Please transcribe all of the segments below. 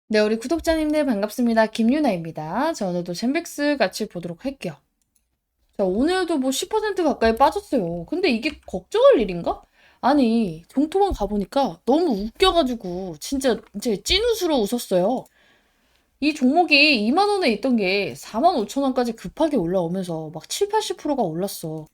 네, 우리 구독자님들 반갑습니다. 김유나입니다. 자, 오늘도 젠백스 같이 보도록 할게요. 자, 오늘도 뭐 10% 가까이 빠졌어요. 근데 이게 걱정할 일인가? 아니, 종토방 가보니까 너무 웃겨가지고 진짜 이제 찐웃으로 웃었어요. 이 종목이 2만 원에 있던 게 4만 5천 원까지 급하게 올라오면서 막 7, 80%가 올랐어.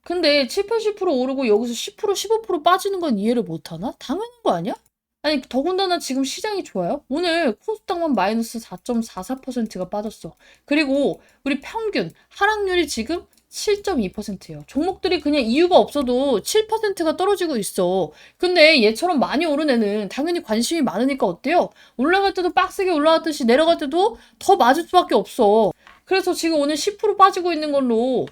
근데 7, 80% 오르고 여기서 10%, 15% 빠지는 건 이해를 못하나? 당연한 거 아니야? 아니, 더군다나 지금 시장이 좋아요? 오늘 코스닥만 마이너스 4.44%가 빠졌어. 그리고 우리 평균 하락률이 지금 7.2%예요. 종목들이 그냥 이유가 없어도 7%가 떨어지고 있어. 근데 얘처럼 많이 오른 애는 당연히 관심이 많으니까 어때요? 올라갈 때도 빡세게 올라갔듯이 내려갈 때도 더 맞을 수밖에 없어. 그래서 지금 오늘 10% 빠지고 있는 걸로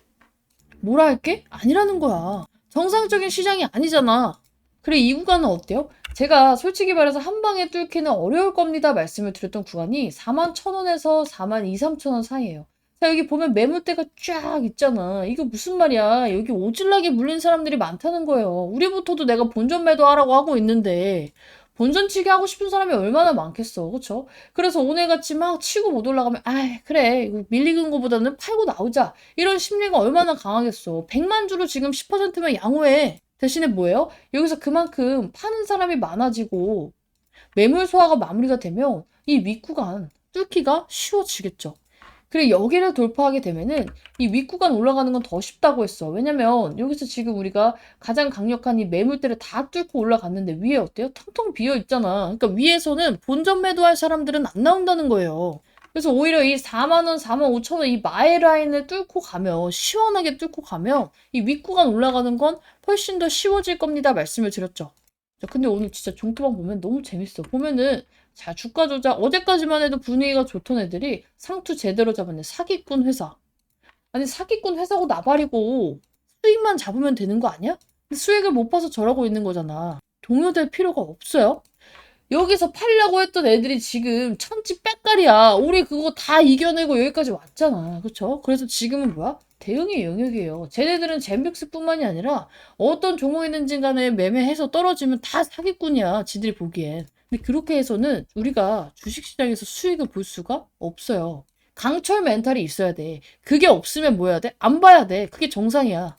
뭐라 할게? 아니라는 거야. 정상적인 시장이 아니잖아. 그래, 이 구간은 어때요? 제가 솔직히 말해서 한 방에 뚫기는 어려울 겁니다 말씀을 드렸던 구간이 4만 1,000원에서 4만 2, 3천 원 사이예요. 자, 여기 보면 매물대가 쫙 있잖아. 이거 무슨 말이야? 여기 오질나게 물린 사람들이 많다는 거예요. 우리부터도 내가 본전 매도하라고 하고 있는데 본전치기 하고 싶은 사람이 얼마나 많겠어. 그쵸? 그래서 오늘같이 막 치고 못 올라가면 아 그래 이거 밀리는 거보다는 팔고 나오자. 이런 심리가 얼마나 강하겠어. 100만 주로 지금 10%면 양호해. 대신에 뭐예요? 여기서 그만큼 파는 사람이 많아지고 매물 소화가 마무리가 되면 이 윗구간 뚫기가 쉬워지겠죠. 그리고 여기를 돌파하게 되면은 이 윗구간 올라가는 건 더 쉽다고 했어. 왜냐면 여기서 지금 우리가 가장 강력한 이 매물대를 다 뚫고 올라갔는데 위에 어때요? 텅텅 비어 있잖아. 그러니까 위에서는 본전 매도할 사람들은 안 나온다는 거예요. 그래서 오히려 이 4만 원, 4만 5천 원 이 마의 라인을 뚫고 가면 시원하게 뚫고 가면 이 윗구간 올라가는 건 훨씬 더 쉬워질 겁니다. 말씀을 드렸죠. 자, 근데 오늘 진짜 종토방 보면 너무 재밌어. 보면은 자, 주가 조작 어제까지만 해도 분위기가 좋던 애들이 상투 제대로 잡았네. 사기꾼 회사. 아니 사기꾼 회사고 나발이고 수익만 잡으면 되는 거 아니야? 근데 수익을 못 봐서 저러고 있는 거잖아. 동요될 필요가 없어요. 여기서 팔려고 했던 애들이 지금 천지 빽깔이야. 우리 그거 다 이겨내고 여기까지 왔잖아. 그쵸? 그래서 지금은 뭐야? 대응의 영역이에요. 쟤네들은 젠백스뿐만이 아니라 어떤 종목이든지 간에 매매해서 떨어지면 다 사기꾼이야. 지들이 보기엔. 근데 그렇게 해서는 우리가 주식시장에서 수익을 볼 수가 없어요. 강철 멘탈이 있어야 돼. 그게 없으면 뭐 해야 돼? 안 봐야 돼. 그게 정상이야.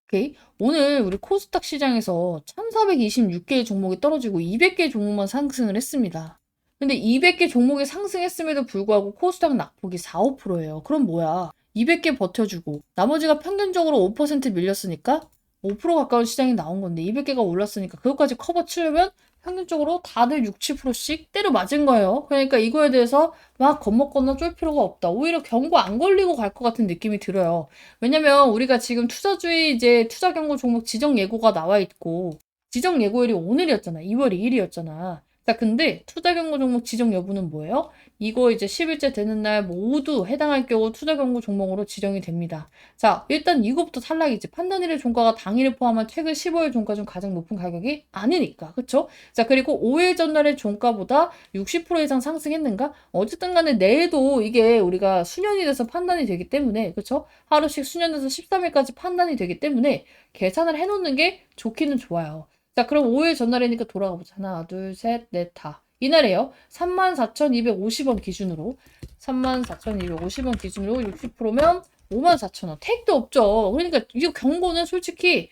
오케이. 오늘 우리 코스닥 시장에서 1426개의 종목이 떨어지고 200개의 종목만 상승을 했습니다. 근데 200개 종목이 상승했음에도 불구하고 코스닥 낙폭이 4, 5%예요. 그럼 뭐야? 200개 버텨주고 나머지가 평균적으로 5% 밀렸으니까 5% 가까운 시장이 나온 건데 200개가 올랐으니까 그것까지 커버 치려면 평균적으로 다들 6, 7%씩 때려 맞은 거예요. 그러니까 이거에 대해서 막 겁먹거나 쫄 필요가 없다. 오히려 경고 안 걸리고 갈 것 같은 느낌이 들어요. 왜냐면 우리가 지금 투자주의 이제 투자 경고 종목 지정 예고가 나와 있고 지정 예고일이 오늘이었잖아. 2월 2일이었잖아. 자, 근데 투자 경고 종목 지정 여부는 뭐예요? 이거 이제 10일째 되는 날 모두 해당할 경우 투자 경고 종목으로 지정이 됩니다. 자, 일단 이거부터 탈락이지. 판단일의 종가가 당일을 포함한 최근 15일 종가 중 가장 높은 가격이 아니니까. 그쵸? 자, 그리고 5일 전날의 종가보다 60% 이상 상승했는가? 어쨌든 간에 내일도 이게 우리가 수년이 돼서 판단이 되기 때문에, 그쵸? 하루씩 수년돼서 13일까지 판단이 되기 때문에 계산을 해놓는 게 좋기는 좋아요. 자, 그럼 5일 전날이니까 돌아가 보자. 하나, 둘, 셋, 넷, 다. 이날에요. 34,250원 기준으로. 34,250원 기준으로 60%면 54,000원. 택도 없죠. 그러니까 이 경고는 솔직히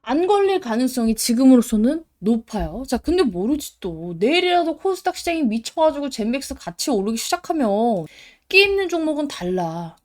안 걸릴 가능성이 지금으로서는 높아요. 자, 근데 모르지 또. 내일이라도 코스닥 시장이 미쳐가지고 젠백스 같이 오르기 시작하면 끼 있는 종목은 달라.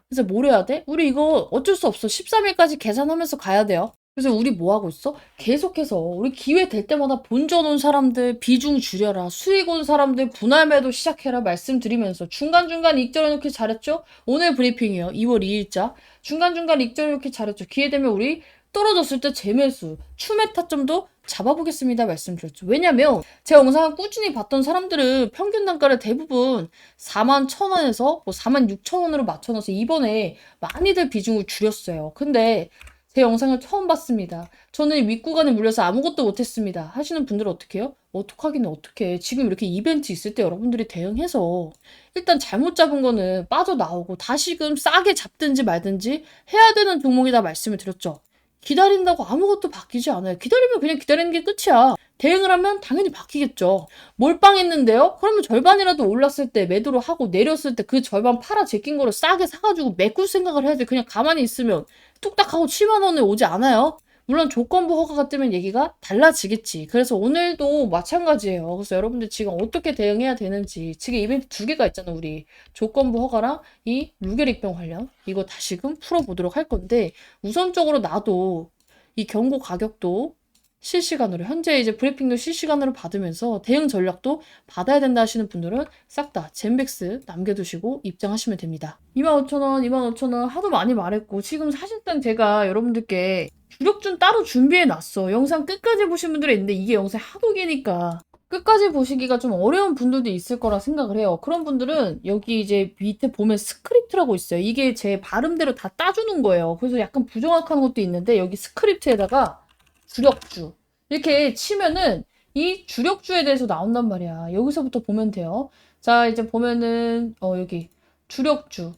그래서 뭘 해야 돼? 우리 이거 어쩔 수 없어. 13일까지 계산하면서 가야 돼요. 그래서 우리 뭐 하고 있어? 계속해서 우리 기회 될 때마다 본전 온 사람들 비중 줄여라. 수익 온 사람들 분할 매도 시작해라 말씀드리면서 중간중간 익절해 놓기 잘했죠? 오늘 브리핑이요. 2월 2일자. 중간중간 익절해 놓기 잘했죠. 기회 되면 우리 떨어졌을 때 재매수, 추매 타점도 잡아보겠습니다 말씀드렸죠. 왜냐면 제 영상을 꾸준히 봤던 사람들은 평균 단가를 대부분 4만 1,000원에서 뭐 4만 6천 원으로 맞춰놔서 이번에 많이들 비중을 줄였어요. 근데 제 영상을 처음 봤습니다. 저는 윗구간에 물려서 아무것도 못했습니다. 하시는 분들은 어떻게 해요? 어떡하긴 어떡해. 지금 이렇게 이벤트 있을 때 여러분들이 대응해서 일단 잘못 잡은 거는 빠져나오고 다시금 싸게 잡든지 말든지 해야 되는 종목이다 말씀을 드렸죠. 기다린다고 아무것도 바뀌지 않아요. 기다리면 그냥 기다리는 게 끝이야. 대응을 하면 당연히 바뀌겠죠. 몰빵했는데요? 그러면 절반이라도 올랐을 때 매도를 하고 내렸을 때 그 절반 팔아 제낀 거를 싸게 사가지고 메꿀 생각을 해야지. 그냥 가만히 있으면 뚝딱 하고 7만 원에 오지 않아요? 물론 조건부 허가가 뜨면 얘기가 달라지겠지. 그래서 오늘도 마찬가지예요. 그래서 여러분들 지금 어떻게 대응해야 되는지. 지금 이벤트 2개가 있잖아, 우리. 조건부 허가랑 이 무결익병 관련. 이거 다시금 풀어보도록 할 건데, 우선적으로 나도 이 경고 가격도 실시간으로, 현재 이제 브리핑도 실시간으로 받으면서 대응 전략도 받아야 된다 하시는 분들은 싹 다 젠백스 남겨두시고 입장하시면 됩니다. 25,000원, 25,000원 하도 많이 말했고, 지금 사실상 제가 여러분들께 주력준 따로 준비해놨어. 영상 끝까지 보신 분들이 있는데 이게 영상 하도 기니까 끝까지 보시기가 좀 어려운 분들도 있을 거라 생각을 해요. 그런 분들은 여기 이제 밑에 보면 스크립트라고 있어요. 이게 제 발음대로 다 따주는 거예요. 그래서 약간 부정확한 것도 있는데 여기 스크립트에다가 주력주 이렇게 치면은 이 주력주에 대해서 나온단 말이야. 여기서부터 보면 돼요. 자, 이제 보면은 여기 주력주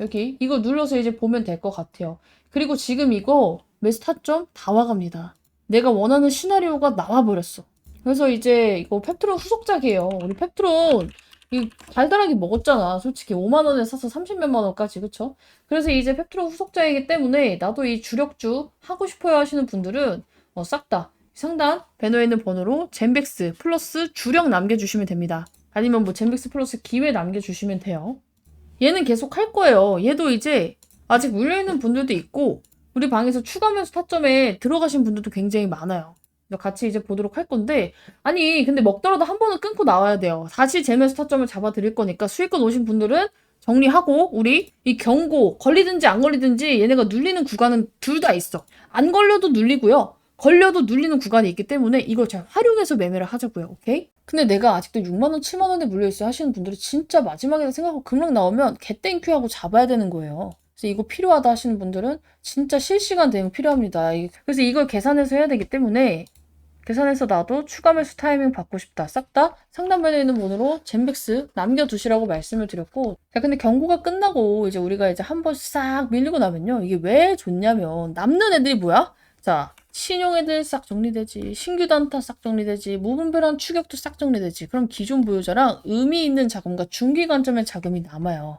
여기 이거 눌러서 이제 보면 될 것 같아요. 그리고 지금 이거 매수 타점 다 와갑니다. 내가 원하는 시나리오가 나와버렸어. 그래서 이제 이거 펩트론 후속작이에요. 우리 펩트론 이 달달하게 먹었잖아. 솔직히 5만 원에 사서 30몇만 원까지, 그쵸? 그래서 이제 펩트론 후속작이기 때문에 나도 이 주력주 하고 싶어요 하시는 분들은 싹 다 상단 배너에 있는 번호로 젠백스 플러스 주력 남겨주시면 됩니다. 아니면 뭐 젠백스 플러스 기회 남겨주시면 돼요. 얘는 계속 할 거예요. 얘도 이제 아직 물려있는 분들도 있고 우리 방에서 추가 매수 타점에 들어가신 분들도 굉장히 많아요. 같이 이제 보도록 할 건데 아니 근데 먹더라도 한 번은 끊고 나와야 돼요. 다시 재매수 타점을 잡아 드릴 거니까 수익권 오신 분들은 정리하고 우리 이 경고 걸리든지 안 걸리든지 얘네가 눌리는 구간은 둘 다 있어. 안 걸려도 눌리고요. 걸려도 눌리는 구간이 있기 때문에 이걸 잘 활용해서 매매를 하자고요. 오케이? 근데 내가 아직도 6만원, 7만원에 물려있어 하시는 분들이 진짜 마지막에 생각하고 급락 나오면 개땡큐 하고 잡아야 되는 거예요. 그래서 이거 필요하다 하시는 분들은 진짜 실시간 대응 필요합니다. 그래서 이걸 계산해서 해야 되기 때문에 계산해서 나도 추가 매수 타이밍 받고 싶다. 싹 다 상단면에 있는 번호로 젠백스 남겨두시라고 말씀을 드렸고 자 근데 경고가 끝나고 이제 우리가 이제 한 번 싹 밀리고 나면요. 이게 왜 좋냐면 남는 애들이 뭐야? 자 신용 애들 싹 정리되지. 신규 단타 싹 정리되지. 무분별한 추격도 싹 정리되지. 그럼 기존 보유자랑 의미 있는 자금과 중기 관점의 자금이 남아요.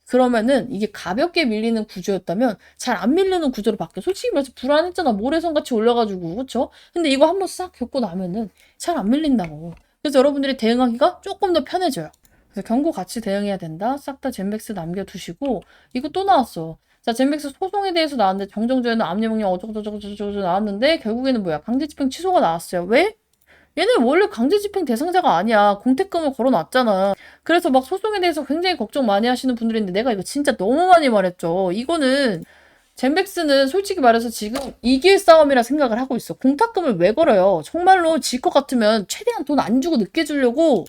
그러면은 이게 가볍게 밀리는 구조였다면 잘 안 밀리는 구조로 바뀌어. 솔직히 말해서 불안했잖아. 모래성 같이 올라가지고. 그쵸? 근데 이거 한번 싹 겪고 나면은 잘 안 밀린다고. 그래서 여러분들이 대응하기가 조금 더 편해져요. 그래서 경고 같이 대응해야 된다. 싹 다 젠백스 남겨두시고 이거 또 나왔어. 자, 젠백스 소송에 대해서 나왔는데 정정조에는 압류명령 어쩌고저쩌고 나왔는데 결국에는 뭐야? 강제집행 취소가 나왔어요. 왜? 얘는 원래 강제집행 대상자가 아니야. 공택금을 걸어놨잖아. 그래서 막 소송에 대해서 굉장히 걱정 많이 하시는 분들이 있는데 내가 이거 진짜 너무 많이 말했죠. 이거는 젠백스는 솔직히 말해서 지금 이길 싸움이라 생각을 하고 있어. 공탁금을 왜 걸어요? 정말로 질 것 같으면 최대한 돈 안 주고 늦게 주려고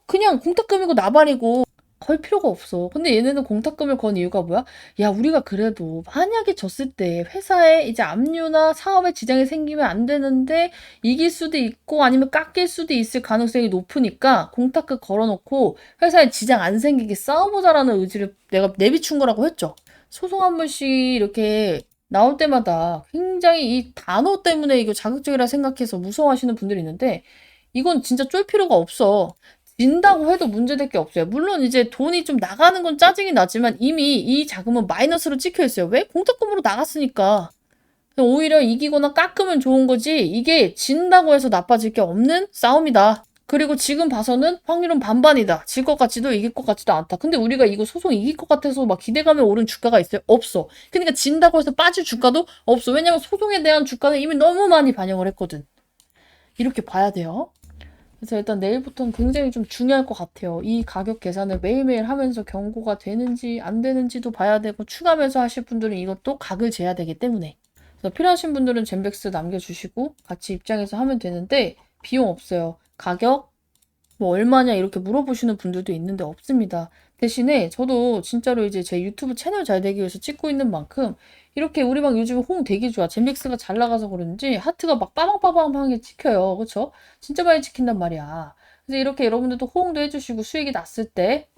그냥 공탁금이고 나발이고 걸 필요가 없어. 근데 얘네는 공탁금을 건 이유가 뭐야? 야, 우리가 그래도 만약에 졌을 때 회사에 이제 압류나 사업에 지장이 생기면 안 되는데 이길 수도 있고 아니면 깎일 수도 있을 가능성이 높으니까 공탁금 걸어놓고 회사에 지장 안 생기게 싸워보자라는 의지를 내가 내비춘 거라고 했죠. 소송 한 번씩 이렇게 나올 때마다 굉장히 이 단어 때문에 이거 자극적이라 생각해서 무서워하시는 분들이 있는데 이건 진짜 쫄 필요가 없어. 진다고 해도 문제될 게 없어요. 물론 이제 돈이 좀 나가는 건 짜증이 나지만 이미 이 자금은 마이너스로 찍혀 있어요. 왜? 공탁금으로 나갔으니까. 오히려 이기거나 깎으면 좋은 거지 이게 진다고 해서 나빠질 게 없는 싸움이다. 그리고 지금 봐서는 확률은 반반이다. 질 것 같지도 이길 것 같지도 않다. 근데 우리가 이거 소송 이길 것 같아서 막 기대감에 오른 주가가 있어요? 없어. 그러니까 진다고 해서 빠질 주가도 없어. 왜냐면 소송에 대한 주가는 이미 너무 많이 반영을 했거든. 이렇게 봐야 돼요. 그래서 일단 내일부터는 굉장히 좀 중요할 것 같아요. 이 가격 계산을 매일매일 하면서 경고가 되는지 안 되는지도 봐야 되고 추가 매수 하실 분들은 이것도 각을 재야 되기 때문에 그래서 필요하신 분들은 젠백스 남겨주시고 같이 입장해서 하면 되는데 비용 없어요. 가격 뭐 얼마냐 이렇게 물어보시는 분들도 있는데 없습니다. 대신에 저도 진짜로 이제 제 유튜브 채널 잘 되기 위해서 찍고 있는 만큼 이렇게 우리 방 요즘에 호응 되게 좋아. 젠백스가 잘 나가서 그런지 하트가 막 빠방빠방하게 찍혀요. 그쵸? 진짜 많이 찍힌단 말이야. 그래서 이렇게 여러분들도 호응도 해주시고 수익이 났을 때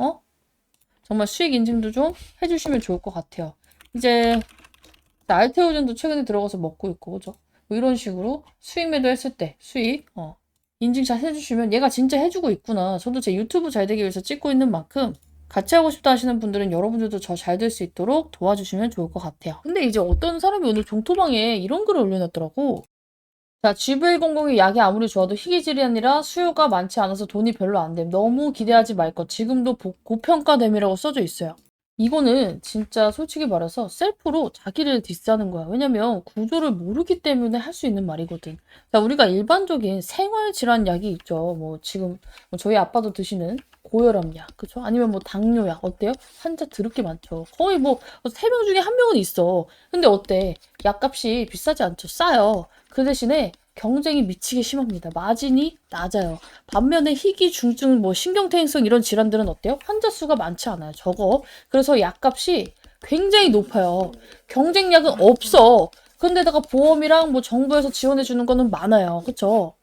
정말 수익 인증도 좀 해주시면 좋을 것 같아요. 이제 알테오젠도 최근에 들어가서 먹고 있고, 그죠? 뭐 이런 식으로 수익 매도했을 때 수익, 인증샷 해주시면 얘가 진짜 해주고 있구나. 저도 제 유튜브 잘 되기 위해서 찍고 있는 만큼 같이 하고 싶다 하시는 분들은 여러분들도 저 잘 될 수 있도록 도와주시면 좋을 것 같아요. 근데 이제 어떤 사람이 오늘 종토방에 이런 글을 올려놨더라고. 자, GV00이 약이 아무리 좋아도 희귀질이 아니라 수요가 많지 않아서 돈이 별로 안 됨. 너무 기대하지 말 것. 지금도 고평가됨이라고 써져 있어요. 이거는 진짜 솔직히 말해서 셀프로 자기를 디스하는 거야. 왜냐면 구조를 모르기 때문에 할 수 있는 말이거든. 자, 우리가 일반적인 생활 질환 약이 있죠. 뭐 지금 뭐 저희 아빠도 드시는 고혈압 약, 그쵸? 아니면 뭐 당뇨 약 어때요? 환자 드럽게 많죠. 거의 뭐 3명 중에 1명은 있어. 근데 어때? 약값이 비싸지 않죠. 싸요. 그 대신에 경쟁이 미치게 심합니다. 마진이 낮아요. 반면에 희귀, 중증, 뭐 신경퇴행성 이런 질환들은 어때요? 환자 수가 많지 않아요. 적어. 그래서 약값이 굉장히 높아요. 경쟁약은 없어. 근데다가 보험이랑 뭐 정부에서 지원해 주는 거는 많아요. 그쵸?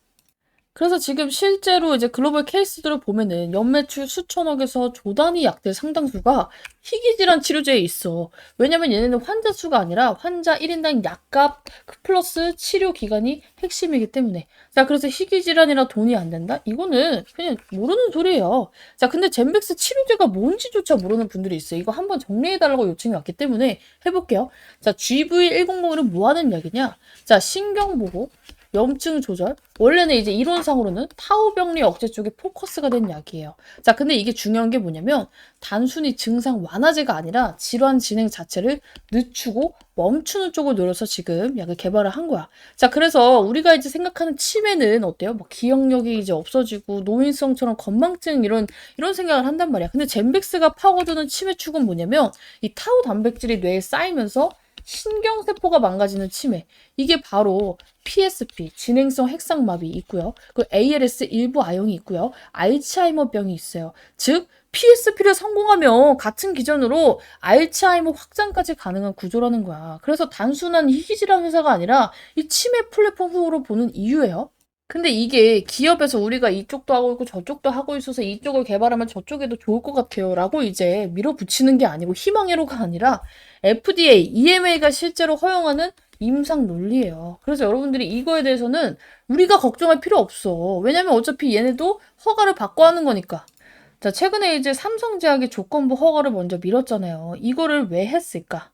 그래서 지금 실제로 이제 글로벌 케이스들을 보면은 연매출 수천억에서 조 단위 약들 상당수가 희귀질환 치료제에 있어. 왜냐면 얘네는 환자 수가 아니라 환자 1인당 약값 플러스 치료 기간이 핵심이기 때문에. 자, 그래서 희귀질환이라 돈이 안 된다? 이거는 그냥 모르는 소리예요. 자, 근데 젠백스 치료제가 뭔지조차 모르는 분들이 있어요. 이거 한번 정리해달라고 요청이 왔기 때문에 해볼게요. 자, GV101은 뭐 하는 약이냐? 자, 신경보호, 염증 조절. 원래는 이제 이론상으로는 타우병리 억제 쪽에 포커스가 된 약이에요. 자, 근데 이게 중요한 게 뭐냐면 단순히 증상 완화제가 아니라 질환 진행 자체를 늦추고 멈추는 쪽을 노려서 지금 약을 개발을 한 거야. 자, 그래서 우리가 이제 생각하는 치매는 어때요? 뭐 기억력이 이제 없어지고 노인성처럼 건망증 이런 생각을 한단 말이야. 근데 젠백스가 파고드는 치매 축은 뭐냐면 이 타우 단백질이 뇌에 쌓이면서 신경세포가 망가지는 치매. 이게 바로 PSP, 진행성 핵상마비 있고요. 그 ALS 일부 아형이 있고요. 알츠하이머병이 있어요. 즉, PSP를 성공하면 같은 기전으로 알츠하이머 확장까지 가능한 구조라는 거야. 그래서 단순한 희귀질환 회사가 아니라 이 치매 플랫폼으로 보는 이유예요. 근데 이게 기업에서 우리가 이쪽도 하고 있고 저쪽도 하고 있어서 이쪽을 개발하면 저쪽에도 좋을 것 같아요. 라고 이제 밀어붙이는 게 아니고 희망회로가 아니라 FDA, EMA가 실제로 허용하는 임상 논리예요. 그래서 여러분들이 이거에 대해서는 우리가 걱정할 필요 없어. 왜냐면 어차피 얘네도 허가를 받고 하는 거니까. 자, 최근에 이제 삼성제약이 조건부 허가를 먼저 밀었잖아요. 이거를 왜 했을까?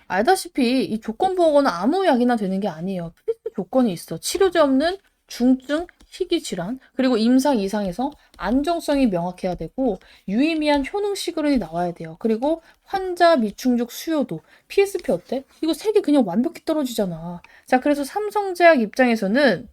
알다시피 이 조건부 허가는 아무 약이나 되는 게 아니에요. 필수 조건이 있어. 치료제 없는 중증 희귀 질환, 그리고 임상 이상에서 안정성이 명확해야 되고 유의미한 효능 시그널이 나와야 돼요. 그리고 환자 미충족 수요도. PSP 어때? 이거 세 개 그냥 완벽히 떨어지잖아. 자, 그래서 삼성제약 입장에서는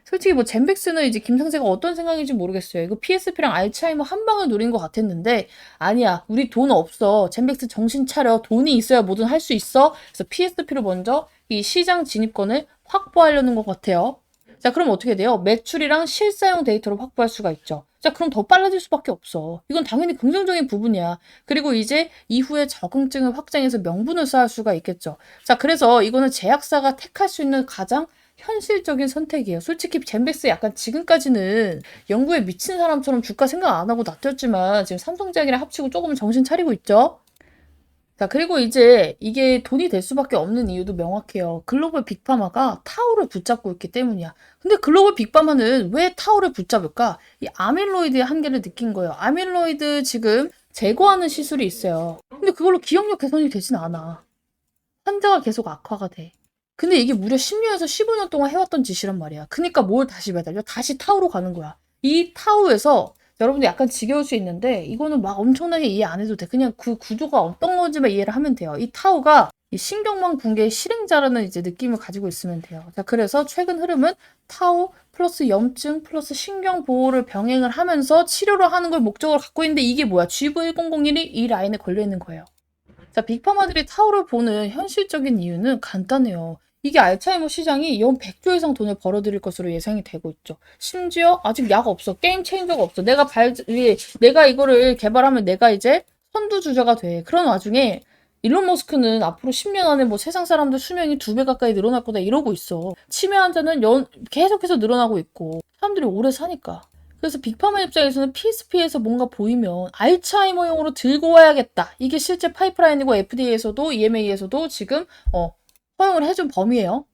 솔직히 뭐 젠백스는 이제 김상재가 어떤 생각인지 모르겠어요. 이거 PSP랑 알츠하이머 한 방을 노린 것 같았는데 아니야. 우리 돈 없어. 젠백스 정신 차려. 돈이 있어야 뭐든 할 수 있어. 그래서 PSP로 먼저 이 시장 진입권을 확보하려는 것 같아요. 자, 그럼 어떻게 돼요? 매출이랑 실사용 데이터를 확보할 수가 있죠. 자, 그럼 더 빨라질 수밖에 없어. 이건 당연히 긍정적인 부분이야. 그리고 이제 이후에 적응증을 확장해서 명분을 쌓을 수가 있겠죠. 자, 그래서 이거는 제약사가 택할 수 있는 가장 현실적인 선택이에요. 솔직히 젠백스 약간 지금까지는 연구에 미친 사람처럼 주가 생각 안 하고 놔뒀지만 지금 삼성제약이랑 합치고 조금은 정신 차리고 있죠. 자, 그리고 이제 이게 돈이 될 수밖에 없는 이유도 명확해요. 글로벌 빅파마가 타오를 붙잡고 있기 때문이야. 근데 글로벌 빅파마는 왜 타오를 붙잡을까? 이 아밀로이드의 한계를 느낀 거예요. 아밀로이드 지금 제거하는 시술이 있어요. 근데 그걸로 기억력 개선이 되진 않아. 환자가 계속 악화가 돼. 근데 이게 무려 10년에서 15년 동안 해왔던 짓이란 말이야. 그니까 뭘 다시 매달려? 다시 타우로 가는 거야. 이 타우에서 여러분들 약간 지겨울 수 있는데 이거는 막 엄청나게 이해 안 해도 돼. 그냥 그 구조가 어떤 건지만 이해를 하면 돼요. 이 타우가 이 신경망 붕괴의 실행자라는 이제 느낌을 가지고 있으면 돼요. 자, 그래서 최근 흐름은 타우 플러스 염증 플러스 신경 보호를 병행을 하면서 치료를 하는 걸 목적으로 갖고 있는데 이게 뭐야? GV1001이 이 라인에 걸려 있는 거예요. 자, 빅파마들이 타오를 보는 현실적인 이유는 간단해요. 이게 알츠하이머 시장이 연 100조 이상 돈을 벌어들일 것으로 예상이 되고 있죠. 심지어 아직 약 없어. 게임 체인저가 없어. 내가 이거를 개발하면 내가 이제 선두주자가 돼. 그런 와중에 일론 머스크는 앞으로 10년 안에 뭐 세상 사람들 수명이 2배 가까이 늘어날 거다 이러고 있어. 치매 환자는 계속해서 늘어나고 있고 사람들이 오래 사니까. 그래서 빅파마 입장에서는 PSP에서 뭔가 보이면 알츠하이머용으로 들고 와야겠다. 이게 실제 파이프라인이고 FDA에서도 EMA에서도 지금 허용을 해준 범위예요.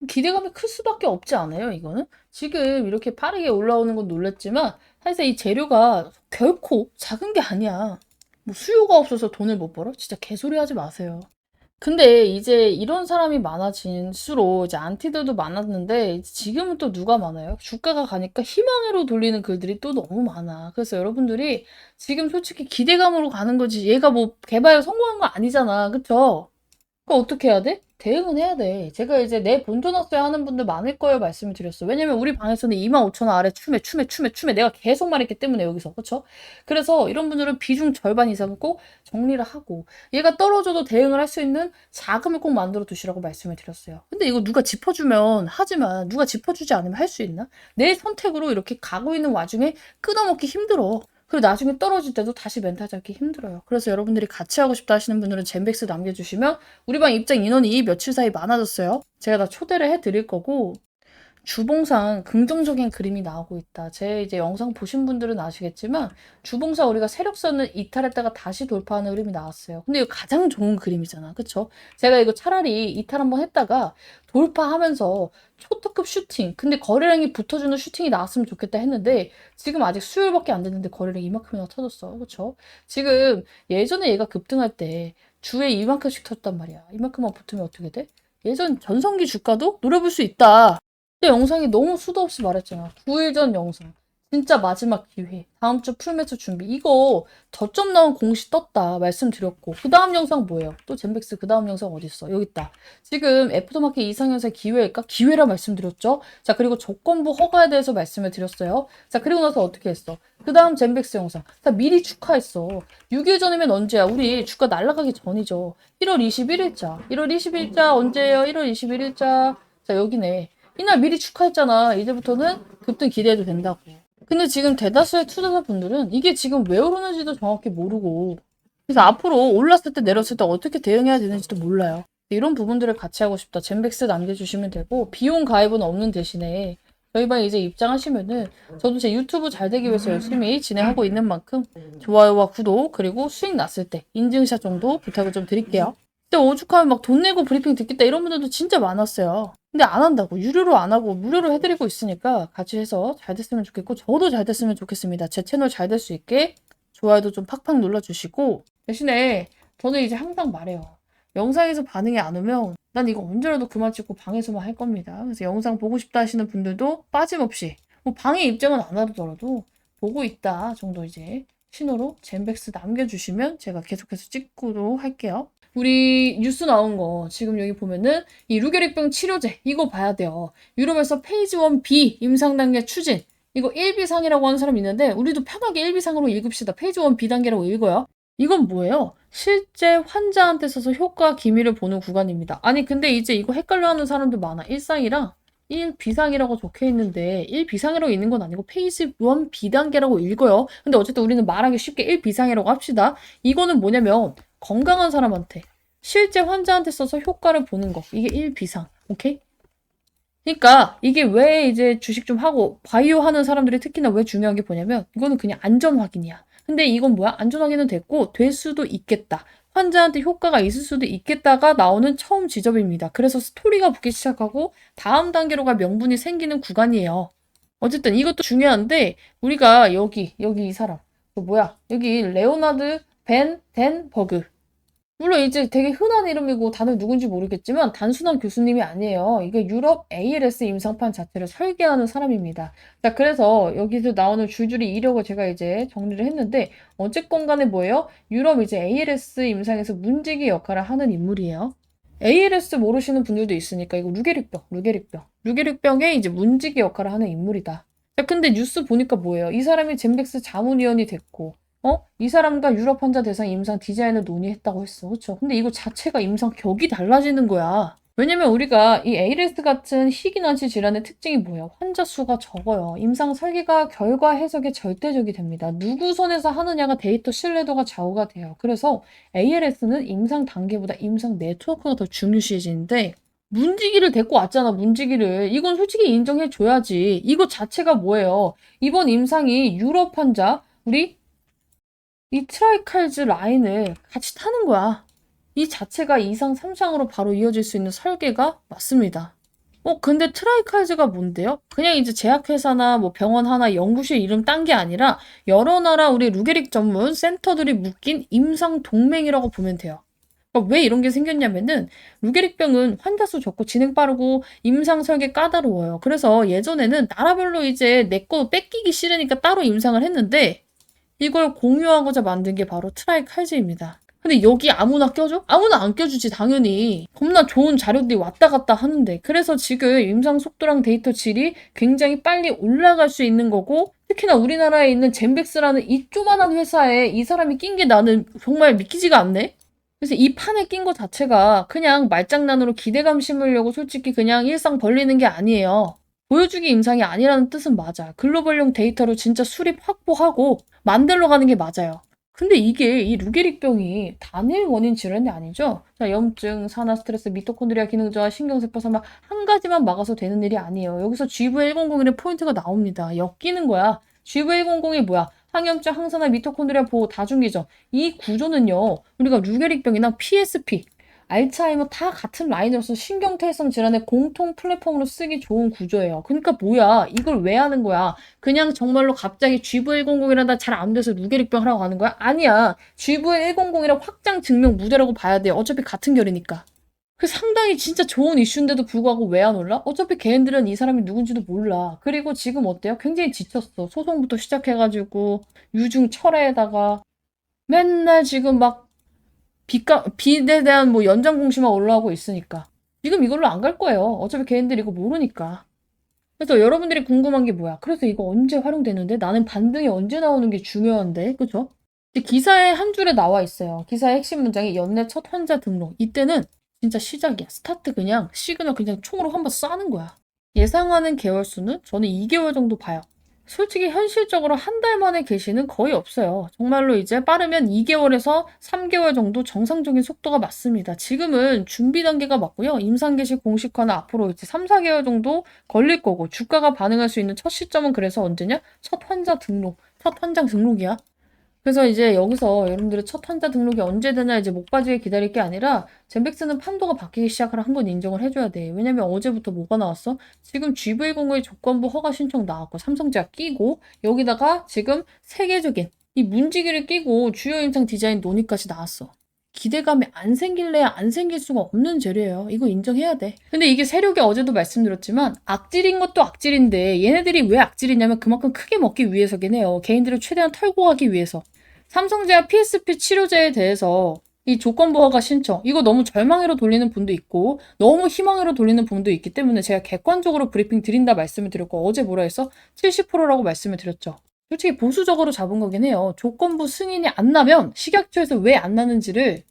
기대감이 클 수밖에 없지 않아요, 이거는? 지금 이렇게 빠르게 올라오는 건 놀랐지만 사실 이 재료가 결코 작은 게 아니야. 뭐 수요가 없어서 돈을 못 벌어? 진짜 개소리 하지 마세요. 근데 이제 이런 사람이 많아질수록 이제 안티들도 많았는데 이제 지금은 또 누가 많아요? 주가가 가니까 희망으로 돌리는 글들이 또 너무 많아. 그래서 여러분들이 지금 솔직히 기대감으로 가는 거지. 얘가 뭐 개발 성공한 거 아니잖아. 그쵸? 그럼 어떻게 해야 돼? 대응은 해야 돼. 제가 이제 내 본전 왔어야 하는 분들 많을 거예요 말씀을 드렸어. 왜냐면 우리 방에서는 25,000원 아래 추매 내가 계속 말했기 때문에 여기서. 그쵸? 그래서 이런 분들은 비중 절반 이상은 꼭 정리를 하고 얘가 떨어져도 대응을 할 수 있는 자금을 꼭 만들어 두시라고 말씀을 드렸어요. 근데 이거 누가 짚어주면 하지만 누가 짚어주지 않으면 할 수 있나? 내 선택으로 이렇게 가고 있는 와중에 끊어먹기 힘들어. 그리고 나중에 떨어질 때도 다시 멘탈 잡기 힘들어요. 그래서 여러분들이 같이 하고 싶다 하시는 분들은 젠백스 남겨주시면 우리 방 입장 인원이 며칠 사이 많아졌어요. 제가 다 초대를 해드릴 거고 주봉상 긍정적인 그림이 나오고 있다. 제 이제 영상 보신 분들은 아시겠지만 주봉상 우리가 세력선을 이탈했다가 다시 돌파하는 그림이 나왔어요. 근데 이거 가장 좋은 그림이잖아. 그쵸? 제가 이거 차라리 이탈 한번 했다가 돌파하면서 초특급 슈팅 근데 거래량이 붙어주는 슈팅이 나왔으면 좋겠다 했는데 지금 아직 수요일밖에 안 됐는데 거래량이 이만큼이나 터졌어. 그쵸? 지금 예전에 얘가 급등할 때 주에 이만큼씩 터졌단 말이야. 이만큼만 붙으면 어떻게 돼? 예전 전성기 주가도 노려볼 수 있다. 근데 영상이 너무 수도 없이 말했잖아. 9일 전 영상. 진짜 마지막 기회. 다음 주 풀매수 준비. 이거 저점 나온 공시 떴다. 말씀드렸고. 그 다음 영상 뭐예요? 또 젠백스 그 다음 영상 어딨어? 여기 있다. 지금 애프터마켓 이상현세 기회일까? 기회라 말씀드렸죠? 자, 그리고 조건부 허가에 대해서 말씀을 드렸어요. 자, 그리고 나서 어떻게 했어? 그 다음 젠백스 영상. 자, 미리 축하했어. 6일 전이면 언제야? 우리 주가 날아가기 전이죠. 1월 21일자. 1월 20일자 언제예요? 1월 21일자. 자, 여기네. 이날 미리 축하했잖아. 이제부터는 급등 기대해도 된다고. 근데 지금 대다수의 투자자분들은 이게 지금 왜 오르는지도 정확히 모르고 그래서 앞으로 올랐을 때 내렸을 때 어떻게 대응해야 되는지도 몰라요. 이런 부분들을 같이 하고 싶다. 젠백스 남겨주시면 되고 비용 가입은 없는 대신에 저희 방에 이제 입장하시면은 저도 제 유튜브 잘 되기 위해서 열심히 진행하고 있는 만큼 좋아요와 구독 그리고 수익 났을 때 인증샷 정도 부탁을 좀 드릴게요. 근데 오죽하면 막 돈 내고 브리핑 듣겠다 이런 분들도 진짜 많았어요. 근데 안 한다고. 유료로 안 하고 무료로 해드리고 있으니까 같이 해서 잘 됐으면 좋겠고 저도 잘 됐으면 좋겠습니다. 제 채널 잘 될 수 있게 좋아요도 좀 팍팍 눌러주시고 대신에 저는 이제 항상 말해요. 영상에서 반응이 안 오면 난 이거 언제라도 그만 찍고 방에서만 할 겁니다. 그래서 영상 보고 싶다 하시는 분들도 빠짐없이 뭐 방에 입장은 안 하더라도 보고 있다 정도 이제 신호로 젠백스 남겨주시면 제가 계속해서 찍도록 할게요. 우리 뉴스 나온 거 지금 여기 보면은 이 루게릭병 치료제 이거 봐야 돼요. 유럽에서 페이지 1B 임상 단계 추진 이거 1비상이라고 하는 사람이 있는데 우리도 편하게 1비상으로 읽읍시다. 페이지 1B 단계라고 읽어요. 이건 뭐예요? 실제 환자한테 써서 효과 기미를 보는 구간입니다. 아니 근데 이제 이거 헷갈려하는 사람들 많아. 1상이랑 1비상이라고 적혀 있는데 1비상이라고 있는 건 아니고 페이지 1B 단계라고 읽어요. 근데 어쨌든 우리는 말하기 쉽게 1비상이라고 합시다. 이거는 뭐냐면 건강한 사람한테 실제 환자한테 써서 효과를 보는 거. 이게 1비상. 오케이? 그러니까 이게 왜 이제 주식 좀 하고 바이오 하는 사람들이 특히나 왜 중요한 게 뭐냐면 이거는 그냥 안전 확인이야. 근데 이건 뭐야? 안전 확인은 됐고 될 수도 있겠다. 환자한테 효과가 있을 수도 있겠다가 나오는 처음 지점입니다. 그래서 스토리가 붙기 시작하고 다음 단계로 갈 명분이 생기는 구간이에요. 어쨌든 이것도 중요한데 우리가 여기 이 사람 뭐야? 여기 레오나드 벤 덴버그 물론 이제 되게 흔한 이름이고 다들 누군지 모르겠지만 단순한 교수님이 아니에요. 이게 유럽 ALS 임상판 자체를 설계하는 사람입니다. 자, 그래서 여기서 나오는 줄줄이 이력을 제가 이제 정리를 했는데 어쨌건 간에 뭐예요? 유럽 이제 ALS 임상에서 문지기 역할을 하는 인물이에요. ALS 모르시는 분들도 있으니까 이거 루게릭병의 이제 문지기 역할을 하는 인물이다. 자, 근데 뉴스 보니까 뭐예요? 이 사람이 젠백스 자문위원이 됐고 이 사람과 유럽 환자 대상 임상 디자인을 논의했다고 했어. 그쵸? 근데 이거 자체가 임상 격이 달라지는 거야. 왜냐면 우리가 이 ALS 같은 희귀난치 질환의 특징이 뭐예요? 환자 수가 적어요. 임상 설계가 결과 해석에 절대적이 됩니다. 누구 손에서 하느냐가 데이터 신뢰도가 좌우가 돼요. 그래서 ALS는 임상 단계보다 임상 네트워크가 더 중요시해지는데 문지기를 데리고 왔잖아, 문지기를. 이건 솔직히 인정해줘야지. 이거 자체가 뭐예요? 이번 임상이 유럽 환자, 우리 이 트라이칼즈 라인을 같이 타는 거야. 이 자체가 2상, 3상으로 바로 이어질 수 있는 설계가 맞습니다. 근데 트라이칼즈가 뭔데요? 그냥 이제 제약회사나 뭐 병원 하나 연구실 이름 딴 게 아니라 여러 나라 우리 루게릭 전문 센터들이 묶인 임상 동맹이라고 보면 돼요. 그러니까 왜 이런 게 생겼냐면은 루게릭병은 환자 수 적고 진행 빠르고 임상 설계 까다로워요. 그래서 예전에는 나라별로 이제 내 거 뺏기기 싫으니까 따로 임상을 했는데 이걸 공유하고자 만든 게 바로 트라이칼즈입니다. 근데 여기 아무나 껴줘? 아무나 안 껴주지 당연히. 겁나 좋은 자료들이 왔다 갔다 하는데 그래서 지금 임상 속도랑 데이터 질이 굉장히 빨리 올라갈 수 있는 거고 특히나 우리나라에 있는 젠백스라는 이 조만한 회사에 이 사람이 낀 게 나는 정말 믿기지가 않네? 그래서 이 판에 낀 거 자체가 그냥 말장난으로 기대감 심으려고 솔직히 그냥 일상 벌리는 게 아니에요. 보여주기 임상이 아니라는 뜻은 맞아. 글로벌용 데이터로 진짜 수립 확보하고 만들러 가는 게 맞아요. 근데 이게 이 루게릭병이 단일 원인 질환이 아니죠? 자, 염증, 산화, 스트레스, 미토콘드리아 기능 저하, 신경세포 사막 한 가지만 막아서 되는 일이 아니에요. 여기서 GV100의 포인트가 나옵니다. 엮이는 거야. GV100이 뭐야? 항염증, 항산화, 미토콘드리아 보호, 다중기전. 이 구조는요. 우리가 루게릭병이나 PSP, 알츠하이머 다 같은 라인으로서 신경퇴성 질환의 공통 플랫폼으로 쓰기 좋은 구조예요. 그러니까 뭐야? 이걸 왜 하는 거야? 그냥 정말로 갑자기 GV100이라다 잘 안 돼서 루게릭병 하라고 하는 거야? 아니야. GV100이라 확장 증명 무대라고 봐야 돼요. 어차피 같은 결이니까. 그 상당히 진짜 좋은 이슈인데도 불구하고 왜 안 올라? 어차피 걔네들은 이 사람이 누군지도 몰라. 그리고 지금 어때요? 굉장히 지쳤어. 소송부터 시작해가지고 유증 철회에다가 맨날 지금 막 빚에 대한 뭐 연장 공시만 올라오고 있으니까. 지금 이걸로 안 갈 거예요. 어차피 걔네들 이거 모르니까. 그래서 여러분들이 궁금한 게 뭐야? 그래서 이거 언제 활용되는데? 나는 반등이 언제 나오는 게 중요한데, 그죠? 기사에 한 줄에 나와 있어요. 기사의 핵심 문장이 연내 첫 환자 등록. 이때는 진짜 시작이야. 스타트 그냥 시그널 그냥 총으로 한번 쏴는 거야. 예상하는 개월 수는 저는 2개월 정도 봐요. 솔직히 현실적으로 한 달 만에 개시는 거의 없어요. 정말로 이제 빠르면 2개월에서 3개월 정도 정상적인 속도가 맞습니다. 지금은 준비 단계가 맞고요. 임상 개시 공식화는 앞으로 이제 3, 4개월 정도 걸릴 거고 주가가 반응할 수 있는 첫 시점은 그래서 언제냐? 첫 환자 등록, 첫 환자 등록이야. 그래서 이제 여기서 여러분들의 첫 환자 등록이 언제 되나 이제 목 빠지게 기다릴 게 아니라 젠백스는 판도가 바뀌기 시작하라 한 건 인정을 해줘야 돼. 왜냐면 어제부터 뭐가 나왔어? 지금 GV0의 조건부 허가 신청 나왔고 삼성제약 끼고 여기다가 지금 세계적인 이 문지기를 끼고 주요 임상 디자인 논의까지 나왔어. 기대감이 안 생길래야 안 생길 수가 없는 재료예요. 이거 인정해야 돼. 근데 이게 세력이 어제도 말씀드렸지만 악질인 것도 악질인데 얘네들이 왜 악질이냐면 그만큼 크게 먹기 위해서긴 해요. 개인들을 최대한 털고 가기 위해서. 삼성제약 PSP 치료제에 대해서 이 조건부 허가 신청 이거 너무 절망으로 돌리는 분도 있고 너무 희망으로 돌리는 분도 있기 때문에 제가 객관적으로 브리핑 드린다 말씀을 드렸고 어제 뭐라 했어? 70%라고 말씀을 드렸죠. 솔직히 보수적으로 잡은 거긴 해요. 조건부 승인이 안 나면 식약처에서 왜 안 나는지를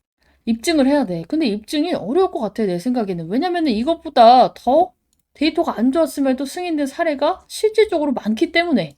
입증을 해야 돼. 근데 입증이 어려울 것 같아, 내 생각에는. 왜냐면은 이것보다 더 데이터가 안 좋았음에도 승인된 사례가 실질적으로 많기 때문에.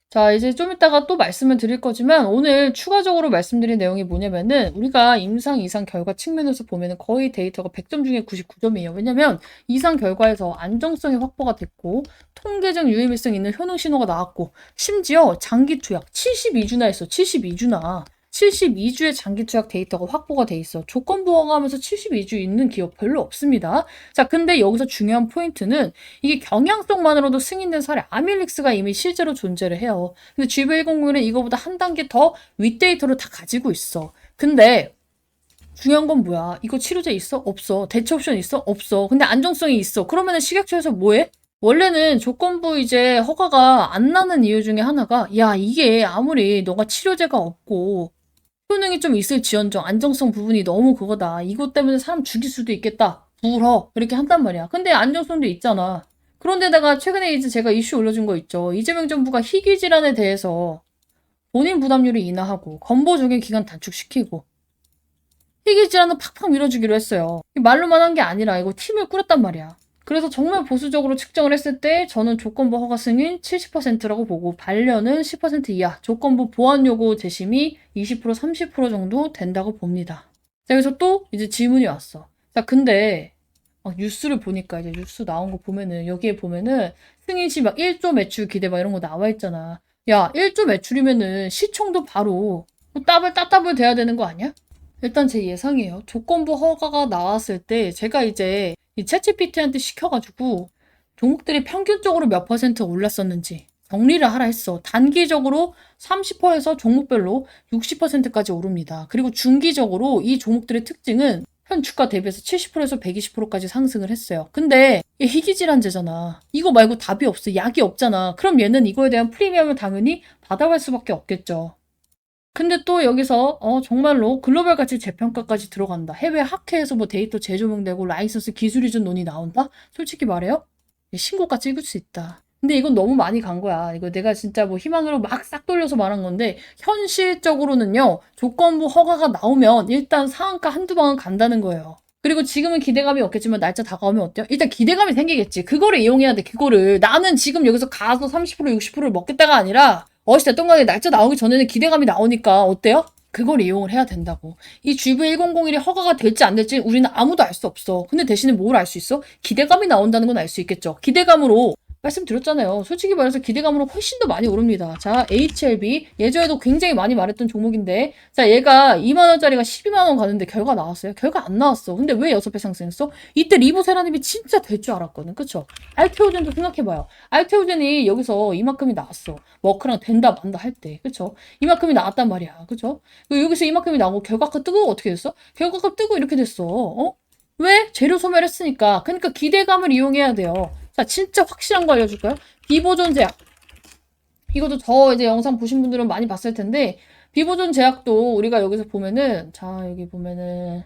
자, 이제 좀 이따가 또 말씀을 드릴 거지만 오늘 추가적으로 말씀드린 내용이 뭐냐면은 우리가 임상 이상 결과 측면에서 보면은 거의 데이터가 100점 중에 99점이에요. 왜냐면 이상 결과에서 안정성이 확보가 됐고 통계적 유의미성 있는 효능 신호가 나왔고 심지어 장기 투약 72주나 했어. 72주나. 72주의 장기 투약 데이터가 확보가 돼 있어. 조건부 허가하면서 72주 있는 기업 별로 없습니다. 자, 근데 여기서 중요한 포인트는 이게 경향성만으로도 승인된 사례 아밀릭스가 이미 실제로 존재를 해요. 근데 GV100은 이거보다 한 단계 더 윗데이터를 다 가지고 있어. 근데 중요한 건 뭐야? 이거 치료제 있어? 없어. 대체 옵션 있어? 없어. 근데 안정성이 있어. 그러면은 식약처에서 뭐해? 원래는 조건부 이제 허가가 안 나는 이유 중에 하나가 야, 이게 아무리 너가 치료제가 없고 효능이 좀 있을지언정 안정성 부분이 너무 그거다. 이것 때문에 사람 죽일 수도 있겠다. 불허. 이렇게 한단 말이야. 근데 안정성도 있잖아. 그런데다가 최근에 이제 제가 이슈 올려준 거 있죠. 이재명 정부가 희귀 질환에 대해서 본인 부담률을 인하하고 건보 적용 기간 단축시키고 희귀 질환은 팍팍 밀어주기로 했어요. 말로만 한 게 아니라 이거 팀을 꾸렸단 말이야. 그래서 정말 보수적으로 측정을 했을 때 저는 조건부 허가 승인 70%라고 보고 반려는 10% 이하, 조건부 보완 요구 재심이 20% 30% 정도 된다고 봅니다. 자, 여기서 또 이제 질문이 왔어. 자, 근데 막 뉴스를 보니까 이제 뉴스 나온 거 보면은 여기에 보면은 승인 시 막 1조 매출 기대 막 이런 거 나와 있잖아. 야, 1조 매출이면은 시총도 바로 따블 따따블 돼야 되는 거 아니야? 일단 제 예상이에요. 조건부 허가가 나왔을 때 제가 이제 이 챗GPT한테 시켜가지고 종목들이 평균적으로 몇 퍼센트 올랐었는지 정리를 하라 했어. 단기적으로 30%에서 종목별로 60%까지 오릅니다. 그리고 중기적으로 이 종목들의 특징은 현 주가 대비해서 70%에서 120%까지 상승을 했어요. 근데 이게 희귀질환제잖아. 이거 말고 답이 없어. 약이 없잖아. 그럼 얘는 이거에 대한 프리미엄을 당연히 받아갈 수밖에 없겠죠. 근데 또 여기서 정말로 글로벌 가치 재평가까지 들어간다. 해외 학회에서 뭐 데이터 재조명되고 라이선스 기술 이전 논의 나온다? 솔직히 말해요. 신고가 찍을 수 있다. 근데 이건 너무 많이 간 거야. 이거 내가 진짜 뭐 희망으로 막 싹 돌려서 말한 건데 현실적으로는요. 조건부 허가가 나오면 일단 상한가 한두 방은 간다는 거예요. 그리고 지금은 기대감이 없겠지만 날짜 다가오면 어때요? 일단 기대감이 생기겠지. 그거를 이용해야 돼. 그거를. 나는 지금 여기서 가서 30% 60%를 먹겠다가 아니라 어찌됐든 간에 날짜 나오기 전에는 기대감이 나오니까 어때요? 그걸 이용을 해야 된다고. 이 GV1001이 허가가 될지 안 될지 우리는 아무도 알 수 없어. 근데 대신에 뭘 알 수 있어? 기대감이 나온다는 건 알 수 있겠죠. 기대감으로 말씀드렸잖아요. 솔직히 말해서 기대감으로 훨씬 더 많이 오릅니다. 자, HLB 예전에도 굉장히 많이 말했던 종목인데 자, 얘가 2만 원짜리가 12만 원 가는데 결과 나왔어요? 결과 안 나왔어. 근데 왜 6배 상승했어? 이때 리보세라님이 진짜 될 줄 알았거든. 그쵸? 알테오젠도 생각해봐요. 알테오젠이 여기서 이만큼이 나왔어. 워크랑 된다 만다 할 때. 그쵸? 이만큼이 나왔단 말이야. 그쵸? 여기서 이만큼이 나오고 결과가 뜨고 어떻게 됐어? 결과가 뜨고 이렇게 됐어. 왜? 재료 소멸 했으니까. 그러니까 기대감을 이용해야 돼요. 자, 진짜 확실한 거 알려줄까요? 비보존 제약. 이것도 저 이제 영상 보신 분들은 많이 봤을 텐데, 비보존 제약도 우리가 여기서 보면은, 자, 여기 보면은,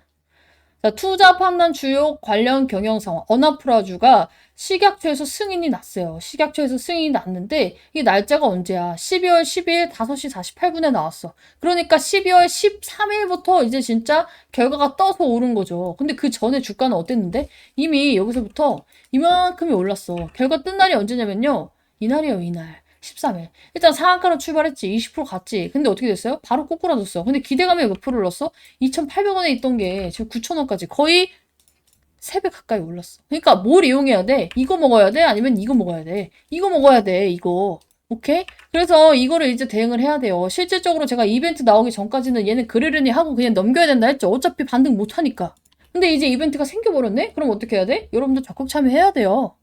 자, 투자 판단 주요 관련 경영 상황. 언어프라주가 식약처에서 승인이 났어요. 식약처에서 승인이 났는데 이 날짜가 언제야? 12월 12일 5시 48분에 나왔어. 그러니까 12월 13일부터 이제 진짜 결과가 떠서 오른 거죠. 근데 그 전에 주가는 어땠는데? 이미 여기서부터 이만큼이 올랐어. 결과 뜬 날이 언제냐면요. 이날이에요, 이날. 13일. 일단 상한가로 출발했지. 20% 갔지. 근데 어떻게 됐어요? 바로 꼬꾸라졌어. 근데 기대감이 몇 프로를 넣었어? 2,800원에 있던 게 지금 9,000원까지 거의 3배 가까이 올랐어. 그러니까 뭘 이용해야 돼? 이거 먹어야 돼? 아니면 이거 먹어야 돼? 이거 먹어야 돼, 이거. 오케이? 그래서 이거를 이제 대응을 해야 돼요. 실질적으로 제가 이벤트 나오기 전까지는 얘는 그러려니 하고 그냥 넘겨야 된다 했죠. 어차피 반등 못 하니까. 근데 이제 이벤트가 생겨버렸네? 그럼 어떻게 해야 돼? 여러분들 적극 참여해야 돼요.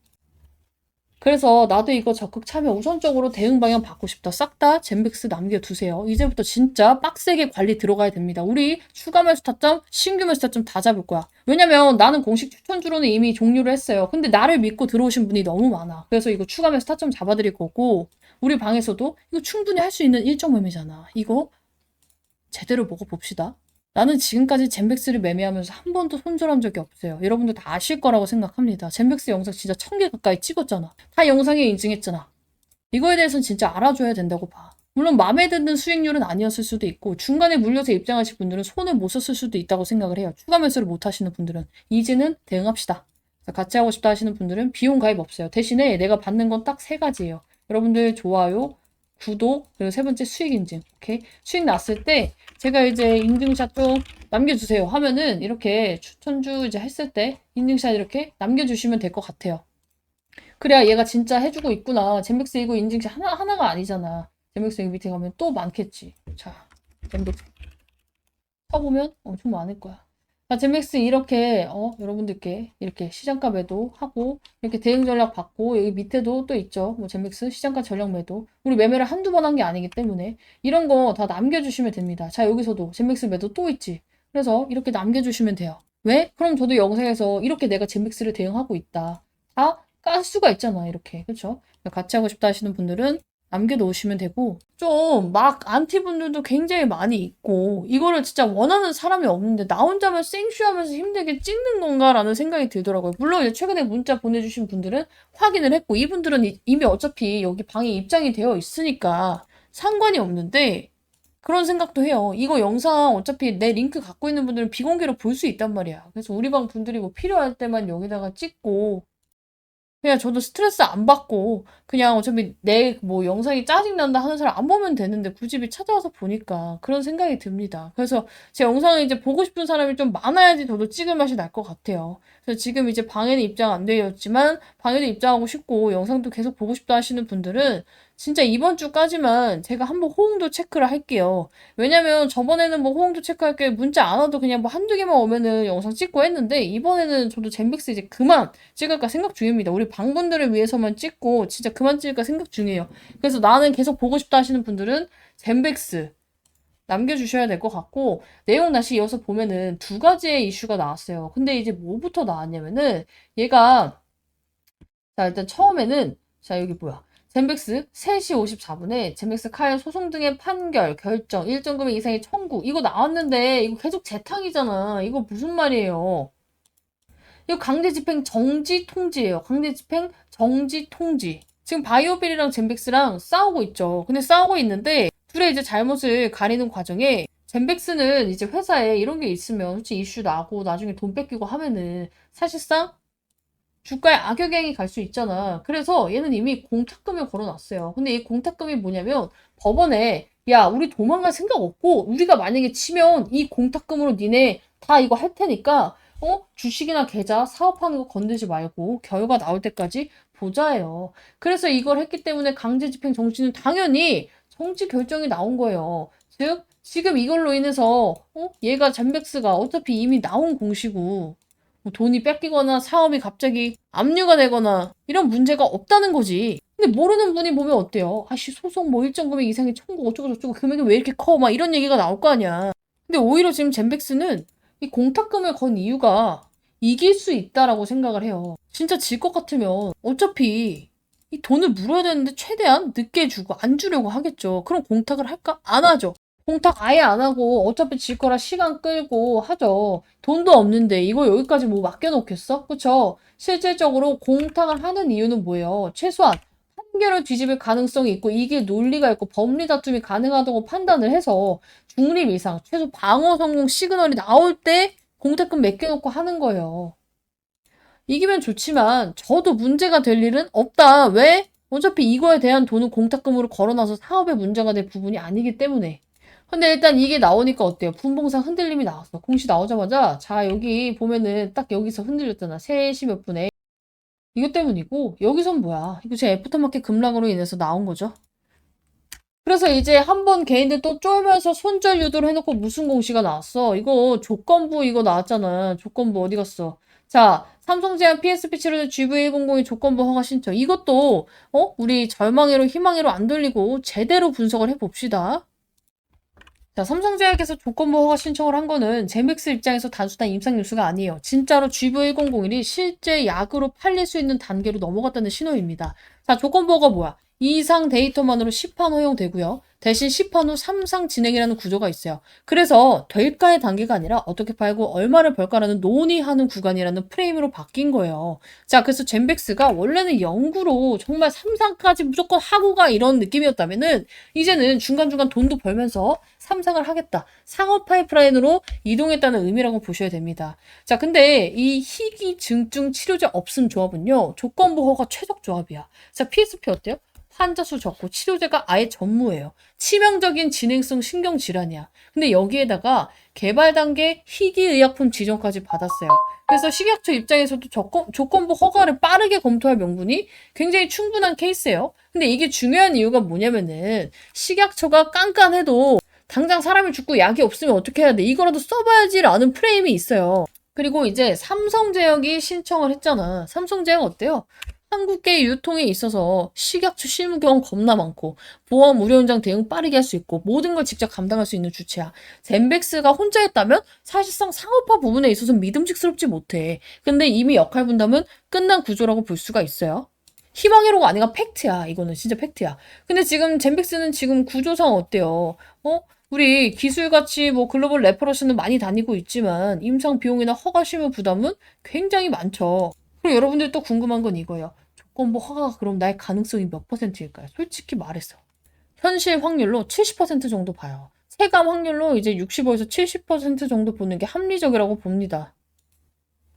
그래서 나도 이거 적극 참여 우선적으로 대응 방향 받고 싶다. 싹 다 젠백스 남겨두세요. 이제부터 진짜 빡세게 관리 들어가야 됩니다. 우리 추가 매수 타점, 신규 매수 타점 다 잡을 거야. 왜냐면 나는 공식 추천주로는 이미 종료를 했어요. 근데 나를 믿고 들어오신 분이 너무 많아. 그래서 이거 추가 매수 타점 잡아드릴 거고 우리 방에서도 이거 충분히 할 수 있는 일정 매매잖아. 이거 제대로 먹어봅시다. 나는 지금까지 젠백스를 매매하면서 한 번도 손절한 적이 없어요. 여러분들 다 아실 거라고 생각합니다. 젠백스 영상 진짜 1000개 가까이 찍었잖아. 다 영상에 인증했잖아. 이거에 대해서는 진짜 알아줘야 된다고 봐. 물론 마음에 드는 수익률은 아니었을 수도 있고 중간에 물려서 입장하실 분들은 손을 못 썼을 수도 있다고 생각을 해요. 추가 매수를 못 하시는 분들은 이제는 대응합시다. 같이 하고 싶다 하시는 분들은 비용 가입 없어요. 대신에 내가 받는 건 딱 3가지예요. 여러분들 좋아요, 구독, 그리고 3번째 수익 인증. 오케이? 수익 났을 때 제가 이제 인증샷 좀 남겨주세요 하면은 이렇게 추천주 이제 했을 때 인증샷 이렇게 남겨주시면 될 것 같아요. 그래야 얘가 진짜 해주고 있구나. 젠백스 이거 인증샷 하나가 아니잖아. 젠백스 여기 밑에 가면 또 많겠지. 자, 젠백스 쳐보면 엄청 많을 거야. 자, 젠백스 이렇게 여러분들께 이렇게 시장가 매도 하고 이렇게 대응 전략 받고 여기 밑에도 또 있죠. 뭐 젠백스 시장가 전략 매도. 우리 매매를 한두 번 한 게 아니기 때문에 이런 거 다 남겨주시면 됩니다. 자, 여기서도 젠백스 매도 또 있지. 그래서 이렇게 남겨주시면 돼요. 왜? 그럼 저도 영상에서 이렇게 내가 젠백스를 대응하고 있다. 다 깔 수가 있잖아, 이렇게. 그쵸? 같이 하고 싶다 하시는 분들은 남겨놓으시면 되고, 좀 막 안티 분들도 굉장히 많이 있고, 이거를 진짜 원하는 사람이 없는데, 나 혼자만 생쇼하면서 힘들게 찍는 건가라는 생각이 들더라고요. 물론 이제 최근에 문자 보내주신 분들은 확인을 했고, 이분들은 이미 어차피 여기 방에 입장이 되어 있으니까 상관이 없는데, 그런 생각도 해요. 이거 영상 어차피 내 링크 갖고 있는 분들은 비공개로 볼 수 있단 말이야. 그래서 우리 방 분들이 뭐 필요할 때만 여기다가 찍고, 그냥 저도 스트레스 안 받고 그냥 어차피 내 뭐 영상이 짜증난다 하는 사람 안 보면 되는데 굳이 찾아와서 보니까 그런 생각이 듭니다. 그래서 제 영상을 이제 보고 싶은 사람이 좀 많아야지 저도 찍을 맛이 날 것 같아요. 그래서 지금 이제 방에는 입장 안 되었지만 방에도 입장하고 싶고 영상도 계속 보고 싶다 하시는 분들은 진짜 이번 주까지만 제가 한번 호응도 체크를 할게요. 왜냐면 저번에는 뭐 호응도 체크할 게 문자 안 와도 그냥 뭐 한두 개만 오면은 영상 찍고 했는데 이번에는 저도 젠백스 이제 그만 찍을까 생각 중입니다. 우리 방분들을 위해서만 찍고 진짜 그만 찍을까 생각 중이에요. 그래서 나는 계속 보고 싶다 하시는 분들은 젠백스 남겨주셔야 될 것 같고, 내용 다시 이어서 보면은 두 가지의 이슈가 나왔어요. 근데 이제 뭐부터 나왔냐면은 얘가, 자 일단 처음에는, 자 여기 뭐야, 젠백스 3시 54분에 젠백스 카일 소송 등의 판결, 결정, 일정 금액 이상의 청구 이거 나왔는데 이거 계속 재탕이잖아. 이거 무슨 말이에요? 이거 강제 집행 정지 통지예요. 강제 집행 정지 통지. 지금 바이오빌이랑 젠백스랑 싸우고 있죠. 근데 싸우고 있는데 둘의 이제 잘못을 가리는 과정에 젠백스는 이제 회사에 이런 게 있으면 솔직히 이슈 나고 나중에 돈 뺏기고 하면은 사실상 주가에 악영향이 갈 수 있잖아. 그래서 얘는 이미 공탁금을 걸어놨어요. 근데 이 공탁금이 뭐냐면 법원에 야 우리 도망갈 생각 없고 우리가 만약에 치면 이 공탁금으로 니네 다 이거 할 테니까 주식이나 계좌 사업하는 거 건들지 말고 결과 나올 때까지 보자예요. 그래서 이걸 했기 때문에 강제집행 정지는 당연히 정지 결정이 나온 거예요. 즉 지금 이걸로 인해서 얘가 젠백스가 어차피 이미 나온 공시고 뭐 돈이 뺏기거나 사업이 갑자기 압류가 되거나 이런 문제가 없다는 거지. 근데 모르는 분이 보면 어때요? 아씨 소송 뭐 일정 금액 이상의 청구 어쩌고 저쩌고 금액이 왜 이렇게 커? 막 이런 얘기가 나올 거 아니야. 근데 오히려 지금 젠백스는 이 공탁금을 건 이유가 이길 수 있다라고 생각을 해요. 진짜 질 것 같으면 어차피 이 돈을 물어야 되는데 최대한 늦게 주고 안 주려고 하겠죠. 그럼 공탁을 할까? 안 하죠. 공탁 아예 안 하고 어차피 질 거라 시간 끌고 하죠. 돈도 없는데 이거 여기까지 뭐 맡겨놓겠어? 그쵸? 실질적으로 공탁을 하는 이유는 뭐예요? 최소한 판결을 뒤집을 가능성이 있고 이게 논리가 있고 법리 다툼이 가능하다고 판단을 해서 중립 이상, 최소 방어 성공 시그널이 나올 때 공탁금 맡겨놓고 하는 거예요. 이기면 좋지만 저도 문제가 될 일은 없다. 왜? 어차피 이거에 대한 돈은 공탁금으로 걸어놔서 사업에 문제가 될 부분이 아니기 때문에. 근데 일단 이게 나오니까 어때요? 분봉상 흔들림이 나왔어. 공시 나오자마자 자 여기 보면은 딱 여기서 흔들렸잖아. 3시 몇 분에. 이것 때문이고 여기선 뭐야? 이거 제 애프터마켓 급락으로 인해서 나온 거죠. 그래서 이제 한번 개인들 또 쫄면서 손절 유도를 해놓고 무슨 공시가 나왔어? 이거 조건부 이거 나왔잖아. 조건부 어디 갔어? 자, 삼성 제한 PSP 치료제 GV100의 조건부 허가 신청. 이것도 우리 절망회로 희망회로 안 돌리고 제대로 분석을 해봅시다. 자, 삼성제약에서 조건부 허가 신청을 한 거는 제맥스 입장에서 단순한 임상 뉴스가 아니에요. 진짜로 GV1001이 실제 약으로 팔릴 수 있는 단계로 넘어갔다는 신호입니다. 자, 조건부 허가 뭐야? 이상 데이터만으로 시판 허용되고요. 대신 시판 후 3상 진행이라는 구조가 있어요. 그래서 될까의 단계가 아니라 어떻게 팔고 얼마를 벌까라는 논의하는 구간이라는 프레임으로 바뀐 거예요. 자, 그래서 젠백스가 원래는 연구로 정말 3상까지 무조건 하고 가 이런 느낌이었다면은 이제는 중간중간 돈도 벌면서 3상을 하겠다. 상업 파이프라인으로 이동했다는 의미라고 보셔야 됩니다. 자, 근데 이 희귀증증 치료제 없음 조합은요. 조건부 허가 최적 조합이야. 자, PSP 어때요? 환자 수 적고 치료제가 아예 전무예요. 치명적인 진행성 신경질환이야. 근데 여기에다가 개발 단계 희귀의약품 지정까지 받았어요. 그래서 식약처 입장에서도 조건부 허가를 빠르게 검토할 명분이 굉장히 충분한 케이스예요. 근데 이게 중요한 이유가 뭐냐면은 식약처가 깐깐해도 당장 사람이 죽고 약이 없으면 어떻게 해야 돼? 이거라도 써봐야지라는 프레임이 있어요. 그리고 이제 삼성제약이 신청을 했잖아. 삼성제약 어때요? 한국계 유통에 있어서 식약처 실무 경험 겁나 많고 보험 의료 현장 대응 빠르게 할 수 있고 모든 걸 직접 감당할 수 있는 주체야. 젠백스가 혼자 했다면 사실상 상업화 부분에 있어서 믿음직스럽지 못해. 근데 이미 역할 분담은 끝난 구조라고 볼 수가 있어요. 희망회로가 아니라 팩트야. 이거는 진짜 팩트야. 근데 지금 젠백스는 지금 구조상 어때요? 우리 기술같이 뭐 글로벌 레퍼런스는 많이 다니고 있지만 임상 비용이나 허가 실무 부담은 굉장히 많죠. 그리고 여러분들 또 궁금한 건 이거예요. 조건부 허가가 그럼 날 가능성이 몇 %일까요? 솔직히 말해서. 현실 확률로 70% 정도 봐요. 체감 확률로 이제 65에서 70% 정도 보는 게 합리적이라고 봅니다.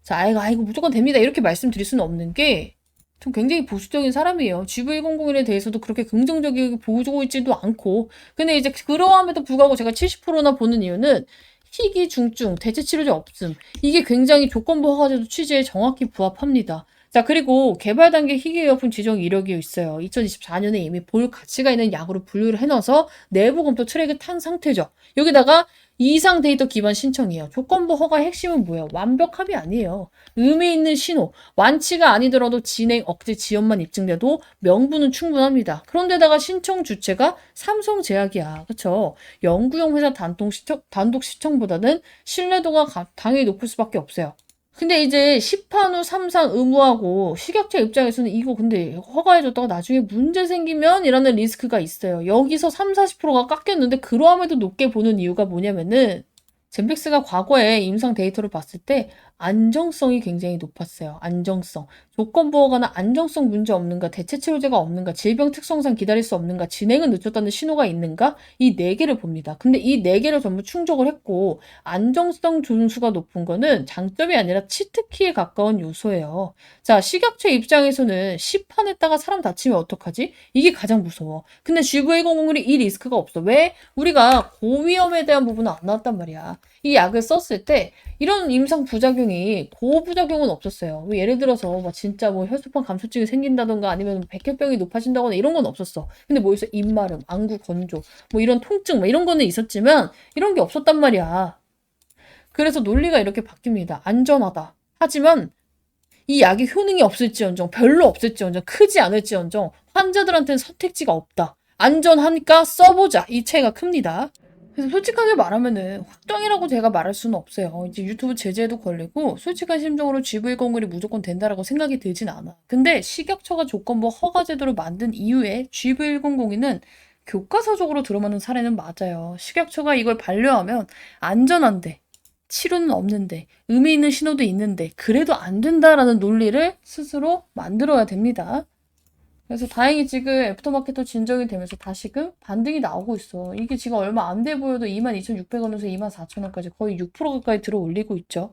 자, 아이고, 무조건 됩니다. 이렇게 말씀드릴 수는 없는 게, 전 굉장히 보수적인 사람이에요. GV101에 대해서도 그렇게 긍정적이게 보고 있지도 않고. 근데 이제 그러함에도 불구하고 제가 70%나 보는 이유는 희귀 중증, 대체 치료제 없음. 이게 굉장히 조건부 허가제도 취지에 정확히 부합합니다. 자, 그리고 개발 단계 희귀의약품 지정 이력이 있어요. 2024년에 이미 볼 가치가 있는 약으로 분류를 해놔서 내부 검토 트랙을 탄 상태죠. 여기다가 이상 데이터 기반 신청이에요. 조건부 허가의 핵심은 뭐예요? 완벽함이 아니에요. 의미 있는 신호, 완치가 아니더라도 진행 억제 지연만 입증돼도 명분은 충분합니다. 그런데다가 신청 주체가 삼성제약이야. 그쵸? 연구용 회사 단독 시청보다는 신뢰도가 당연히 높을 수밖에 없어요. 근데 이제 시판 후 3상 의무하고 식약처 입장에서는 이거 근데 허가해줬다가 나중에 문제 생기면 이라는 리스크가 있어요. 여기서 3, 40%가 깎였는데 그러함에도 높게 보는 이유가 뭐냐면은 젠백스가 과거에 임상 데이터를 봤을 때 안정성이 굉장히 높았어요. 안정성. 조건부 허가나 안정성 문제 없는가, 대체 치료제가 없는가, 질병 특성상 기다릴 수 없는가, 진행은 늦췄다는 신호가 있는가, 이 네 개를 봅니다. 근데 이 네 개를 전부 충족을 했고 안정성 존수가 높은 거는 장점이 아니라 치트키에 가까운 요소예요. 자, 식약처 입장에서는 시판했다가 사람 다치면 어떡하지? 이게 가장 무서워. 근데 GV101이 이 리스크가 없어. 왜? 우리가 고위험에 대한 부분은 안 나왔단 말이야. 이 약을 썼을 때 이런 임상 부작용이 고부작용은 없었어요. 예를 들어서 뭐 진짜 뭐 혈소판 감소증이 생긴다던가 아니면 백혈병이 높아진다거나 이런 건 없었어. 근데 뭐 있어? 입마름, 안구 건조, 뭐 이런 통증, 뭐 이런 거는 있었지만 이런 게 없었단 말이야. 그래서 논리가 이렇게 바뀝니다. 안전하다. 하지만 이 약이 효능이 없을지언정, 별로 없을지언정, 크지 않을지언정 환자들한테는 선택지가 없다. 안전하니까 써보자. 이 차이가 큽니다. 그래서 솔직하게 말하면은 확정이라고 제가 말할 수는 없어요. 이제 유튜브 제재도 걸리고 솔직한 심정으로 GV101이 무조건 된다라고 생각이 들진 않아. 근데 식약처가 조건부 허가 제도를 만든 이후에 GV100는 교과서적으로 들어맞는 사례는 맞아요. 식약처가 이걸 반려하면 안전한데 치료는 없는데 의미 있는 신호도 있는데 그래도 안 된다라는 논리를 스스로 만들어야 됩니다. 그래서 다행히 지금 애프터마켓도 진정이 되면서 다시금 반등이 나오고 있어. 이게 지금 얼마 안 돼 보여도 22,600원에서 24,000원까지 거의 6% 가까이 들어 올리고 있죠.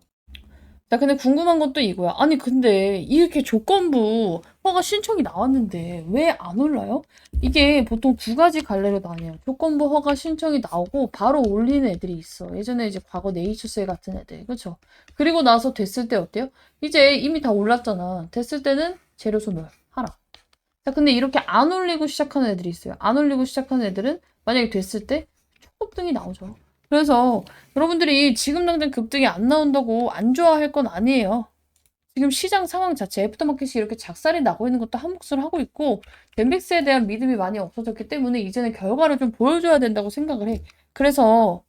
자, 근데 궁금한 건 또 이거야. 아니, 근데 이렇게 조건부 허가 신청이 나왔는데 왜 안 올라요? 이게 보통 두 가지 갈래로 나뉘어요. 조건부 허가 신청이 나오고 바로 올리는 애들이 있어. 예전에 이제 과거 네이처스에 같은 애들. 그쵸? 그리고 나서 됐을 때 어때요? 이제 이미 다 올랐잖아. 됐을 때는 재료 소멸 하라. 자, 근데 이렇게 안 올리고 시작하는 애들이 있어요. 안 올리고 시작하는 애들은 만약에 됐을 때 초급등이 나오죠. 그래서 여러분들이 지금 당장 급등이 안 나온다고 안 좋아할 건 아니에요. 지금 시장 상황 자체, 애프터마켓이 이렇게 작살이 나고 있는 것도 한 몫을 하고 있고, 젠백스에 대한 믿음이 많이 없어졌기 때문에 이제는 결과를 좀 보여줘야 된다고 생각을 해. 그래서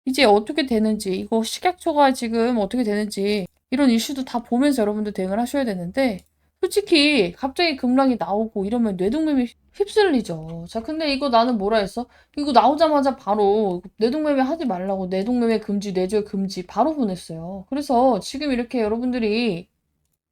이제 어떻게 되는지, 이거 식약처가 지금 어떻게 되는지, 이런 이슈도 다 보면서 여러분들 대응을 하셔야 되는데, 솔직히 갑자기 급락이 나오고 이러면 뇌동맥이 휩쓸리죠. 자, 근데 이거 나는 뭐라 했어? 이거 나오자마자 바로 뇌동매매 하지 말라고 뇌동매매 금지, 뇌절 금지 바로 보냈어요. 그래서 지금 이렇게 여러분들이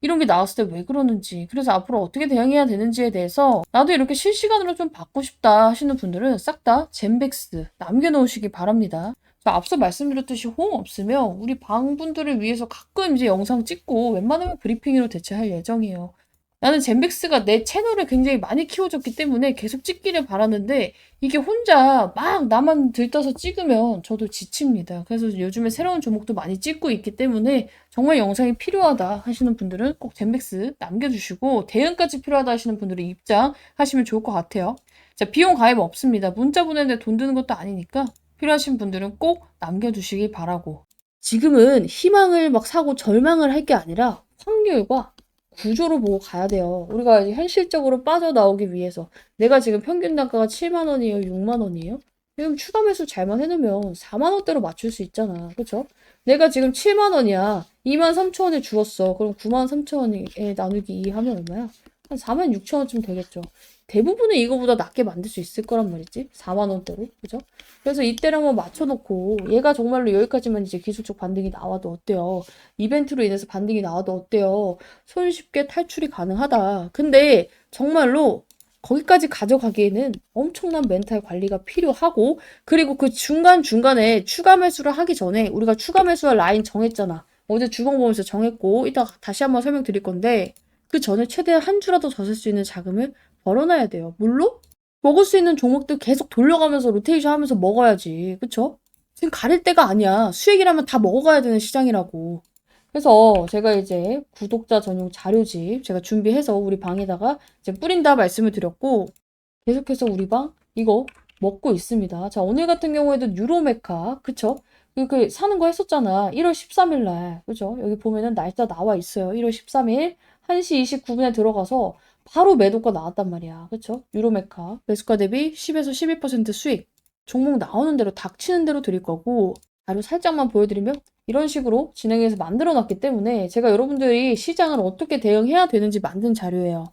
이런 게 나왔을 때 왜 그러는지, 그래서 앞으로 어떻게 대응해야 되는지에 대해서 나도 이렇게 실시간으로 좀 받고 싶다 하시는 분들은 싹 다 젠백스 남겨놓으시기 바랍니다. 자, 앞서 말씀드렸듯이 호응 없으면 우리 방분들을 위해서 가끔 이제 영상 찍고 웬만하면 브리핑으로 대체할 예정이에요. 나는 젠백스가 내 채널을 굉장히 많이 키워줬기 때문에 계속 찍기를 바라는데 이게 혼자 막 나만 들떠서 찍으면 저도 지칩니다. 그래서 요즘에 새로운 종목도 많이 찍고 있기 때문에 정말 영상이 필요하다 하시는 분들은 꼭 젠백스 남겨주시고 대응까지 필요하다 하시는 분들은 입장하시면 좋을 것 같아요. 자, 비용 가입 없습니다. 문자 보내는데 돈 드는 것도 아니니까 필요하신 분들은 꼭 남겨주시기 바라고. 지금은 희망을 막 사고 절망을 할 게 아니라 확률과 구조로 보고 가야 돼요. 우리가 이제 현실적으로 빠져나오기 위해서 내가 지금 평균 단가가 7만 원이에요? 6만 원이에요? 지금 추가 매수 잘만 해놓으면 4만 원대로 맞출 수 있잖아. 그쵸? 내가 지금 7만 원이야. 2만 3천 원에 주었어. 그럼 9만 3천 원에 나누기 2 하면 얼마야? 한 4만 6천 원쯤 되겠죠. 대부분은 이거보다 낮게 만들 수 있을 거란 말이지. 4만 원대로. 그죠? 그래서 이때를 한번 맞춰놓고 얘가 정말로 여기까지만 이제 기술적 반등이 나와도 어때요? 이벤트로 인해서 반등이 나와도 어때요? 손쉽게 탈출이 가능하다. 근데 정말로 거기까지 가져가기에는 엄청난 멘탈 관리가 필요하고 그리고 그 중간중간에 추가 매수를 하기 전에 우리가 추가 매수할 라인 정했잖아. 어제 주봉 보면서 정했고 이따 다시 한번 설명드릴 건데 그 전에 최대한 한 주라도 더 쓸 수 있는 자금을 벌어놔야 돼요. 물론 먹을 수 있는 종목들 계속 돌려가면서 로테이션 하면서 먹어야지. 그쵸? 지금 가릴 때가 아니야. 수익이라면 다 먹어가야 되는 시장이라고. 그래서 제가 이제 구독자 전용 자료집 제가 준비해서 우리 방에다가 이제 뿌린다 말씀을 드렸고, 계속해서 우리 방 이거 먹고 있습니다. 자, 오늘 같은 경우에도 유로메카, 그쵸? 그 사는 거 했었잖아. 1월 13일 날, 그죠? 여기 보면은 날짜 나와 있어요. 1월 13일 1시 29분에 들어가서 바로 매도가 나왔단 말이야. 그쵸? 유로메카. 매수가 대비 10에서 12% 수익. 종목 나오는 대로 닥치는 대로 드릴 거고, 자료 살짝만 보여드리면 이런 식으로 진행해서 만들어 놨기 때문에 제가 여러분들이 시장을 어떻게 대응해야 되는지 만든 자료예요.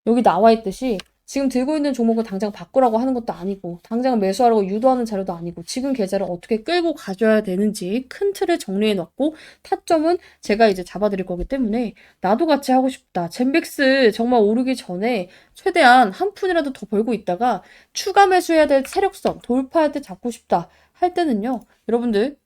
여기 나와 있듯이 지금 들고 있는 종목을 당장 바꾸라고 하는 것도 아니고, 당장 매수하라고 유도하는 자료도 아니고, 지금 계좌를 어떻게 끌고 가줘야 되는지 큰 틀을 정리해 놨고, 타점은 제가 이제 잡아드릴 거기 때문에 나도 같이 하고 싶다. 젠백스 정말 오르기 전에 최대한 한 푼이라도 더 벌고 있다가 추가 매수해야 될 세력선 돌파할 때 잡고 싶다 할 때는요, 여러분들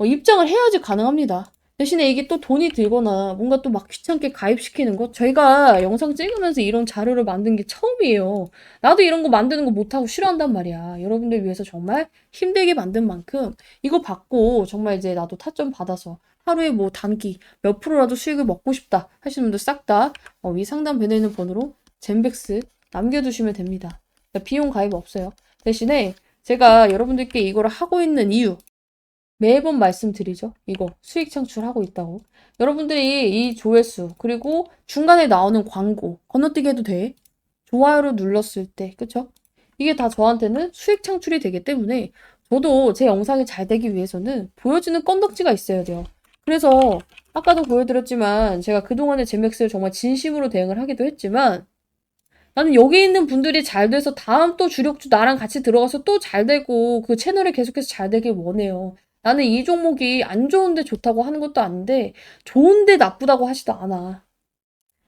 입장을 해야지 가능합니다. 대신에 이게 또 돈이 들거나 뭔가 또 막 귀찮게 가입시키는 거? 저희가 영상 찍으면서 이런 자료를 만든 게 처음이에요. 나도 이런 거 만드는 거 못하고 싫어한단 말이야. 여러분들 위해서 정말 힘들게 만든 만큼 이거 받고 정말 이제 나도 타점 받아서 하루에 뭐 단기 몇 프로라도 수익을 먹고 싶다 하시는 분들 싹 다 위 상단 배너에 있는 번호로 젠백스 남겨두시면 됩니다. 비용 가입 없어요. 대신에 제가 여러분들께 이거를 하고 있는 이유, 매번 말씀드리죠. 이거 수익 창출하고 있다고. 여러분들이 이 조회수 그리고 중간에 나오는 광고 건너뛰기 해도 돼. 좋아요를 눌렀을 때, 그쵸? 이게 다 저한테는 수익 창출이 되기 때문에 저도 제 영상이 잘 되기 위해서는 보여주는 건덕지가 있어야 돼요. 그래서 아까도 보여드렸지만 제가 그동안의 제맥스를 정말 진심으로 대응을 하기도 했지만, 나는 여기 있는 분들이 잘 돼서 다음 또 주력주 나랑 같이 들어가서 또 잘 되고 그 채널이 계속해서 잘 되길 원해요. 나는 이 종목이 안 좋은데 좋다고 하는 것도 아닌데 좋은데 나쁘다고 하지도 않아.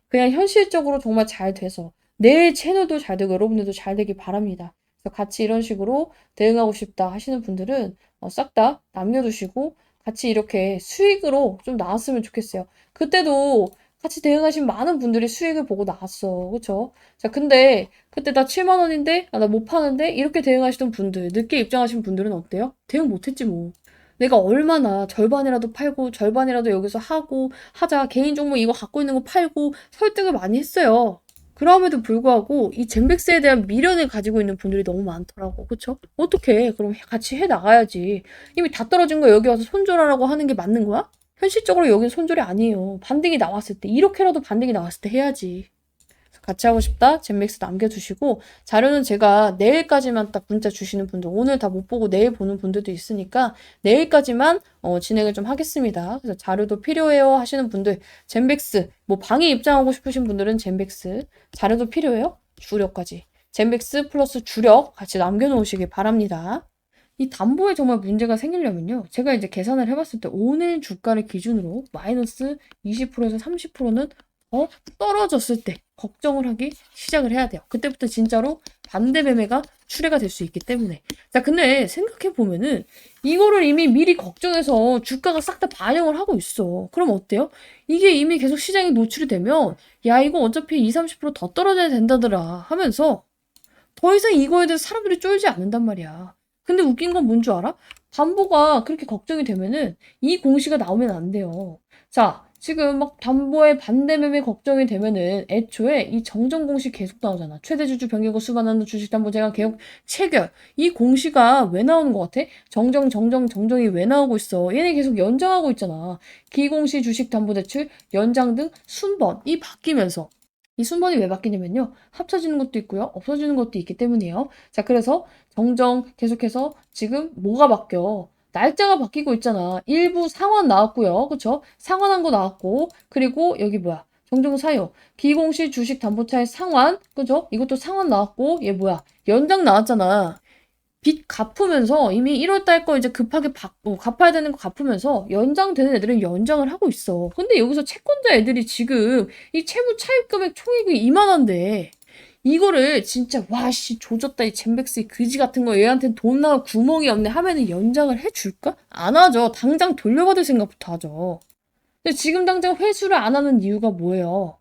그냥 현실적으로 정말 잘 돼서 내 채널도 잘 되고 여러분들도 잘 되길 바랍니다. 그래서 같이 이런 식으로 대응하고 싶다 하시는 분들은 싹 다 남겨두시고 같이 이렇게 수익으로 좀 나왔으면 좋겠어요. 그때도 같이 대응하신 많은 분들이 수익을 보고 나왔어. 그쵸? 자, 근데 그때 나 7만 원인데? 나 못 파는데? 이렇게 대응하시던 분들, 늦게 입장하신 분들은 어때요? 대응 못했지 뭐. 내가 얼마나 절반이라도 팔고 절반이라도 여기서 하고 하자, 개인 종목 이거 갖고 있는 거 팔고 설득을 많이 했어요. 그럼에도 불구하고 이 젠백스에 대한 미련을 가지고 있는 분들이 너무 많더라고. 그쵸? 어떻게 그럼 같이 해 나가야지. 이미 다 떨어진 거 여기 와서 손절하라고 하는 게 맞는 거야? 현실적으로 여긴 손절이 아니에요. 반등이 나왔을 때, 이렇게라도 반등이 나왔을 때 해야지. 같이 하고 싶다? 젠맥스 남겨주시고, 자료는 제가 내일까지만 딱 문자 주시는 분들, 오늘 다 못 보고 내일 보는 분들도 있으니까 내일까지만 진행을 좀 하겠습니다. 그래서 자료도 필요해요 하시는 분들, 젠백스 뭐 방에 입장하고 싶으신 분들은 젠백스, 자료도 필요해요? 주력까지 젠백스 플러스 주력 같이 남겨놓으시길 바랍니다. 이 담보에 정말 문제가 생기려면요, 제가 이제 계산을 해봤을 때 오늘 주가를 기준으로 마이너스 20%에서 30%는 떨어졌을 때 걱정을 하기 시작을 해야 돼요. 그때부터 진짜로 반대 매매가 출회가 될 수 있기 때문에. 자, 근데 생각해 보면은 이거를 이미 미리 걱정해서 주가가 싹 다 반영을 하고 있어. 그럼 어때요? 이게 이미 계속 시장에 노출이 되면 야, 이거 어차피 2, 30%더 떨어져야 된다더라 하면서 더 이상 이거에 대해서 사람들이 쫄지 않는단 말이야. 근데 웃긴 건 뭔 줄 알아? 담보가 그렇게 걱정이 되면은 이 공시가 나오면 안 돼요. 자, 지금 막 담보의 반대 매매 걱정이 되면은 애초에 이 정정 공시 계속 나오잖아. 최대 주주 변경고 수반하는 주식담보제가 개혁 체결. 이 공시가 왜 나오는 것 같아? 정정이 왜 나오고 있어? 얘네 계속 연장하고 있잖아. 기공시 주식담보대출 연장 등 순번이 바뀌면서, 이 순번이 왜 바뀌냐면요, 합쳐지는 것도 있고요, 없어지는 것도 있기 때문이에요. 자, 그래서 정정 계속해서 지금 뭐가 바뀌어? 날짜가 바뀌고 있잖아. 일부 상환 나왔고요. 그쵸? 상환한 거 나왔고, 그리고 여기 뭐야? 정정 사유. 기공시 주식 담보차의 상환. 그죠? 이것도 상환 나왔고, 얘 뭐야? 연장 나왔잖아. 빚 갚으면서 이미 1월 달 거 이제 급하게 갚아야 되는 거 갚으면서 연장되는 애들은 연장을 하고 있어. 근데 여기서 채권자 애들이 지금 이 채무 차입 금액 총액이 이만한데 이거를 진짜 와씨 조졌다 이 젠백스 이 그지 같은 거 얘한테는 돈 나올 구멍이 없네 하면은 연장을 해줄까? 안 하죠. 당장 돌려받을 생각부터 하죠. 근데 지금 당장 회수를 안 하는 이유가 뭐예요?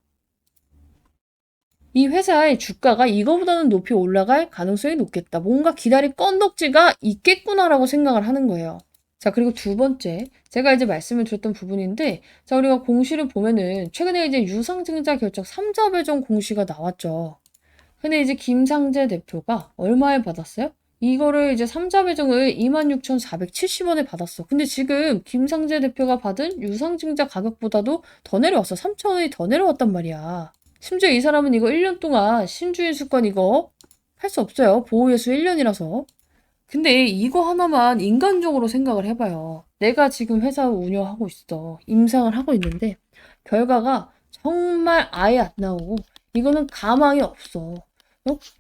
이 회사의 주가가 이거보다는 높이 올라갈 가능성이 높겠다. 뭔가 기다릴 건덕지가 있겠구나라고 생각을 하는 거예요. 자, 그리고 두 번째, 제가 이제 말씀을 드렸던 부분인데, 자, 우리가 공시를 보면은, 최근에 이제 유상증자 결정 3자 배정 공시가 나왔죠. 근데 이제 김상재 대표가 얼마에 받았어요? 이거를 이제 3자 배정을 26,470원에 받았어. 근데 지금 김상재 대표가 받은 유상증자 가격보다도 더 내려왔어. 3,000원이 더 내려왔단 말이야. 심지어 이 사람은 이거 1년 동안 신주인 수권 이거 할 수 없어요. 보호예수 1년이라서. 근데 이거 하나만 인간적으로 생각을 해봐요. 내가 지금 회사 운영하고 있어. 임상을 하고 있는데 결과가 정말 아예 안 나오고 이거는 가망이 없어.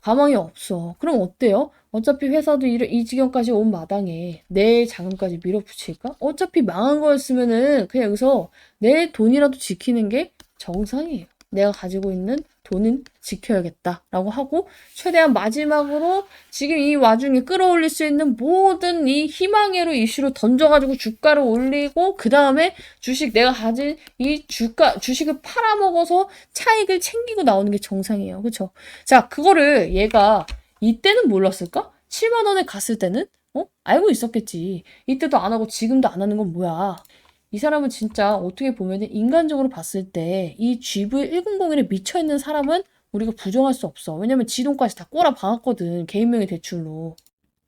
가망이 없어. 그럼 어때요? 어차피 회사도 이 지경까지 온 마당에 내 자금까지 밀어붙일까? 어차피 망한 거였으면은 그냥 여기서 내 돈이라도 지키는 게 정상이에요. 내가 가지고 있는 돈은 지켜야겠다라고 하고 최대한 마지막으로 지금 이 와중에 끌어올릴 수 있는 모든 이 희망회로 이슈로 던져가지고 주가를 올리고 그 다음에 주식 내가 가진 이 주식을 팔아먹어서 차익을 챙기고 나오는 게 정상이에요. 그쵸? 자, 그거를 얘가 이때는 몰랐을까? 7만 원에 갔을 때는 알고 있었겠지. 이때도 안 하고 지금도 안 하는 건 뭐야? 이 사람은 진짜 어떻게 보면 인간적으로 봤을 때 이 GV100에 미쳐있는 사람은 우리가 부정할 수 없어. 왜냐면 지 돈까지 다 꼬라 박았거든. 개인명의 대출로.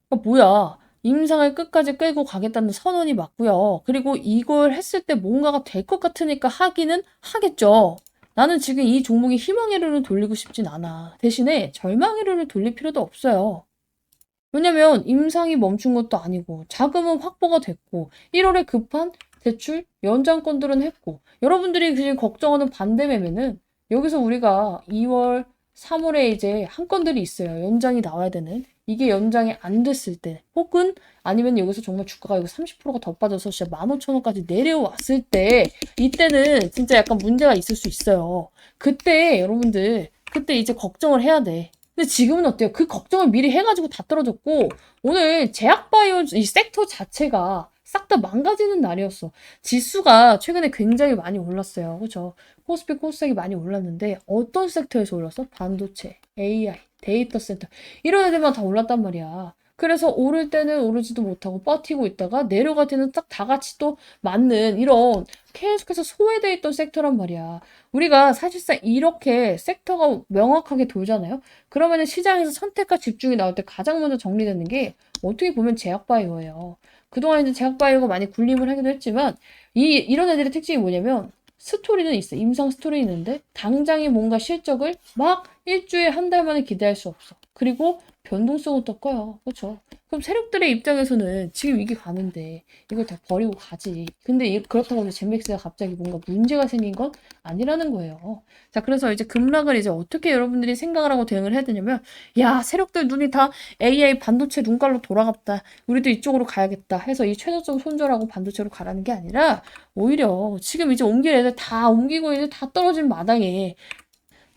그러니까 뭐야. 임상을 끝까지 끌고 가겠다는 선언이 맞고요. 그리고 이걸 했을 때 뭔가가 될 것 같으니까 하기는 하겠죠. 나는 지금 이 종목에 희망의 룰을 돌리고 싶진 않아. 대신에 절망의 룰을 돌릴 필요도 없어요. 왜냐면 임상이 멈춘 것도 아니고 자금은 확보가 됐고 1월에 급한 대출 연장건들은 했고 여러분들이 지금 걱정하는 반대 매매는 여기서 우리가 2월, 3월에 이제 한 건들이 있어요. 연장이 나와야 되는. 이게 연장이 안 됐을 때 혹은 아니면 여기서 정말 주가가 여기 30%가 더 빠져서 진짜 15,000원까지 내려왔을 때 이때는 진짜 약간 문제가 있을 수 있어요. 그때 여러분들 그때 이제 걱정을 해야 돼. 근데 지금은 어때요? 그 걱정을 미리 해가지고 다 떨어졌고 오늘 제약바이오 이 섹터 자체가 싹 다 망가지는 날이었어. 지수가 최근에 굉장히 많이 올랐어요. 그죠? 코스피 코스닥이 많이 올랐는데 어떤 섹터에서 올랐어? 반도체, AI, 데이터 센터 이런 애들만 다 올랐단 말이야. 그래서 오를 때는 오르지도 못하고 버티고 있다가 내려갈 때는 딱 다 같이 또 맞는 이런 계속해서 소외돼 있던 섹터란 말이야. 우리가 사실상 이렇게 섹터가 명확하게 돌잖아요. 그러면은 시장에서 선택과 집중이 나올 때 가장 먼저 정리되는 게 어떻게 보면 제약바이오예요. 그동안 이제 제약바이오가 많이 군림을 하기도 했지만 이런 애들의 특징이 뭐냐면 스토리는 있어. 임상 스토리 있는데 당장에 뭔가 실적을 막 일주일에 한 달 만에 기대할 수 없어. 그리고 변동성은 또 커요. 그렇죠? 그럼 세력들의 입장에서는 지금 이게 가는데 이걸 다 버리고 가지. 근데 그렇다고 해서 젠맥스가 갑자기 뭔가 문제가 생긴 건 아니라는 거예요. 자, 그래서 이제 급락을 이제 어떻게 여러분들이 생각을 하고 대응을 해야 되냐면 야, 세력들 눈이 다 AI 반도체 눈깔로 돌아갔다. 우리도 이쪽으로 가야겠다 해서 이 최저점 손절하고 반도체로 가라는 게 아니라 오히려 지금 이제 옮길 애들 다 옮기고 이제 다 떨어진 마당에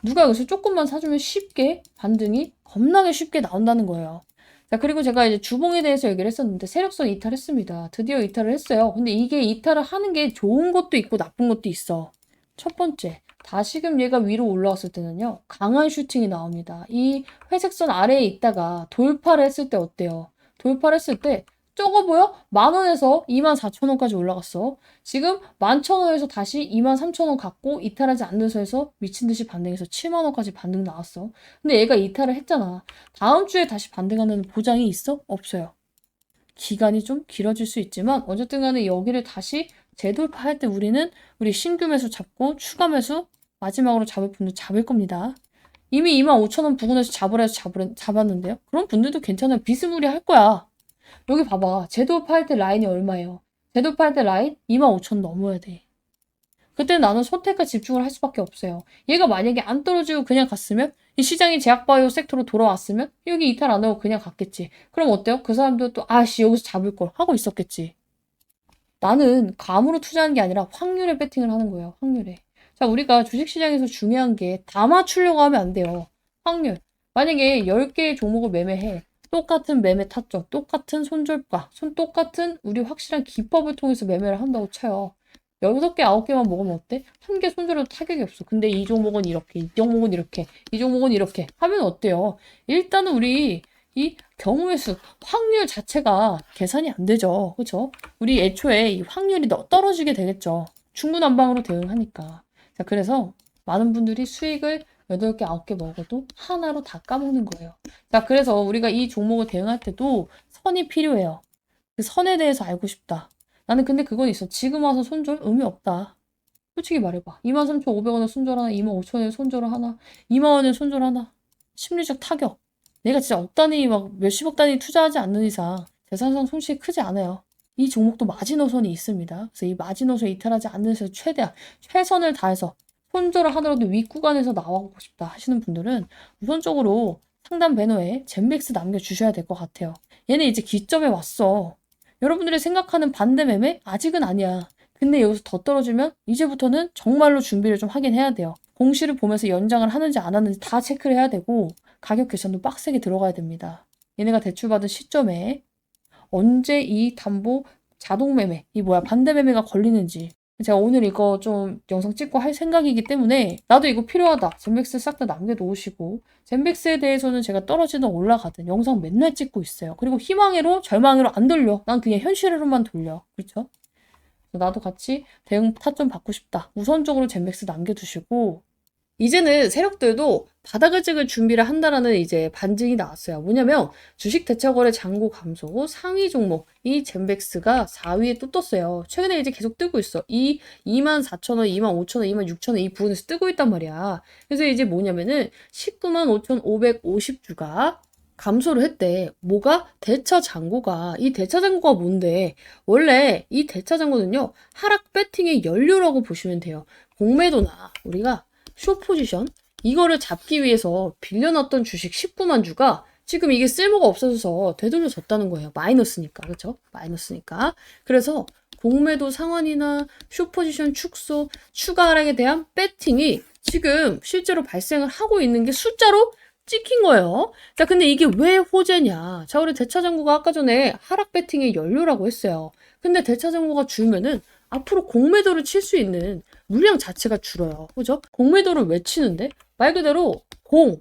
누가 여기서 조금만 사주면 쉽게 반등이 겁나게 쉽게 나온다는 거예요. 자, 그리고 제가 이제 주봉에 대해서 얘기를 했었는데 세력성 이탈했습니다. 드디어 이탈을 했어요. 근데 이게 이탈을 하는 게 좋은 것도 있고 나쁜 것도 있어. 첫 번째, 다시금 얘가 위로 올라왔을 때는요. 강한 슈팅이 나옵니다. 이 회색선 아래에 있다가 돌파를 했을 때 어때요? 돌파를 했을 때 적어 보여? 10,000원에서 24,000원까지 올라갔어. 지금 11,000원에서 다시 23,000원 갖고 이탈하지 않는 선에서 미친 듯이 반등해서 70,000원까지 반등 나왔어. 근데 얘가 이탈을 했잖아. 다음 주에 다시 반등하는 보장이 있어? 없어요. 기간이 좀 길어질 수 있지만 어쨌든 간에 여기를 다시 재돌파할 때 우리는 우리 신규 매수 잡고 추가 매수 마지막으로 잡을 분들 잡을 겁니다. 이미 25,000원 부근에서 잡으라 해서 잡았는데요. 그런 분들도 괜찮아요. 비스무리할 거야. 여기 봐봐. 재도파할 때 라인이 얼마예요? 재도파할 때 라인 25,000 넘어야 돼. 그때 나는 선택과 집중을 할 수밖에 없어요. 얘가 만약에 안 떨어지고 그냥 갔으면 이 시장이 제약바이오 섹터로 돌아왔으면 여기 이탈 안 하고 그냥 갔겠지. 그럼 어때요? 그 사람도 또 아씨 여기서 잡을 걸 하고 있었겠지. 나는 감으로 투자하는 게 아니라 확률에 배팅을 하는 거예요. 확률에. 자, 우리가 주식시장에서 중요한 게 다 맞추려고 하면 안 돼요. 확률. 만약에 10개의 종목을 매매해. 똑같은 매매 타점, 똑같은 손절가, 똑같은 우리 확실한 기법을 통해서 매매를 한다고 쳐요. 6개, 9개만 먹으면 어때? 한 개 손절해도 타격이 없어. 근데 이 종목은 이렇게, 이 종목은 이렇게, 이 종목은 이렇게 하면 어때요? 일단은 우리 이 경우의 수, 확률 자체가 계산이 안 되죠. 그렇죠? 우리 애초에 이 확률이 떨어지게 되겠죠. 중구난방으로 대응하니까. 자, 그래서 많은 분들이 수익을 8개, 9개 먹어도 하나로 다 까먹는 거예요. 자, 그래서 우리가 이 종목을 대응할 때도 선이 필요해요. 그 선에 대해서 알고 싶다. 나는 근데 그건 있어. 지금 와서 손절 의미 없다. 솔직히 말해봐. 23,500원에 손절 하나, 25,000원에 손절 하나, 2만 원에 손절 하나. 심리적 타격. 내가 진짜 억 단위, 막 몇십억 단위 투자하지 않는 이상 재산상 손실이 크지 않아요. 이 종목도 마지노선이 있습니다. 그래서 이 마지노선 이탈하지 않는 데서 최대한 최선을 다해서 손절을 하더라도 윗구간에서 나와보고 싶다 하시는 분들은 우선적으로 상단 배너에 젠백스 남겨주셔야 될 것 같아요. 얘네 이제 기점에 왔어. 여러분들이 생각하는 반대 매매? 아직은 아니야. 근데 여기서 더 떨어지면 이제부터는 정말로 준비를 좀 하긴 해야 돼요. 공시를 보면서 연장을 하는지 안 하는지 다 체크를 해야 되고 가격 계산도 빡세게 들어가야 됩니다. 얘네가 대출받은 시점에 언제 이 담보 자동 매매, 반대 매매가 걸리는지. 제가 오늘 이거 좀 영상 찍고 할 생각이기 때문에 나도 이거 필요하다. 젠백스 싹 다 남겨놓으시고 젠백스에 대해서는 제가 떨어지든 올라가든 영상 맨날 찍고 있어요. 그리고 희망으로 절망으로 안 돌려. 난 그냥 현실으로만 돌려. 그렇죠? 나도 같이 대응 타점 받고 싶다. 우선적으로 젠백스 남겨두시고 이제는 세력들도 바닥을 찍을 준비를 한다라는 이제 반증이 나왔어요. 뭐냐면 주식 대차거래 잔고 감소 상위 종목 이 젠백스가 4위에 또 떴어요. 최근에 이제 계속 뜨고 있어. 이 24,000원, 25,000원, 26,000원 이 부분에서 뜨고 있단 말이야. 그래서 이제 뭐냐면은 195,550주가 감소를 했대. 뭐가? 대차 잔고가. 이 대차 잔고가 뭔데? 원래 이 대차 잔고는요. 하락 배팅의 연료라고 보시면 돼요. 공매도나 우리가 숏 포지션 이거를 잡기 위해서 빌려놨던 주식 19만 주가 지금 이게 쓸모가 없어져서 되돌려졌다는 거예요. 마이너스니까. 그렇죠? 마이너스니까. 그래서 공매도 상환이나 숏 포지션 축소, 추가 하락에 대한 배팅이 지금 실제로 발생을 하고 있는 게 숫자로 찍힌 거예요. 자, 근데 이게 왜 호재냐? 자, 우리 대차장고가 아까 전에 하락 배팅의 연료라고 했어요. 근데 대차장고가 줄면은 앞으로 공매도를 칠 수 있는 물량 자체가 줄어요. 그죠? 공매도를 왜 치는데? 말 그대로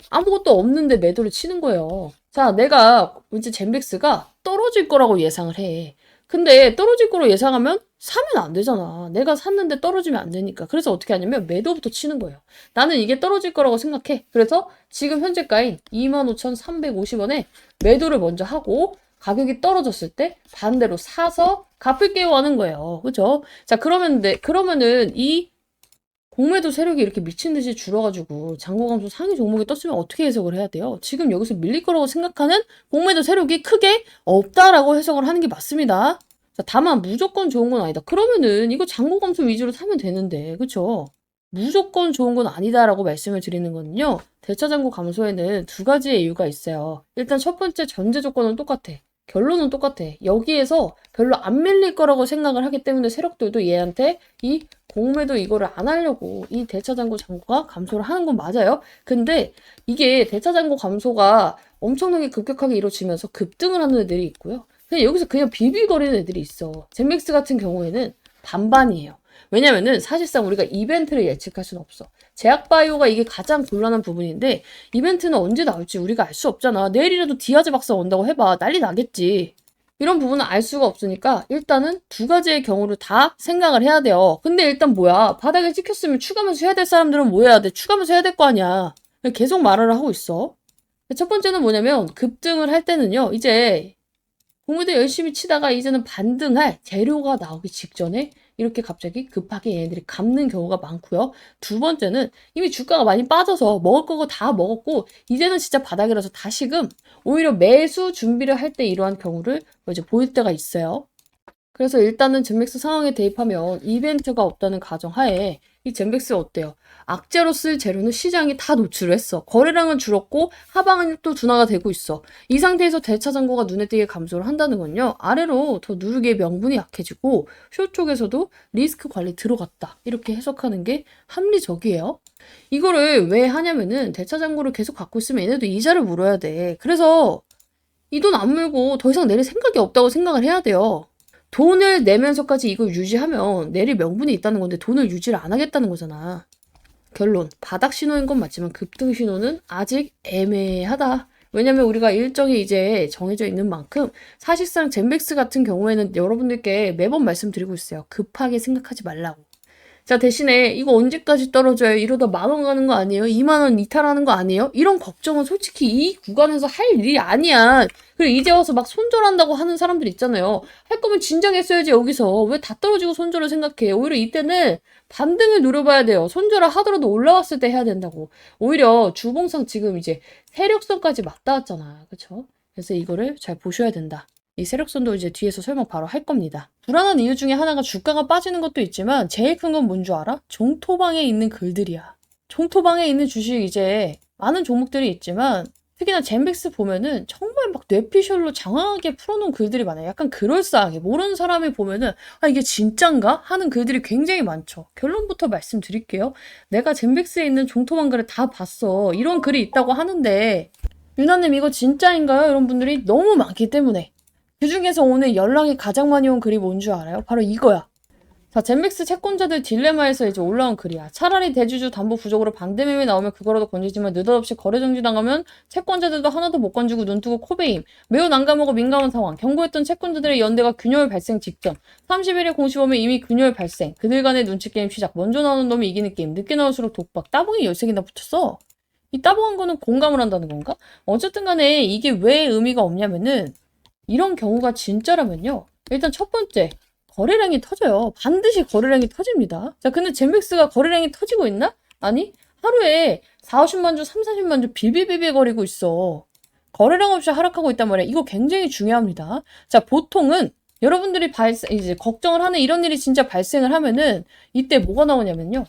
아무것도 없는데 매도를 치는 거예요. 자, 내가 이제 젠백스가 떨어질 거라고 예상을 해. 근데 떨어질 거로 예상하면 사면 안 되잖아. 내가 샀는데 떨어지면 안 되니까. 그래서 어떻게 하냐면 매도부터 치는 거예요. 나는 이게 떨어질 거라고 생각해. 그래서 지금 현재가인 25,350원에 매도를 먼저 하고 가격이 떨어졌을 때 반대로 사서 갚을게요 하는 거예요. 그죠? 자, 그러면은 이 공매도 세력이 이렇게 미친 듯이 줄어가지고 잔고 감소 상위 종목이 떴으면 어떻게 해석을 해야 돼요? 지금 여기서 밀릴 거라고 생각하는 공매도 세력이 크게 없다라고 해석을 하는 게 맞습니다. 자, 다만 무조건 좋은 건 아니다. 그러면은 이거 잔고 감소 위주로 사면 되는데, 그쵸? 무조건 좋은 건 아니다라고 말씀을 드리는 거는요. 대차 잔고 감소에는 두 가지의 이유가 있어요. 일단 첫 번째 전제 조건은 똑같아. 결론은 똑같아. 여기에서 별로 안 밀릴 거라고 생각을 하기 때문에 세력들도 얘한테 이 공매도 이거를 안 하려고 이 대차잔고 잔고가 감소를 하는 건 맞아요. 근데 이게 대차잔고 감소가 엄청나게 급격하게 이루어지면서 급등을 하는 애들이 있고요. 그냥 여기서 그냥 비빌거리는 애들이 있어. 젠맥스 같은 경우에는 반반이에요. 왜냐면은 사실상 우리가 이벤트를 예측할 수는 없어. 제약바이오가 이게 가장 곤란한 부분인데 이벤트는 언제 나올지 우리가 알 수 없잖아. 내일이라도 디아즈 박사 온다고 해봐. 난리 나겠지. 이런 부분은 알 수가 없으니까 일단은 두 가지의 경우를 다 생각을 해야 돼요. 근데 일단 뭐야. 바닥에 찍혔으면 추가 매수 해야 될 사람들은 뭐 해야 돼? 추가 매수 해야 될 거 아니야. 계속 말을 하고 있어. 첫 번째는 뭐냐면 급등을 할 때는요. 이제 공매도 열심히 치다가 이제는 반등할 재료가 나오기 직전에 이렇게 갑자기 급하게 얘네들이 갚는 경우가 많고요. 두 번째는 이미 주가가 많이 빠져서 먹을 거고 다 먹었고 이제는 진짜 바닥이라서 다시금 오히려 매수 준비를 할 때 이러한 경우를 이제 보일 때가 있어요. 그래서 일단은 젠백스 상황에 대입하면 이벤트가 없다는 가정하에 이 젠백스 어때요? 악재로 쓸 재료는 시장이 다 노출을 했어. 거래량은 줄었고 하방은 또 둔화가 되고 있어. 이 상태에서 대차 잔고가 눈에 띄게 감소를 한다는 건요. 아래로 더 누르기의 명분이 약해지고 숏 쪽에서도 리스크 관리 들어갔다. 이렇게 해석하는 게 합리적이에요. 이거를 왜 하냐면은 대차 잔고를 계속 갖고 있으면 얘네도 이자를 물어야 돼. 그래서 이 돈 안 물고 더 이상 내릴 생각이 없다고 생각을 해야 돼요. 돈을 내면서까지 이걸 유지하면 내릴 명분이 있다는 건데 돈을 유지를 안 하겠다는 거잖아. 결론, 바닥 신호인 건 맞지만 급등 신호는 아직 애매하다. 왜냐면 우리가 일정이 이제 정해져 있는 만큼 사실상 젠백스 같은 경우에는 여러분들께 매번 말씀드리고 있어요. 급하게 생각하지 말라고. 자, 대신에 이거 언제까지 떨어져요? 이러다 10,000원 가는 거 아니에요? 20,000원 이탈하는 거 아니에요? 이런 걱정은 솔직히 이 구간에서 할 일이 아니야. 그리고 이제 와서 막 손절한다고 하는 사람들 있잖아요. 할 거면 진작 했어야지 여기서. 왜 다 떨어지고 손절을 생각해? 오히려 이때는 반등을 노려봐야 돼요. 손절을 하더라도 올라왔을 때 해야 된다고. 오히려 주봉상 지금 이제 세력선까지 맞닿았잖아. 그쵸? 그래서 이거를 잘 보셔야 된다. 이 세력선도 이제 뒤에서 설명 바로 할 겁니다. 불안한 이유 중에 하나가 주가가 빠지는 것도 있지만 제일 큰 건 뭔 줄 알아? 종토방에 있는 글들이야. 종토방에 있는 주식 이제 많은 종목들이 있지만 특히나 젠백스 보면은 정말 막 뇌피셜로 장황하게 풀어놓은 글들이 많아요. 약간 그럴싸하게 모르는 사람이 보면은 아 이게 진짠가? 하는 글들이 굉장히 많죠. 결론부터 말씀드릴게요. 내가 젠백스에 있는 종토방 글을 다 봤어. 이런 글이 있다고 하는데 유나님 이거 진짜인가요? 이런 분들이 너무 많기 때문에 그 중에서 오늘 연락이 가장 많이 온 글이 뭔 줄 알아요? 바로 이거야. 자, 젠백스 채권자들 딜레마에서 이제 올라온 글이야. 차라리 대주주 담보 부족으로 반대매매 나오면 그거라도 건지지만 느닷없이 거래 정지 당하면 채권자들도 하나도 못 건지고 눈뜨고 코베임. 매우 난감하고 민감한 상황. 경고했던 채권자들의 연대가 균열 발생 직전. 30일에 공시범에 이미 균열 발생. 그들 간의 눈치 게임 시작. 먼저 나오는 놈이 이기는 게임. 늦게 나올수록 독박. 따봉이 13개나 붙였어. 이 따봉한 거는 공감을 한다는 건가? 어쨌든 간에 이게 왜 의미가 없냐면은 이런 경우가 진짜라면요. 일단 첫 번째, 거래량이 터져요. 반드시 거래량이 터집니다. 자, 근데 젠백스가 거래량이 터지고 있나? 아니, 하루에 4, 50만 주, 3, 40만 주 빌빌빌빌 거리고 있어. 거래량 없이 하락하고 있단 말이야. 이거 굉장히 중요합니다. 자, 보통은 여러분들이 이제 걱정을 하는 이런 일이 진짜 발생을 하면은 이때 뭐가 나오냐면요.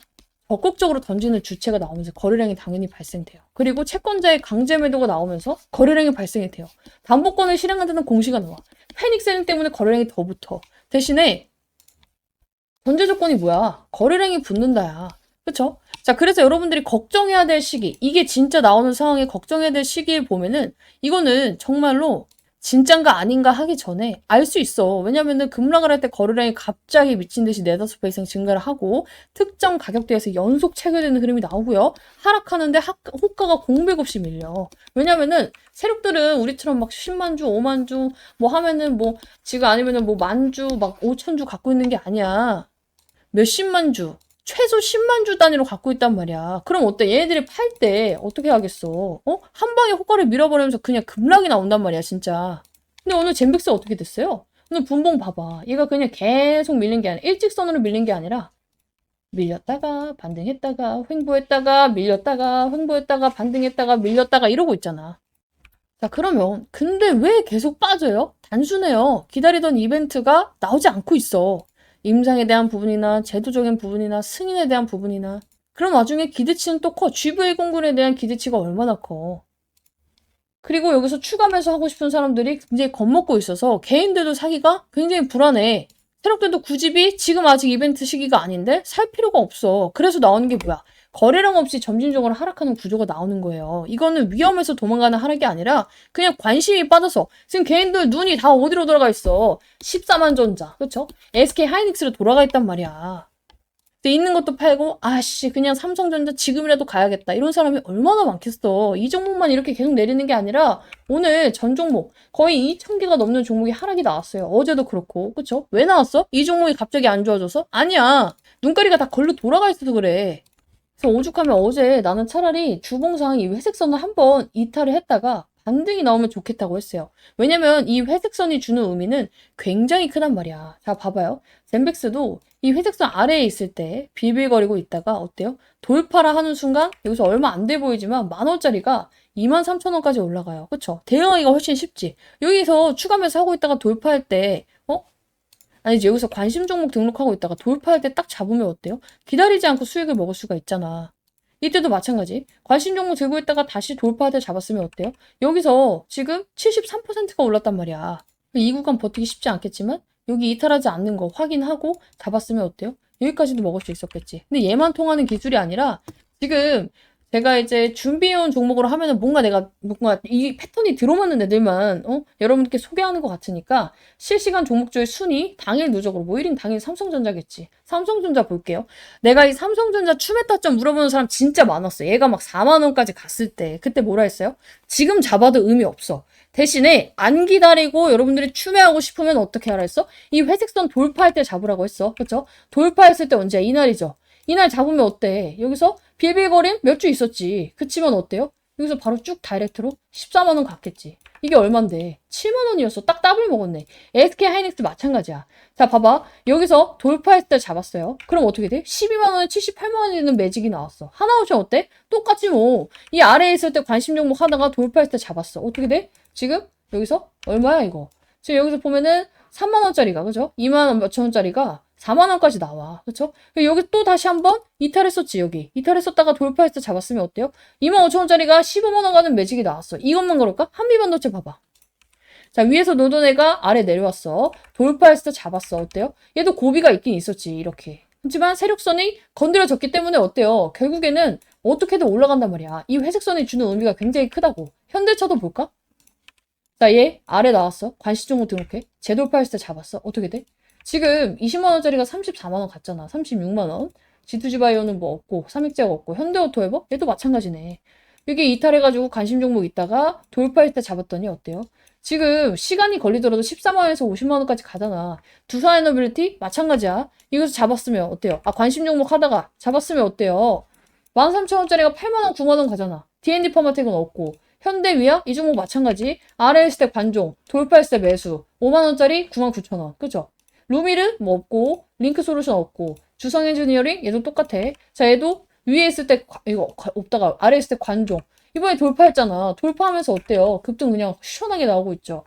적극적으로 던지는 주체가 나오면서 거래량이 당연히 발생돼요. 그리고 채권자의 강제 매도가 나오면서 거래량이 발생이 돼요. 담보권을 실행한다는 공시가 나와. 패닉셀링 때문에 거래량이 더 붙어. 대신에 전제 조건이 뭐야? 거래량이 붙는다야. 그쵸? 자, 그래서 여러분들이 걱정해야 될 시기, 이게 진짜 나오는 상황에 걱정해야 될 시기에 보면은 이거는 정말로 진짠가 아닌가 하기 전에 알 수 있어. 왜냐면은 급락을 할 때 거래량이 갑자기 미친 듯이 4-5배 이상 증가를 하고 특정 가격대에서 연속 체결되는 흐름이 나오고요. 하락하는데 호가가 공백 없이 밀려. 왜냐면은 세력들은 우리처럼 막 10만 주, 5만 주 뭐 하면은 뭐 지금 아니면은 뭐 만 주, 막 5천 주 갖고 있는 게 아니야. 몇십만 주, 최소 10만 주 단위로 갖고 있단 말이야. 그럼 어때? 얘네들이 팔 때 어떻게 하겠어? 한 방에 호가를 밀어버리면서 그냥 급락이 나온단 말이야, 진짜. 근데 오늘 젠백스 어떻게 됐어요? 오늘 분봉 봐봐. 얘가 그냥 계속 밀린 게 아니라, 일직선으로 밀린 게 아니라, 밀렸다가, 반등했다가, 횡보했다가, 밀렸다가, 횡보했다가, 반등했다가, 밀렸다가 이러고 있잖아. 자, 그러면, 근데 왜 계속 빠져요? 단순해요. 기다리던 이벤트가 나오지 않고 있어. 임상에 대한 부분이나 제도적인 부분이나 승인에 대한 부분이나 그런 와중에 기대치는 또 커. GV109에 대한 기대치가 얼마나 커. 그리고 여기서 추가 매수하고 싶은 사람들이 굉장히 겁먹고 있어서 개인들도 사기가 굉장히 불안해. 세력들도 구집이 지금 아직 이벤트 시기가 아닌데 살 필요가 없어. 그래서 나오는 게 뭐야? 거래량 없이 점진적으로 하락하는 구조가 나오는 거예요. 이거는 위험해서 도망가는 하락이 아니라 그냥 관심이 빠져서 지금 개인들 눈이 다 어디로 돌아가 있어. 14만 전자, 그쵸? SK 하이닉스로 돌아가 있단 말이야. 근데 있는 것도 팔고 아씨 그냥 삼성전자 지금이라도 가야겠다 이런 사람이 얼마나 많겠어. 이 종목만 이렇게 계속 내리는 게 아니라 오늘 전 종목 거의 2,000개가 넘는 종목이 하락이 나왔어요. 어제도 그렇고 그쵸? 왜 나왔어? 이 종목이 갑자기 안 좋아져서? 아니야. 눈가리가 다 걸로 돌아가 있어서 그래. 그래서 오죽하면 어제 나는 차라리 주봉상 이 회색선을 한번 이탈을 했다가 반등이 나오면 좋겠다고 했어요. 왜냐면 이 회색선이 주는 의미는 굉장히 크단 말이야. 자, 봐봐요. 젠백스도 이 회색선 아래에 있을 때 빌빌거리고 있다가 어때요? 돌파라 하는 순간 여기서 얼마 안 돼 보이지만 10,000원짜리가 23,000원까지 올라가요. 그쵸? 대응하기가 훨씬 쉽지. 여기서 추가매수 하고 있다가 돌파할 때 아니지 여기서 관심 종목 등록하고 있다가 돌파할 때 딱 잡으면 어때요? 기다리지 않고 수익을 먹을 수가 있잖아. 이때도 마찬가지. 관심 종목 들고 있다가 다시 돌파할 때 잡았으면 어때요? 여기서 지금 73%가 올랐단 말이야. 이 구간 버티기 쉽지 않겠지만 여기 이탈하지 않는 거 확인하고 잡았으면 어때요? 여기까지도 먹을 수 있었겠지. 근데 얘만 통하는 기술이 아니라 지금 제가 이제 준비해온 종목으로 하면은 뭔가 이 패턴이 들어맞는 애들만, 여러분께 소개하는 것 같으니까 실시간 종목주의 순위, 당일 누적으로, 뭐 1인 당일 삼성전자겠지. 삼성전자 볼게요. 내가 이 삼성전자 추메타점 물어보는 사람 진짜 많았어. 얘가 막 4만원까지 갔을 때. 그때 뭐라 했어요? 지금 잡아도 의미 없어. 대신에 안 기다리고 여러분들이 추매하고 싶으면 어떻게 하라 했어? 이 회색선 돌파할 때 잡으라고 했어. 그쵸? 돌파했을 때 언제야? 이날이죠. 이날 잡으면 어때? 여기서 빌빌거림 몇 주 있었지. 그치만 어때요? 여기서 바로 쭉 다이렉트로 14만원 갔겠지. 이게 얼만데? 7만원이었어. 딱 더블 먹었네. SK 하이닉스 마찬가지야. 자, 봐봐. 여기서 돌파했을 때 잡았어요. 그럼 어떻게 돼? 12만원에 78만원이 되는 매직이 나왔어. 하나오션 어때? 똑같지 뭐. 이 아래에 있을 때 관심 종목 하다가 돌파했을 때 잡았어. 어떻게 돼? 지금 여기서 얼마야 이거? 지금 여기서 보면은 3만원짜리가 그죠? 2만원 몇천원짜리가 4만원까지 나와. 그쵸? 여기 또 다시 한번 이탈했었지, 여기. 이탈했었다가 돌파해서 잡았으면 어때요? 25,000원짜리가 15만원 가는 매직이 나왔어. 이것만 그럴까? 한미반도체 봐봐. 자, 위에서 노던 애가 아래 내려왔어. 돌파했을 때 잡았어. 어때요? 얘도 고비가 있긴 있었지, 이렇게. 하지만 세력선이 건드려졌기 때문에 어때요? 결국에는 어떻게든 올라간단 말이야. 이 회색선이 주는 의미가 굉장히 크다고. 현대차도 볼까? 자, 얘 아래 나왔어. 관시종목 등록해. 재돌파했을 때 잡았어. 어떻게 돼? 지금 20만원짜리가 34만원 갔잖아. 36만원. G2G바이오는 뭐 없고, 삼익제약 없고, 현대오토에버? 얘도 마찬가지네. 여기 이탈해가지고 관심 종목 있다가 돌파했을 때 잡았더니 어때요? 지금 시간이 걸리더라도 14만원에서 50만원까지 가잖아. 두산에너빌리티? 마찬가지야. 이것도 잡았으면 어때요? 아, 관심 종목 하다가 잡았으면 어때요? 13,000원짜리가 8만원, 9만원 가잖아. D&D 퍼마텍은 없고, 현대위아? 이 종목 마찬가지. 아래 있을 때 관종, 돌파했을 때 매수. 5만원짜리 99,000원. 그죠? 루미르 뭐 없고, 링크솔루션 없고, 주성엔지니어링 얘도 똑같아. 자, 얘도 위에 있을 때 이거 없다가 아래 있을 때 관종. 이번에 돌파했잖아. 돌파하면서 어때요? 급등 그냥 시원하게 나오고 있죠.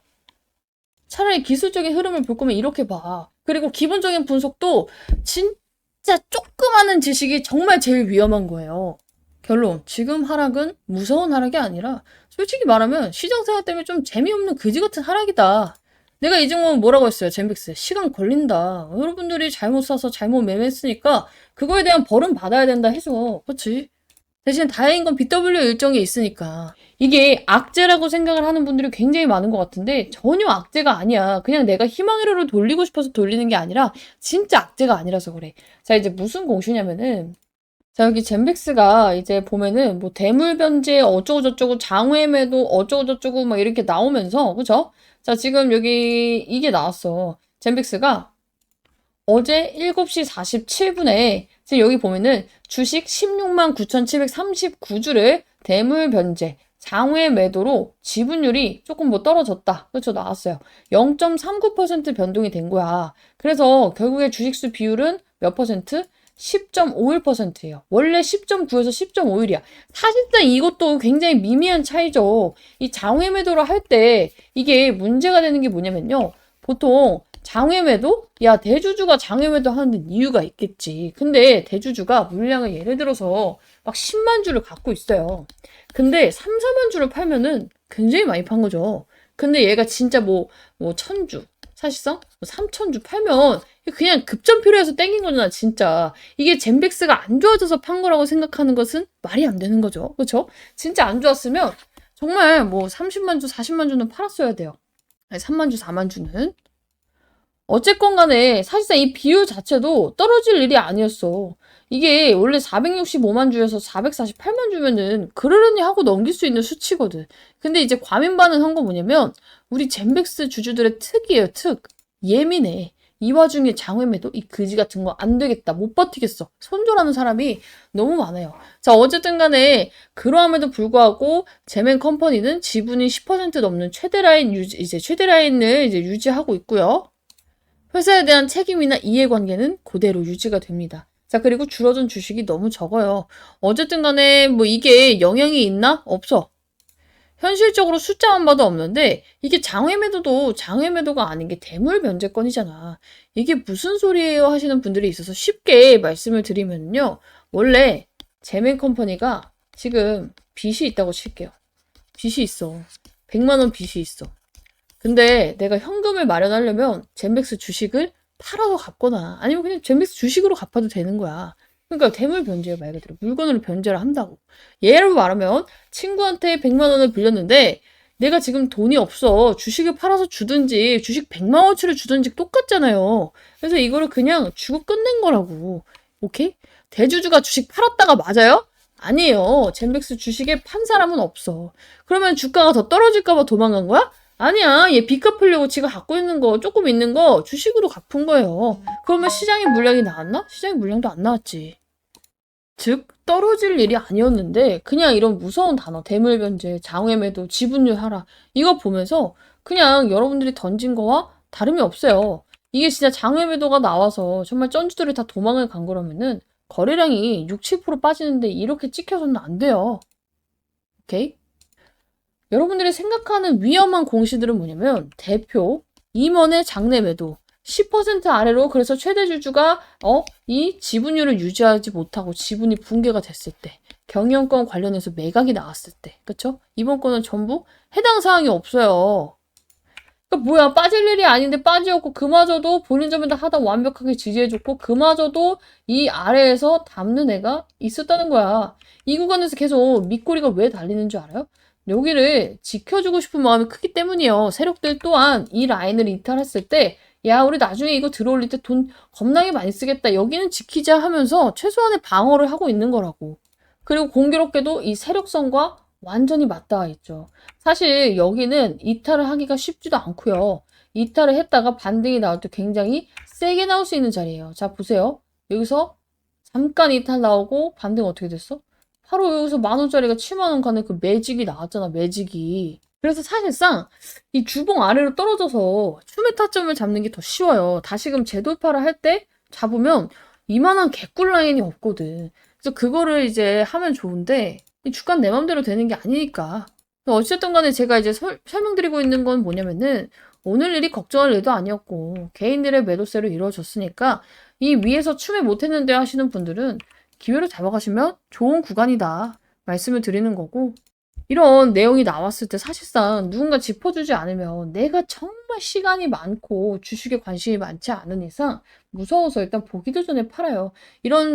차라리 기술적인 흐름을 볼 거면 이렇게 봐. 그리고 기본적인 분석도 진짜 조그마한 지식이 정말 제일 위험한 거예요. 결론, 지금 하락은 무서운 하락이 아니라 솔직히 말하면 시장생활 때문에 좀 재미없는 그지 같은 하락이다. 내가 이 종목은 뭐라고 했어요? 젠백스. 시간 걸린다. 여러분들이 잘못 사서 잘못 매매했으니까 그거에 대한 벌은 받아야 된다 해서. 그렇지? 대신 다행인 건 BW 일정이 있으니까. 이게 악재라고 생각을 하는 분들이 굉장히 많은 것 같은데 전혀 악재가 아니야. 그냥 내가 희망회로를 돌리고 싶어서 돌리는 게 아니라 진짜 악재가 아니라서 그래. 자, 이제 무슨 공시냐면은 자, 여기 젠백스가 이제 보면은 뭐 대물 변제 어쩌고저쩌고 장외 매도 어쩌고저쩌고 막 이렇게 나오면서 그죠? 자, 지금 여기 이게 나왔어. 젠백스가 어제 7시 47분에 지금 여기 보면은 주식 16만 9,739주를 대물 변제 장외 매도로 지분율이 조금 뭐 떨어졌다. 그렇죠? 나왔어요. 0.39% 변동이 된 거야. 그래서 결국에 주식수 비율은 몇 퍼센트? 10.51%예요. 원래 10.9에서 10.51이야. 사실상 이것도 굉장히 미미한 차이죠. 이 장외 매도를 할 때 이게 문제가 되는 게 뭐냐면요. 보통 장외 매도? 야, 대주주가 장외 매도 하는 이유가 있겠지. 근데 대주주가 물량을 예를 들어서 막 10만 주를 갖고 있어요. 근데 3, 4만 주를 팔면은 굉장히 많이 판 거죠. 근데 얘가 진짜 뭐 1000주, 사실상 3000주 팔면 그냥 급전표로 해서 땡긴 거잖아, 진짜. 이게 젠백스가 안 좋아져서 판 거라고 생각하는 것은 말이 안 되는 거죠. 그렇죠? 진짜 안 좋았으면 정말 뭐 30만 주, 40만 주는 팔았어야 돼요. 아니, 3만 주, 4만 주는. 어쨌건 간에 사실상 이 비율 자체도 떨어질 일이 아니었어. 이게 원래 465만 주에서 448만 주면은 그러려니 하고 넘길 수 있는 수치거든. 근데 이제 과민 반응한 거 뭐냐면 우리 젠백스 주주들의 특이에요, 특. 예민해. 이 와중에 장외 매도 이 그지 같은 거 안 되겠다. 못 버티겠어. 손절하는 사람이 너무 많아요. 자, 어쨌든 간에 그러함에도 불구하고 제멘 컴퍼니는 지분이 10% 넘는 최대 라인 유지, 이제 최대 라인을 이제 유지하고 있고요. 회사에 대한 책임이나 이해관계는 그대로 유지가 됩니다. 자, 그리고 줄어든 주식이 너무 적어요. 어쨌든 간에 뭐 이게 영향이 있나? 없어. 현실적으로 숫자만 봐도 없는데 이게 장외 매도도 장외 매도가 아닌 게 대물 변제권이잖아. 이게 무슨 소리예요 하시는 분들이 있어서 쉽게 말씀을 드리면요. 원래 제멘 컴퍼니가 지금 빚이 있다고 칠게요. 빚이 있어. 100만 원 빚이 있어. 근데 내가 현금을 마련하려면 젠백스 주식을 팔아서 갚거나 아니면 그냥 젠백스 주식으로 갚아도 되는 거야. 그러니까 대물 변제예요, 말 그대로. 물건으로 변제를 한다고. 예를 말하면 친구한테 100만 원을 빌렸는데 내가 지금 돈이 없어. 주식을 팔아서 주든지 주식 100만 원치를 주든지 똑같잖아요. 그래서 이거를 그냥 주고 끝낸 거라고. 오케이? 대주주가 주식 팔았다가 맞아요? 아니에요. 젠백스 주식에 판 사람은 없어. 그러면 주가가 더 떨어질까 봐 도망간 거야? 아니야. 얘 빚 갚으려고 지가 갖고 있는 거, 조금 있는 거 주식으로 갚은 거예요. 그러면 시장의 물량이 나왔나? 시장의 물량도 안 나왔지. 즉 떨어질 일이 아니었는데 그냥 이런 무서운 단어 대물변제, 장외매도, 지분율 하락 이거 보면서 그냥 여러분들이 던진 거와 다름이 없어요. 이게 진짜 장외매도가 나와서 정말 쩐주들이 다 도망을 간 거라면은 거래량이 6, 7% 빠지는데 이렇게 찍혀서는 안 돼요. 오케이? 여러분들이 생각하는 위험한 공시들은 뭐냐면 대표, 임원의 장내 매도, 10% 아래로 그래서 최대 주주가 이 지분율을 유지하지 못하고 지분이 붕괴가 됐을 때, 경영권 관련해서 매각이 나왔을 때, 그쵸? 이번 건은 전부 해당 사항이 없어요. 그러니까 뭐야, 빠질 일이 아닌데 빠지었고 그마저도 본인 점에다 하다 완벽하게 지지해줬고 그마저도 이 아래에서 담는 애가 있었다는 거야. 이 구간에서 계속 밑꼬리가 왜 달리는 줄 알아요? 여기를 지켜주고 싶은 마음이 크기 때문이에요. 세력들 또한 이 라인을 이탈했을 때 야, 우리 나중에 이거 들어올릴 때 돈 겁나게 많이 쓰겠다. 여기는 지키자 하면서 최소한의 방어를 하고 있는 거라고. 그리고 공교롭게도 이 세력성과 완전히 맞닿아 있죠. 사실 여기는 이탈을 하기가 쉽지도 않고요. 이탈을 했다가 반등이 나올 때 굉장히 세게 나올 수 있는 자리예요. 자, 보세요. 여기서 잠깐 이탈 나오고 반등 어떻게 됐어? 바로 여기서 10,000원짜리가 70,000원 가는 그 매직이 나왔잖아, 매직이. 그래서 사실상 이 주봉 아래로 떨어져서 추매 타점을 잡는 게 더 쉬워요. 다시금 재돌파를 할 때 잡으면 이만한 개꿀 라인이 없거든. 그래서 그거를 이제 하면 좋은데 이 주가는 내 맘대로 되는 게 아니니까. 어쨌든 간에 제가 이제 설명드리고 있는 건 뭐냐면은 오늘 일이 걱정할 일도 아니었고 개인들의 매도세로 이루어졌으니까 이 위에서 추매 못했는데 하시는 분들은 기회를 잡아가시면 좋은 구간이다 말씀을 드리는 거고 이런 내용이 나왔을 때 사실상 누군가 짚어주지 않으면 내가 정말 시간이 많고 주식에 관심이 많지 않은 이상 무서워서 일단 보기도 전에 팔아요.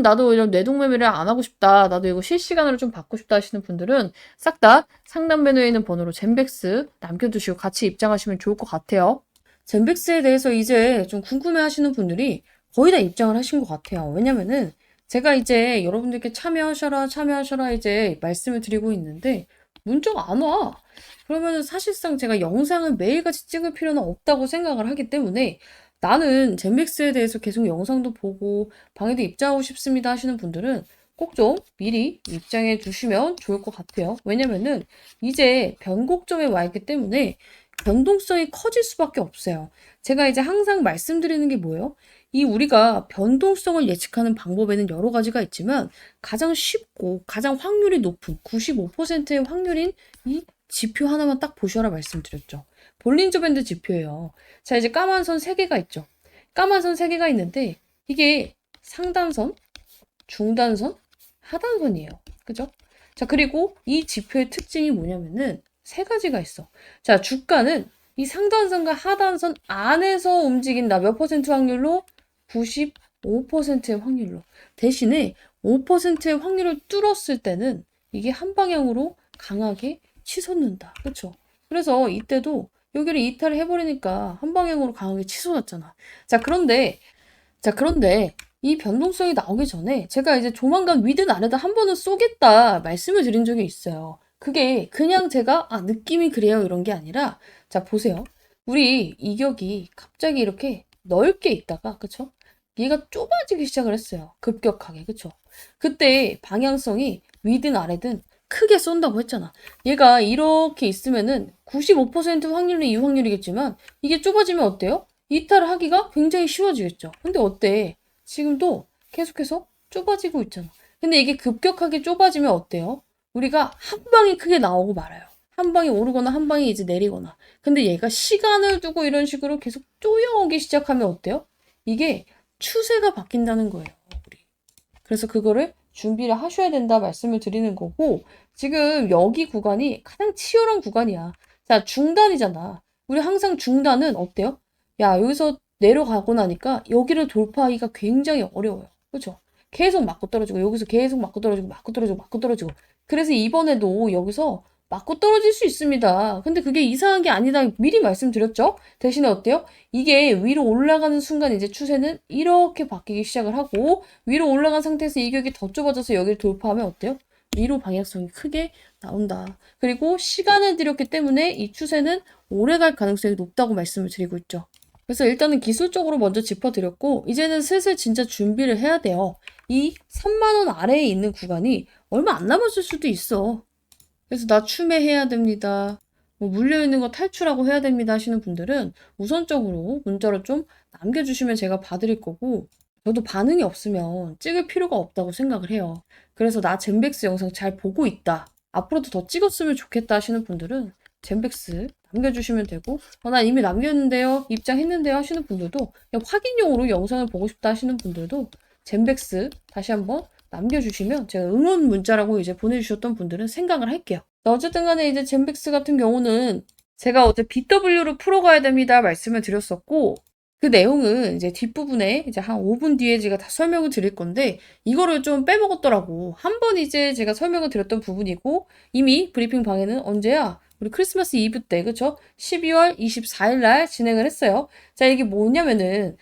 나도 이런 뇌동매매를 안 하고 싶다. 나도 이거 실시간으로 좀 받고 싶다 하시는 분들은 싹 다 상담 메뉴에 있는 번호로 젠백스 남겨두시고 같이 입장하시면 좋을 것 같아요. 젠백스에 대해서 이제 좀 궁금해 하시는 분들이 거의 다 입장을 하신 것 같아요. 왜냐면은 제가 이제 여러분들께 참여하셔라 이제 말씀을 드리고 있는데 문자가 안 와. 그러면 사실상 제가 영상을 매일같이 찍을 필요는 없다고 생각을 하기 때문에 나는 젠백스에 대해서 계속 영상도 보고 방에도 입장하고 싶습니다 하시는 분들은 꼭 좀 미리 입장해 주시면 좋을 것 같아요. 왜냐면은 이제 변곡점에 와 있기 때문에 변동성이 커질 수밖에 없어요. 제가 이제 항상 말씀드리는 게 뭐예요? 이 우리가 변동성을 예측하는 방법에는 여러 가지가 있지만 가장 쉽고 가장 확률이 높은 95%의 확률인 이 지표 하나만 딱 보셔라 말씀드렸죠. 볼린저 밴드 지표예요. 자, 이제 까만 선 3개가 있죠. 까만 선 3개가 있는데 이게 상단선, 중단선, 하단선이에요. 그죠? 자, 그리고 이 지표의 특징이 뭐냐면은 3가지가 있어. 자, 주가는 이 상단선과 하단선 안에서 움직인다. 몇 퍼센트 확률로? 95%의 확률로. 대신에 5%의 확률을 뚫었을 때는 이게 한 방향으로 강하게 치솟는다. 그쵸? 그래서 이때도 여기를 이탈을 해버리니까 한 방향으로 강하게 치솟았잖아. 자, 그런데 이 변동성이 나오기 전에 제가 이제 조만간 위든 아래든 한 번은 쏘겠다 말씀을 드린 적이 있어요. 그게 그냥 제가 느낌이 그래요 이런 게 아니라 자 보세요. 우리 이격이 갑자기 이렇게 넓게 있다가 그쵸? 얘가 좁아지기 시작을 했어요. 급격하게 그쵸? 그때 방향성이 위든 아래든 크게 쏜다고 했잖아. 얘가 이렇게 있으면은 95% 확률은 이 확률이겠지만 이게 좁아지면 어때요? 이탈을 하기가 굉장히 쉬워지겠죠. 근데 어때? 지금도 계속해서 좁아지고 있잖아. 근데 이게 급격하게 좁아지면 어때요? 우리가 한 방이 크게 나오고 말아요. 한 방이 오르거나 한 방이 이제 내리거나. 근데 얘가 시간을 두고 이런 식으로 계속 쪼여오기 시작하면 어때요? 이게 추세가 바뀐다는 거예요. 우리. 그래서 그거를 준비를 하셔야 된다 말씀을 드리는 거고 지금 여기 구간이 가장 치열한 구간이야. 자, 중단이잖아. 우리 항상 중단은 어때요? 야, 여기서 내려가고 나니까 여기를 돌파하기가 굉장히 어려워요. 그렇죠? 계속 맞고 떨어지고 여기서 계속 맞고 떨어지고 맞고 떨어지고 맞고 떨어지고 그래서 이번에도 여기서 맞고 떨어질 수 있습니다. 근데 그게 이상한 게 아니다. 미리 말씀드렸죠? 대신에 어때요? 이게 위로 올라가는 순간 이제 추세는 이렇게 바뀌기 시작을 하고 위로 올라간 상태에서 이격이 더 좁아져서 여기를 돌파하면 어때요? 위로 방향성이 크게 나온다. 그리고 시간을 들였기 때문에 이 추세는 오래 갈 가능성이 높다고 말씀을 드리고 있죠. 그래서 일단은 기술적으로 먼저 짚어드렸고 이제는 슬슬 진짜 준비를 해야 돼요. 이 3만 원 아래에 있는 구간이 얼마 안 남았을 수도 있어. 그래서 나 추매해야 됩니다. 뭐 물려있는 거 탈출하고 해야 됩니다 하시는 분들은 우선적으로 문자로 좀 남겨주시면 제가 봐드릴 거고 저도 반응이 없으면 찍을 필요가 없다고 생각을 해요. 그래서 나 젠백스 영상 잘 보고 있다. 앞으로도 더 찍었으면 좋겠다 하시는 분들은 젠백스 남겨주시면 되고 난 이미 남겼는데요. 입장했는데요 하시는 분들도 그냥 확인용으로 영상을 보고 싶다 하시는 분들도 젠백스 다시 한번 남겨주시면 제가 응원 문자라고 이제 보내주셨던 분들은 생각을 할게요. 어쨌든 간에 이제 젠백스 같은 경우는 제가 어제 BW로 풀어가야 됩니다 말씀을 드렸었고 그 내용은 이제 뒷부분에 이제 한 5분 뒤에 제가 다 설명을 드릴 건데 이거를 좀 빼먹었더라고. 한 번 이제 제가 설명을 드렸던 부분이고 이미 브리핑 방에는 언제야? 우리 크리스마스 이브 때 그쵸? 12월 24일 날 진행을 했어요. 자 이게 뭐냐면은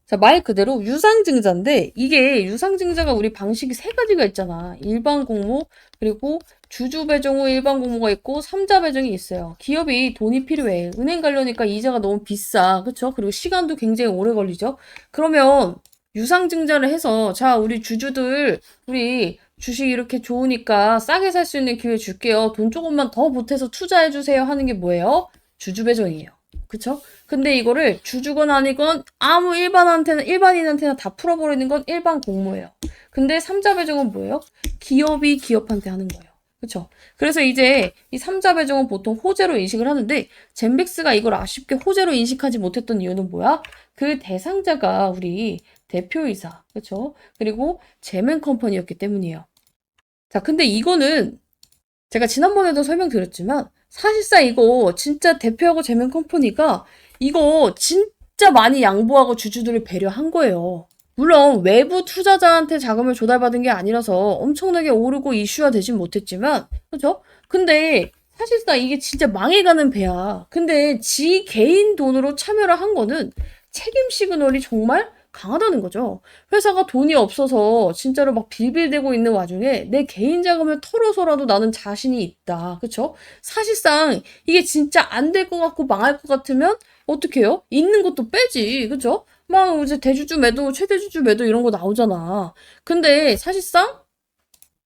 자, 말 그대로 유상증자인데 이게 유상증자가 우리 방식이 세 가지가 있잖아. 일반 공모 그리고 주주 배정 후 일반 공모가 있고 삼자 배정이 있어요. 기업이 돈이 필요해. 은행 가려니까 이자가 너무 비싸. 그쵸? 그리고 시간도 굉장히 오래 걸리죠. 그러면 유상증자를 해서 자 우리 주주들 우리 주식 이렇게 좋으니까 싸게 살 수 있는 기회 줄게요. 돈 조금만 더 보태서 투자해주세요 하는 게 뭐예요? 주주 배정이에요. 그쵸? 근데 이거를 주주건 아니건 아무 일반인한테나 다 풀어버리는 건 일반 공모예요. 근데 삼자 배정은 뭐예요? 기업이 기업한테 하는 거예요. 그쵸? 그래서 이제 이 삼자 배정은 보통 호재로 인식을 하는데 젠백스가 이걸 아쉽게 호재로 인식하지 못했던 이유는 뭐야? 그 대상자가 우리 대표이사, 그쵸? 그리고 제맨 컴퍼니였기 때문이에요. 자, 근데 이거는 제가 지난번에도 설명드렸지만 사실상 이거 진짜 대표하고 제면 컴퍼니가 이거 진짜 많이 양보하고 주주들을 배려한 거예요. 물론 외부 투자자한테 자금을 조달받은 게 아니라서 엄청나게 오르고 이슈화 되진 못했지만 그죠? 근데 사실상 이게 진짜 망해가는 배야. 근데 지 개인 돈으로 참여를 한 거는 책임 시그널이 정말 강하다는 거죠. 회사가 돈이 없어서 진짜로 막 빌빌대고 있는 와중에 내 개인 자금을 털어서라도 나는 자신이 있다. 그쵸? 사실상 이게 진짜 안 될 것 같고 망할 것 같으면 어떻게 해요? 있는 것도 빼지. 그쵸? 막 이제 대주주 매도, 최대주주 매도 이런 거 나오잖아. 근데 사실상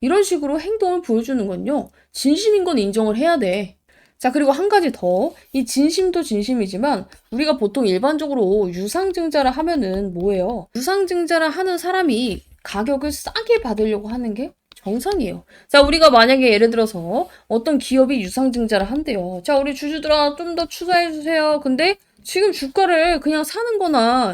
이런 식으로 행동을 보여주는 건요. 진심인 건 인정을 해야 돼. 자, 그리고 한 가지 더. 이 진심도 진심이지만 우리가 보통 일반적으로 유상증자를 하면은 뭐예요? 유상증자를 하는 사람이 가격을 싸게 받으려고 하는 게 정상이에요. 자, 우리가 만약에 예를 들어서 어떤 기업이 유상증자를 한대요. 자, 우리 주주들아 좀 더 투자해주세요. 근데 지금 주가를 그냥 사는 거나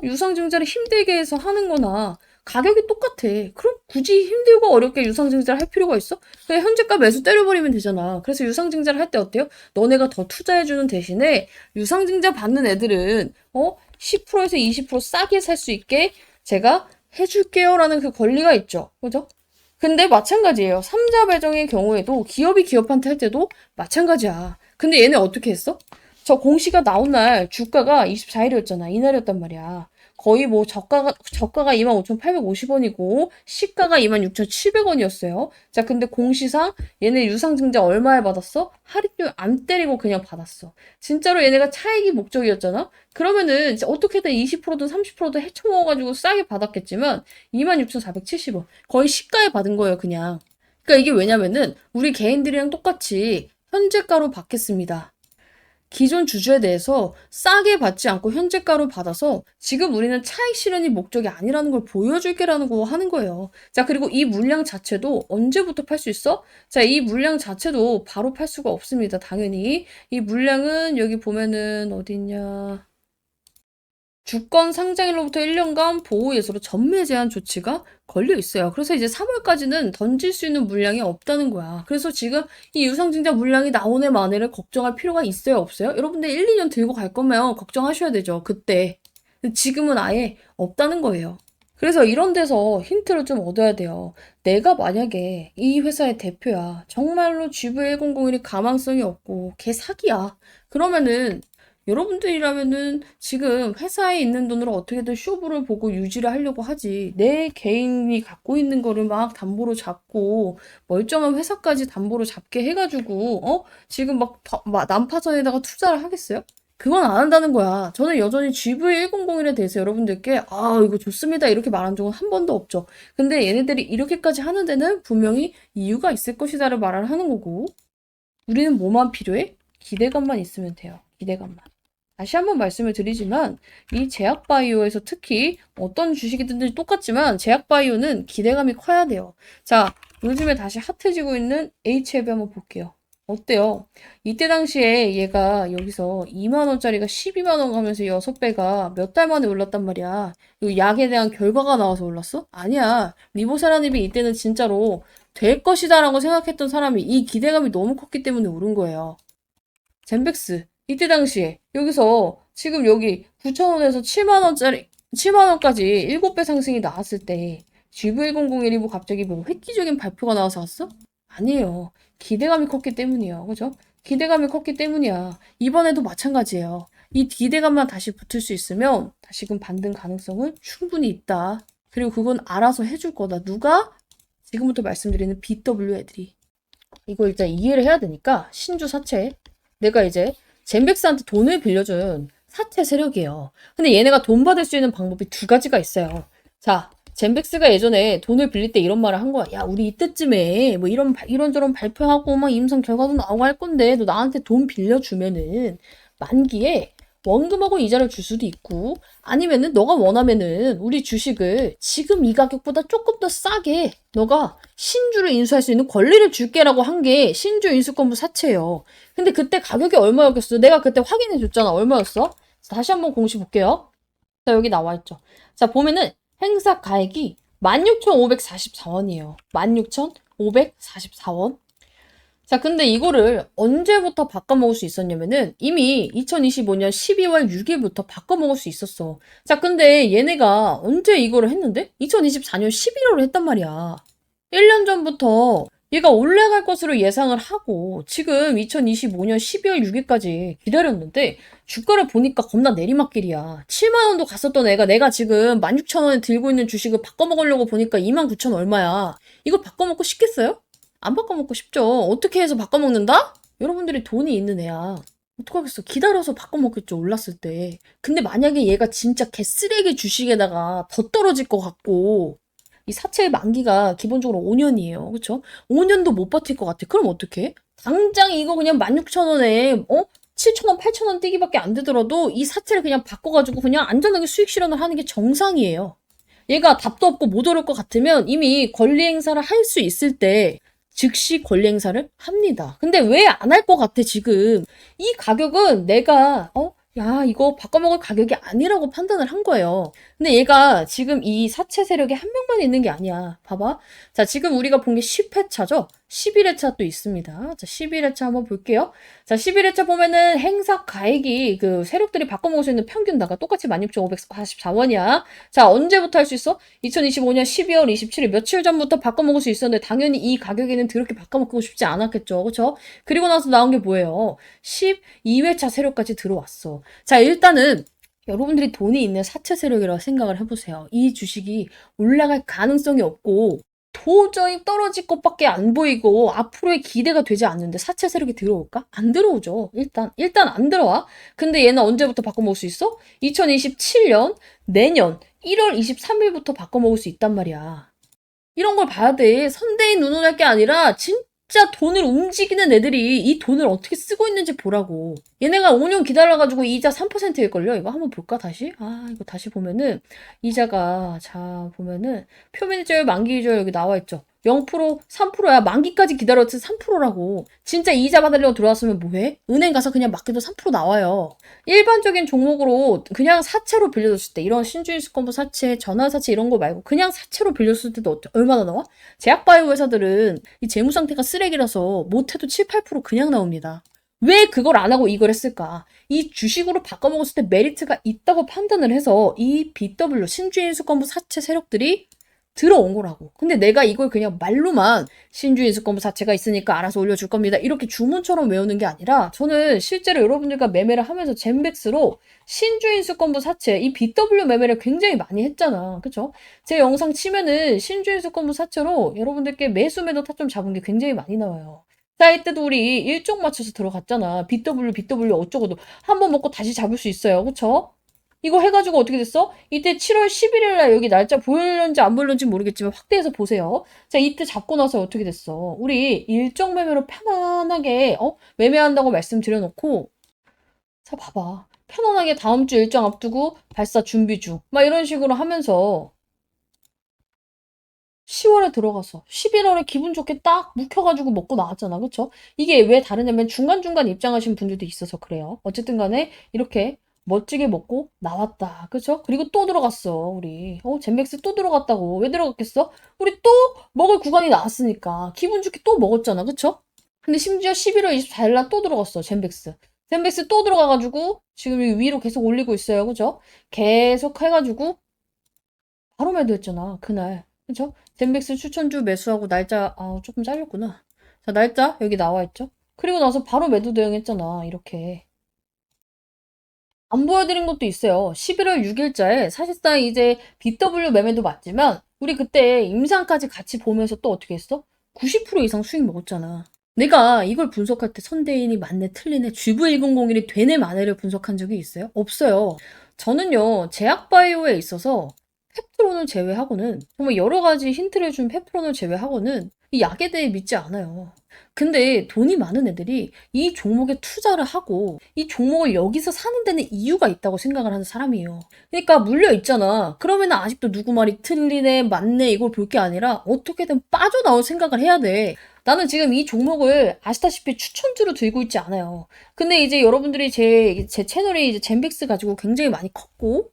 유상증자를 힘들게 해서 하는 거나 가격이 똑같아. 그럼 굳이 힘들고 어렵게 유상증자를 할 필요가 있어? 그냥 현재가 매수 때려버리면 되잖아. 그래서 유상증자를 할 때 어때요? 너네가 더 투자해주는 대신에 유상증자 받는 애들은 10%에서 20% 싸게 살 수 있게 제가 해줄게요 라는 그 권리가 있죠. 그죠? 근데 마찬가지예요. 삼자 배정의 경우에도 기업이 기업한테 할 때도 마찬가지야. 근데 얘네 어떻게 했어? 저 공시가 나온 날 주가가 24일이었잖아. 이날이었단 말이야. 거의 뭐 저가가 25,850원이고 시가가 26,700원이었어요. 자, 근데 공시상 얘네 유상증자 얼마에 받았어? 할인율 안 때리고 그냥 받았어. 진짜로 얘네가 차익이 목적이었잖아? 그러면은 어떻게든 20%든 30%든 헤쳐먹어가지고 싸게 받았겠지만 26,470원. 거의 시가에 받은 거예요, 그냥. 그러니까 이게 왜냐면은 우리 개인들이랑 똑같이 현재가로 받겠습니다. 기존 주주에 대해서 싸게 받지 않고 현재가로 받아서 지금 우리는 차익 실현이 목적이 아니라는 걸 보여줄게라는 거 하는 거예요. 자, 그리고 이 물량 자체도 언제부터 팔 수 있어? 자, 이 물량 자체도 바로 팔 수가 없습니다. 당연히. 이 물량은 여기 보면은 어디 있냐. 주권 상장일로부터 1년간 보호 예수로 전매 제한 조치가 걸려 있어요. 그래서 이제 3월까지는 던질 수 있는 물량이 없다는 거야. 그래서 지금 이 유상증자 물량이 나오네 마네를 걱정할 필요가 있어요, 없어요? 여러분들 1, 2년 들고 갈 거면 걱정하셔야 되죠. 그때. 지금은 아예 없다는 거예요. 그래서 이런 데서 힌트를 좀 얻어야 돼요. 내가 만약에 이 회사의 대표야. 정말로 GV1001이 가망성이 없고 걔 사기야. 그러면은 여러분들이라면은 지금 회사에 있는 돈으로 어떻게든 쇼부를 보고 유지를 하려고 하지. 내 개인이 갖고 있는 거를 막 담보로 잡고 멀쩡한 회사까지 담보로 잡게 해가지고 지금 막 난파선에다가 투자를 하겠어요? 그건 안 한다는 거야. 저는 여전히 GV1001에 대해서 여러분들께 이거 좋습니다 이렇게 말한 적은 한 번도 없죠. 근데 얘네들이 이렇게까지 하는 데는 분명히 이유가 있을 것이다를 말을 하는 거고, 우리는 뭐만 필요해? 기대감만 있으면 돼요. 기대감만. 다시 한번 말씀을 드리지만 이 제약바이오에서 특히 어떤 주식이든지 똑같지만 제약바이오는 기대감이 커야 돼요. 자, 요즘에 다시 핫해지고 있는 HLB 한번 볼게요. 어때요? 이때 당시에 얘가 여기서 2만원짜리가 12만원 가면서 6배가 몇 달 만에 올랐단 말이야. 이 약에 대한 결과가 나와서 올랐어? 아니야. 리보세라닙이 이때는 진짜로 될 것이다 라고 생각했던 사람이 이 기대감이 너무 컸기 때문에 오른 거예요. 젠백스 이때 당시에 여기서 지금 여기 9,000원에서 7만원짜리 7만원까지 7배 상승이 나왔을 때 GV1001이 뭐 갑자기 뭐 획기적인 발표가 나와서 왔어? 아니에요. 기대감이 컸기 때문이에요. 그죠? 기대감이 컸기 때문이야. 이번에도 마찬가지예요. 이 기대감만 다시 붙을 수 있으면 다시금 반등 가능성은 충분히 있다. 그리고 그건 알아서 해줄 거다. 누가? 지금부터 말씀드리는 BW 애들이. 이거 일단 이해를 해야 되니까 신주 사채. 내가 이제 젠백스한테 돈을 빌려준 사채 세력이에요. 근데 얘네가 돈 받을 수 있는 방법이 두 가지가 있어요. 자, 젠백스가 예전에 돈을 빌릴 때 이런 말을 한 거야. 야, 우리 이때쯤에 뭐 이런저런 발표하고 막 임상 결과도 나오고 할 건데 너 나한테 돈 빌려주면은 만기에 원금하고 이자를 줄 수도 있고 아니면은 너가 원하면은 우리 주식을 지금 이 가격보다 조금 더 싸게 너가 신주를 인수할 수 있는 권리를 줄게라고 한 게 신주 인수권부 사채예요. 근데 그때 가격이 얼마였겠어? 내가 그때 확인해 줬잖아. 얼마였어? 다시 한번 공시 볼게요. 자, 여기 나와 있죠. 자, 보면은 행사 가액이 16,544원이에요. 16,544원. 자, 근데 이거를 언제부터 바꿔먹을 수 있었냐면은 이미 2025년 12월 6일부터 바꿔먹을 수 있었어. 자, 근데 얘네가 언제 이거를 했는데? 2024년 11월에 했단 말이야. 1년 전부터 얘가 올라갈 것으로 예상을 하고 지금 2025년 12월 6일까지 기다렸는데 주가를 보니까 겁나 내리막길이야. 7만 원도 갔었던 애가 내가 지금 16,000원에 들고 있는 주식을 바꿔먹으려고 보니까 29,000 얼마야. 이거 바꿔먹고 싶겠어요? 안 바꿔먹고 싶죠. 어떻게 해서 바꿔먹는다? 여러분들이 돈이 있는 애야. 어떡하겠어. 기다려서 바꿔먹겠죠. 올랐을 때. 근데 만약에 얘가 진짜 개쓰레기 주식에다가 더 떨어질 것 같고 이 사채의 만기가 기본적으로 5년이에요. 그쵸? 5년도 못 버틸 것 같아. 그럼 어떡해? 당장 이거 그냥 16,000원에 7,000원, 8,000원 뛰기밖에 안 되더라도 이 사채를 그냥 바꿔가지고 그냥 안전하게 수익 실현을 하는 게 정상이에요. 얘가 답도 없고 못 오를 것 같으면 이미 권리 행사를 할 수 있을 때 즉시 권리 행사를 합니다. 근데 왜 안 할 것 같아, 지금? 이 가격은 내가, 야, 이거 바꿔먹을 가격이 아니라고 판단을 한 거예요. 근데 얘가 지금 이 사채 세력이 한 명만 있는 게 아니야. 봐봐. 자, 지금 우리가 본 게 10회차죠? 11회차 또 있습니다. 자, 11회차 한번 볼게요. 자, 11회차 보면은 행사 가액이 그 세력들이 바꿔먹을 수 있는 평균다가 똑같이 16,544원이야. 자, 언제부터 할 수 있어? 2025년 12월 27일 며칠 전부터 바꿔먹을 수 있었는데 당연히 이 가격에는 그렇게 바꿔먹고 싶지 않았겠죠. 그쵸? 그리고 나서 나온 게 뭐예요? 12회차 세력까지 들어왔어. 자, 일단은 여러분들이 돈이 있는 사채 세력이라고 생각을 해보세요. 이 주식이 올라갈 가능성이 없고 도저히 떨어질 것밖에 안 보이고 앞으로의 기대가 되지 않는데 사채 세력이 들어올까? 안 들어오죠. 일단 안 들어와. 근데 얘는 언제부터 바꿔먹을 수 있어? 2027년 내년 1월 23일부터 바꿔먹을 수 있단 말이야. 이런 걸 봐야 돼. 선대인 운운할 게 아니라 진짜 돈을 움직이는 애들이 이 돈을 어떻게 쓰고 있는지 보라고. 얘네가 5년 기다려가지고 이자 3%일걸요? 이거 한번 볼까, 다시? 이거 다시 보면은, 이자가, 자, 보면은, 표면이자율, 만기이자율 여기 나와 있죠? 0%, 3%야. 만기까지 기다렸을 3%라고. 진짜 이자 받으려고 들어왔으면 뭐해? 은행 가서 그냥 맡겨도 3% 나와요. 일반적인 종목으로 그냥 사채로 빌려줬을 때, 이런 신주인수권부 사채, 전환사채 이런 거 말고 그냥 사채로 빌렸을 때도 얼마나 나와? 제약바이오 회사들은 이 재무 상태가 쓰레기라서 못해도 7, 8% 그냥 나옵니다. 왜 그걸 안 하고 이걸 했을까? 이 주식으로 바꿔먹었을 때 메리트가 있다고 판단을 해서 이 BW 신주인 수권부 사채 세력들이 들어온 거라고. 근데 내가 이걸 그냥 말로만 신주인 수권부 사채가 있으니까 알아서 올려줄 겁니다. 이렇게 주문처럼 외우는 게 아니라 저는 실제로 여러분들과 매매를 하면서 젠백스로 신주인 수권부 사채, 이 BW 매매를 굉장히 많이 했잖아. 그쵸? 제 영상 치면은 신주인 수권부 사채로 여러분들께 매수 매도 타점 잡은 게 굉장히 많이 나와요. 자, 이때도 우리 일정 맞춰서 들어갔잖아. BW 어쩌고도. 한 번 먹고 다시 잡을 수 있어요. 그쵸? 이거 해가지고 어떻게 됐어? 이때 7월 11일 날 여기 날짜 보일는지 안 보일는지 모르겠지만 확대해서 보세요. 자, 이때 잡고 나서 어떻게 됐어? 우리 일정 매매로 편안하게, 매매한다고 말씀드려놓고, 자, 봐봐. 편안하게 다음 주 일정 앞두고 발사 준비 중. 막 이런 식으로 하면서 10월에 들어가서 11월에 기분 좋게 딱 묵혀가지고 먹고 나왔잖아. 그쵸? 이게 왜 다르냐면 중간중간 입장하신 분들도 있어서 그래요. 어쨌든 간에 이렇게 멋지게 먹고 나왔다. 그쵸? 그리고 또 들어갔어, 우리. 젠백스 또 들어갔다고. 왜 들어갔겠어? 우리 또 먹을 구간이 나왔으니까. 기분 좋게 또 먹었잖아. 그쵸? 근데 심지어 11월 24일 날 또 들어갔어, 젠백스. 젠백스 또 들어가가지고 지금 위로 계속 올리고 있어요. 그죠? 계속 해가지고 바로 매도했잖아, 그날. 그쵸? 젠백스 추천주 매수하고 날짜, 조금 잘렸구나. 자, 날짜 여기 나와 있죠? 그리고 나서 바로 매도 대응했잖아, 이렇게. 안 보여드린 것도 있어요. 11월 6일자에 사실상 이제 BW 매매도 맞지만, 우리 그때 임상까지 같이 보면서 또 어떻게 했어? 90% 이상 수익 먹었잖아. 내가 이걸 분석할 때 선대인이 맞네, 틀리네, GV1001이 되네, 마네를 분석한 적이 있어요? 없어요. 저는요, 제약바이오에 있어서 펩트론을 제외하고는 정말 여러 가지 힌트를 준 펩트론을 제외하고는 이 약에 대해 믿지 않아요. 근데 돈이 많은 애들이 이 종목에 투자를 하고 이 종목을 여기서 사는 데는 이유가 있다고 생각을 하는 사람이에요. 그러니까 물려 있잖아. 그러면 아직도 누구 말이 틀리네, 맞네 이걸 볼 게 아니라 어떻게든 빠져나올 생각을 해야 돼. 나는 지금 이 종목을 아시다시피 추천주로 들고 있지 않아요. 근데 이제 여러분들이 제 채널이 이제 젠백스 가지고 굉장히 많이 컸고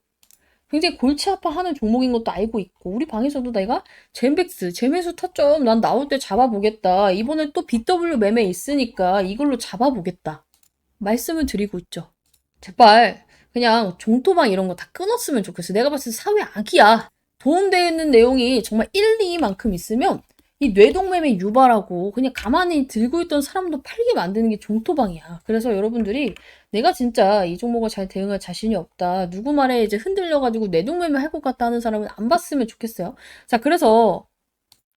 굉장히 골치 아파하는 종목인 것도 알고 있고 우리 방에서도 내가 젠백스 재매수 타점 난 나올 때 잡아보겠다. 이번엔 또 BW 매매 있으니까 이걸로 잡아보겠다. 말씀을 드리고 있죠. 제발 그냥 종토방 이런 거 다 끊었으면 좋겠어. 내가 봤을 때 사회 악이야. 도움되는 내용이 정말 1, 2만큼 있으면 이 뇌동매매 유발하고 그냥 가만히 들고 있던 사람도 팔게 만드는 게 종토방이야. 그래서 여러분들이 내가 진짜 이 종목을 잘 대응할 자신이 없다. 누구 말에 이제 흔들려가지고 뇌동매매 할 것 같다 하는 사람은 안 봤으면 좋겠어요. 자, 그래서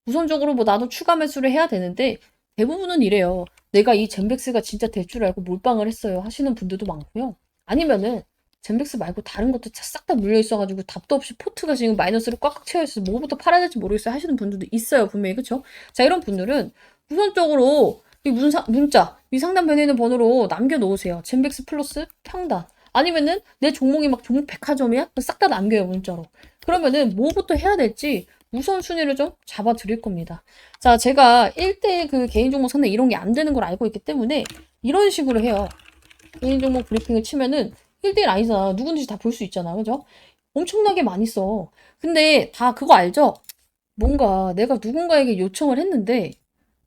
우선적으로 뭐 나도 추가 매수를 해야 되는데 대부분은 이래요. 내가 이 젠백스가 진짜 될 줄 알고 몰빵을 했어요. 하시는 분들도 많고요. 아니면은 젠백스 말고 다른 것도 싹 다 물려 있어가지고 답도 없이 포트가 지금 마이너스로 꽉꽉 채워 있어서 뭐부터 팔아야 될지 모르겠어요 하시는 분들도 있어요 분명히. 그쵸? 자, 이런 분들은 우선적으로 이 문자 위상단 변에 있는 번호로 남겨놓으세요. 젠백스 플러스 평단. 아니면은 내 종목이 막 종목 백화점이야? 싹 다 남겨요 문자로. 그러면은 뭐부터 해야 될지 우선순위를 좀 잡아 드릴 겁니다. 자, 제가 1대 그 개인 종목 상대 이런 게 안 되는 걸 알고 있기 때문에 이런 식으로 해요. 개인 종목 브리핑을 치면은 1대1 아니잖아. 누군지 다 볼 수 있잖아. 그죠? 엄청나게 많이 써. 근데 다 그거 알죠? 뭔가 내가 누군가에게 요청을 했는데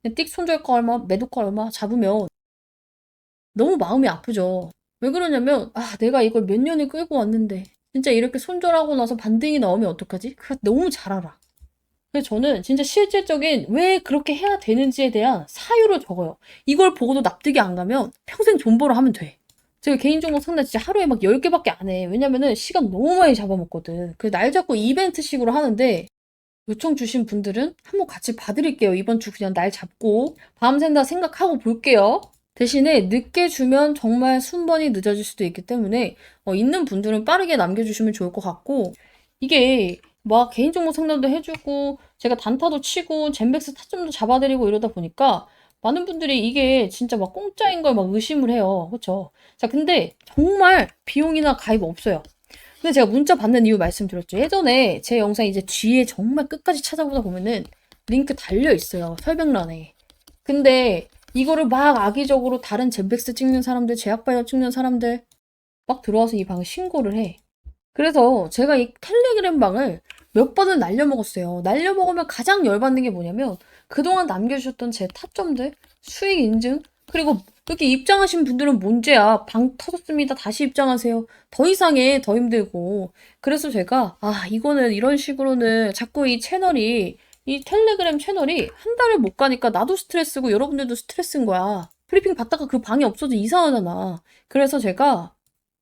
띡 손절가 얼마, 매도가 얼마 잡으면 너무 마음이 아프죠. 왜 그러냐면 내가 이걸 몇 년을 끌고 왔는데 진짜 이렇게 손절하고 나서 반등이 나오면 어떡하지? 그거 너무 잘 알아. 그래서 저는 진짜 실질적인 왜 그렇게 해야 되는지에 대한 사유를 적어요. 이걸 보고도 납득이 안 가면 평생 존버를 하면 돼. 제가 개인 종목 상담 진짜 하루에 막 10개밖에 안 해. 왜냐면은 시간 너무 많이 잡아먹거든. 그 날 잡고 이벤트식으로 하는데 요청 주신 분들은 한번 같이 봐드릴게요. 이번 주 그냥 날 잡고 밤샌다 생각하고 볼게요. 대신에 늦게 주면 정말 순번이 늦어질 수도 있기 때문에 있는 분들은 빠르게 남겨주시면 좋을 것 같고 이게 막 개인 종목 상담도 해주고 제가 단타도 치고 젠백스 타점도 잡아드리고 이러다 보니까 많은 분들이 이게 진짜 막 공짜인 걸 막 의심을 해요. 그쵸? 자, 근데 정말 비용이나 가입 없어요. 근데 제가 문자 받는 이유 말씀드렸죠. 예전에 제 영상 이제 뒤에 정말 끝까지 찾아보다 보면은 링크 달려 있어요. 설명란에. 근데 이거를 막 악의적으로 다른 젠백스 찍는 사람들, 제약바이오 찍는 사람들 막 들어와서 이 방을 신고를 해. 그래서 제가 이 텔레그램 방을 몇 번을 날려먹었어요. 날려먹으면 가장 열받는 게 뭐냐면 그동안 남겨주셨던 제 타점들, 수익 인증, 그리고 여기 입장하신 분들은 문제야. 방 터졌습니다. 다시 입장하세요. 더 이상해. 더 힘들고. 그래서 제가 이거는 이런 식으로는 자꾸 이 텔레그램 채널이 한 달을 못 가니까 나도 스트레스고 여러분들도 스트레스인 거야. 브리핑 받다가 그 방이 없어져 이상하잖아. 그래서 제가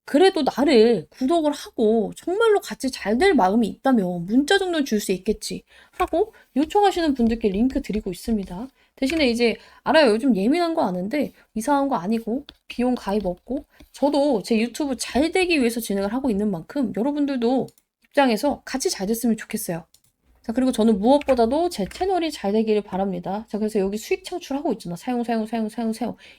그래도 나를 구독을 하고 정말로 같이 잘 될 마음이 있다면 문자 정도는 줄 수 있겠지 하고 요청하시는 분들께 링크 드리고 있습니다. 대신에 이제 알아요. 요즘 예민한 거 아는데 이상한 거 아니고 비용 가입 없고 저도 제 유튜브 잘 되기 위해서 진행을 하고 있는 만큼 여러분들도 입장에서 같이 잘 됐으면 좋겠어요. 자, 그리고 저는 무엇보다도 제 채널이 잘 되기를 바랍니다. 자, 그래서 여기 수익 창출하고 있잖아. 사용.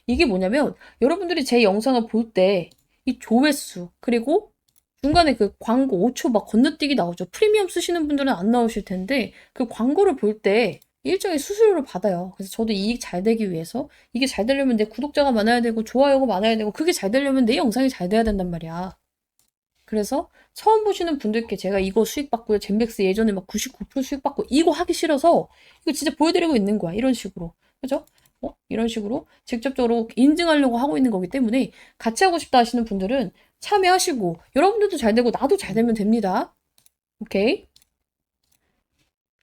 이게 뭐냐면 여러분들이 제 영상을 볼 때 이 조회수 그리고 중간에 그 광고 5초 막 건너뛰기 나오죠. 프리미엄 쓰시는 분들은 안 나오실 텐데 그 광고를 볼 때 일정의 수수료를 받아요. 그래서 저도 이익 잘 되기 위해서 이게 잘 되려면 내 구독자가 많아야 되고 좋아요가 많아야 되고 그게 잘 되려면 내 영상이 잘 돼야 된단 말이야. 그래서 처음 보시는 분들께 제가 이거 수익 받고요. 젠백스 예전에 막 99% 수익 받고 이거 하기 싫어서 이거 진짜 보여드리고 있는 거야. 이런 식으로. 그죠? 이런 식으로 직접적으로 인증하려고 하고 있는 거기 때문에 같이 하고 싶다 하시는 분들은 참여하시고 여러분들도 잘 되고 나도 잘 되면 됩니다. 오케이?